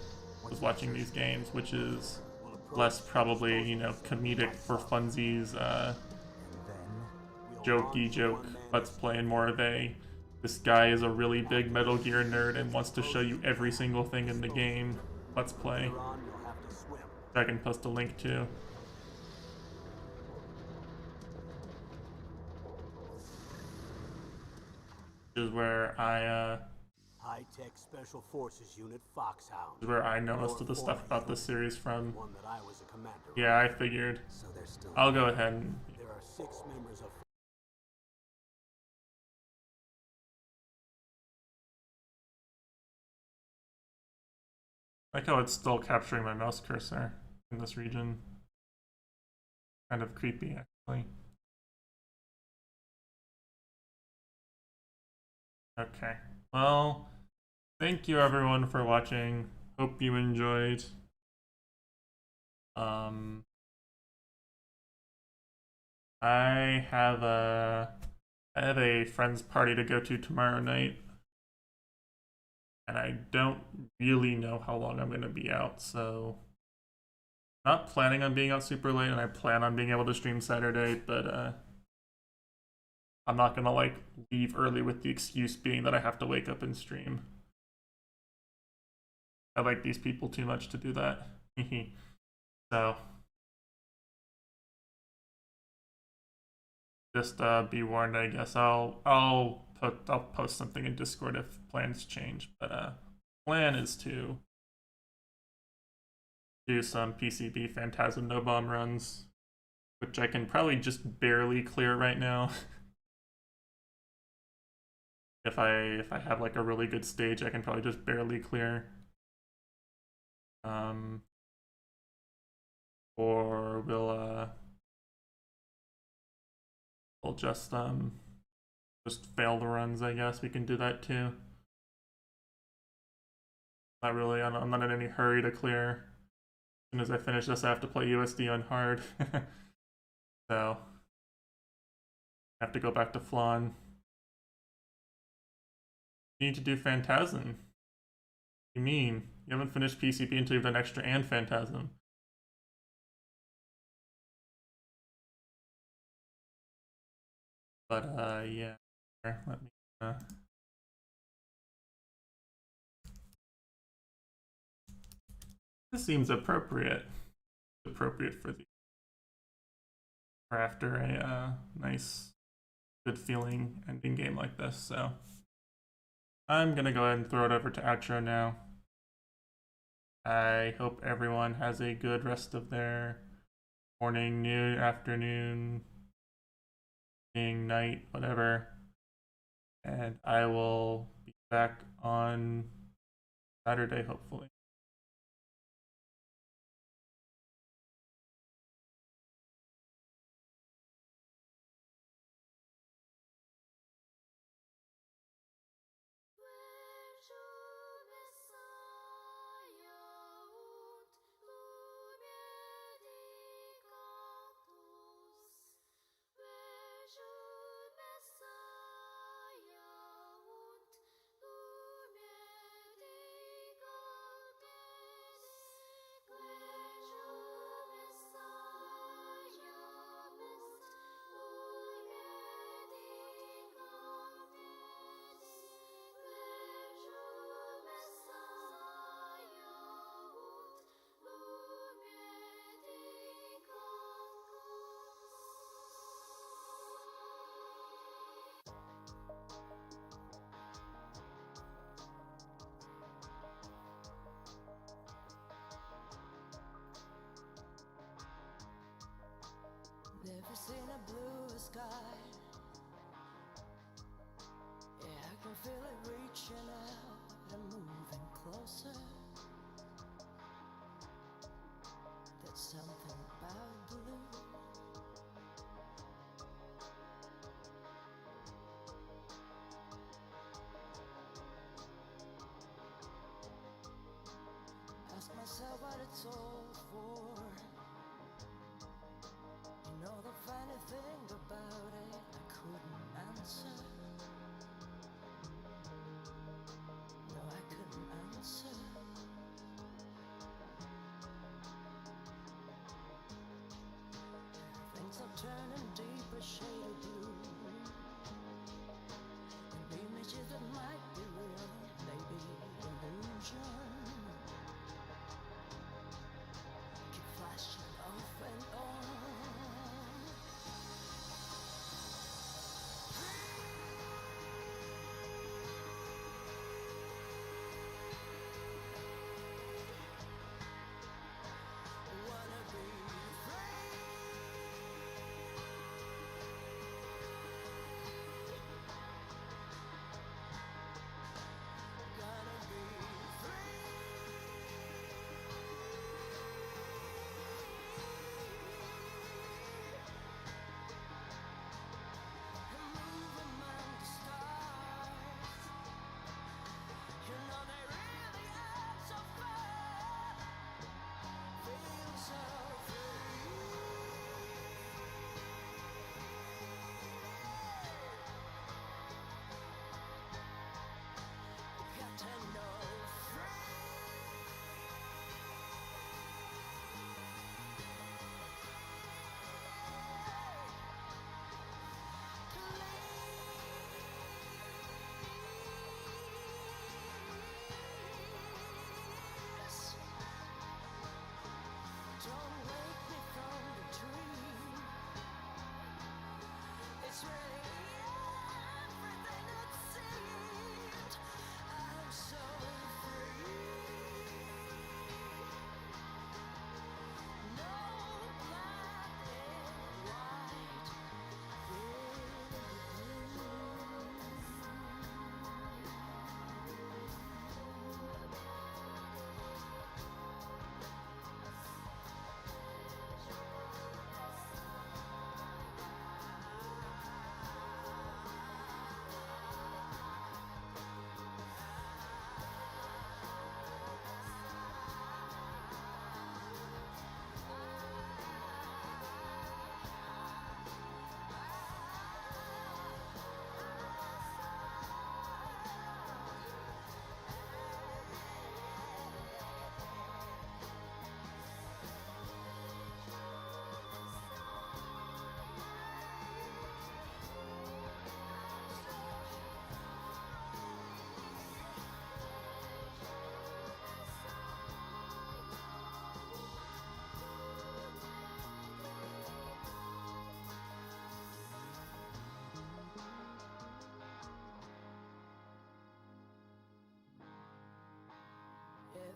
was watching these games, which is less probably, you know, comedic for funsies, jokey joke Let's Play, and more of a, this guy is a really big Metal Gear nerd and wants to show you every single thing in the game Let's Play, which I can post a link to. Which is where I, High-tech Special Forces Unit Foxhound. is where I know most of the stuff about this series from. One that I was a commander Yeah, I figured. So there's still I'll go ahead and... There are 6 members of I like how it's still capturing my mouse cursor in this region. Kind of creepy, actually. Okay. Well, thank you everyone for watching. Hope you enjoyed. I have a friend's party to go to tomorrow night, and I don't really know how long I'm going to be out, so not planning on being out super late, and I plan on being able to stream Saturday, but I'm not gonna like leave early with the excuse being that I have to wake up and stream. I like these people too much to do that. So just be warned, I guess. I'll post something in Discord if plans change, but plan is to do some PCB Phantasm no bomb runs, which I can probably just barely clear right now. If I have like a really good stage, I can probably just barely clear. Or we'll just just failed runs, I guess we can do that too. Not really, I'm not in any hurry to clear. As soon as I finish this, I have to play USD on hard. So, I have to go back to Flan. You need to do Phantasm. What do you mean? You haven't finished PCB until you've done Extra and Phantasm. But, yeah. Let me, This seems appropriate. Appropriate for the after a nice, good feeling ending game like this. So I'm gonna go ahead and throw it over to outro now. I hope everyone has a good rest of their morning, noon, afternoon, evening, night, whatever. And I will be back on Saturday, hopefully. Never seen a bluer sky. Yeah, I can feel it reaching out and moving closer. There's something about blue. Ask myself what it's all for. You know the funny thing about it, I couldn't answer. No, I couldn't answer. Things are turning deeper shade of blue. And images that might be real, maybe illusion. Keep flashing off and on. Gonna be free.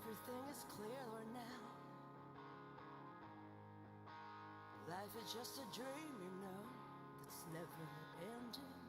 everything is clearer now. Life is just a dream, you know, that's never ending.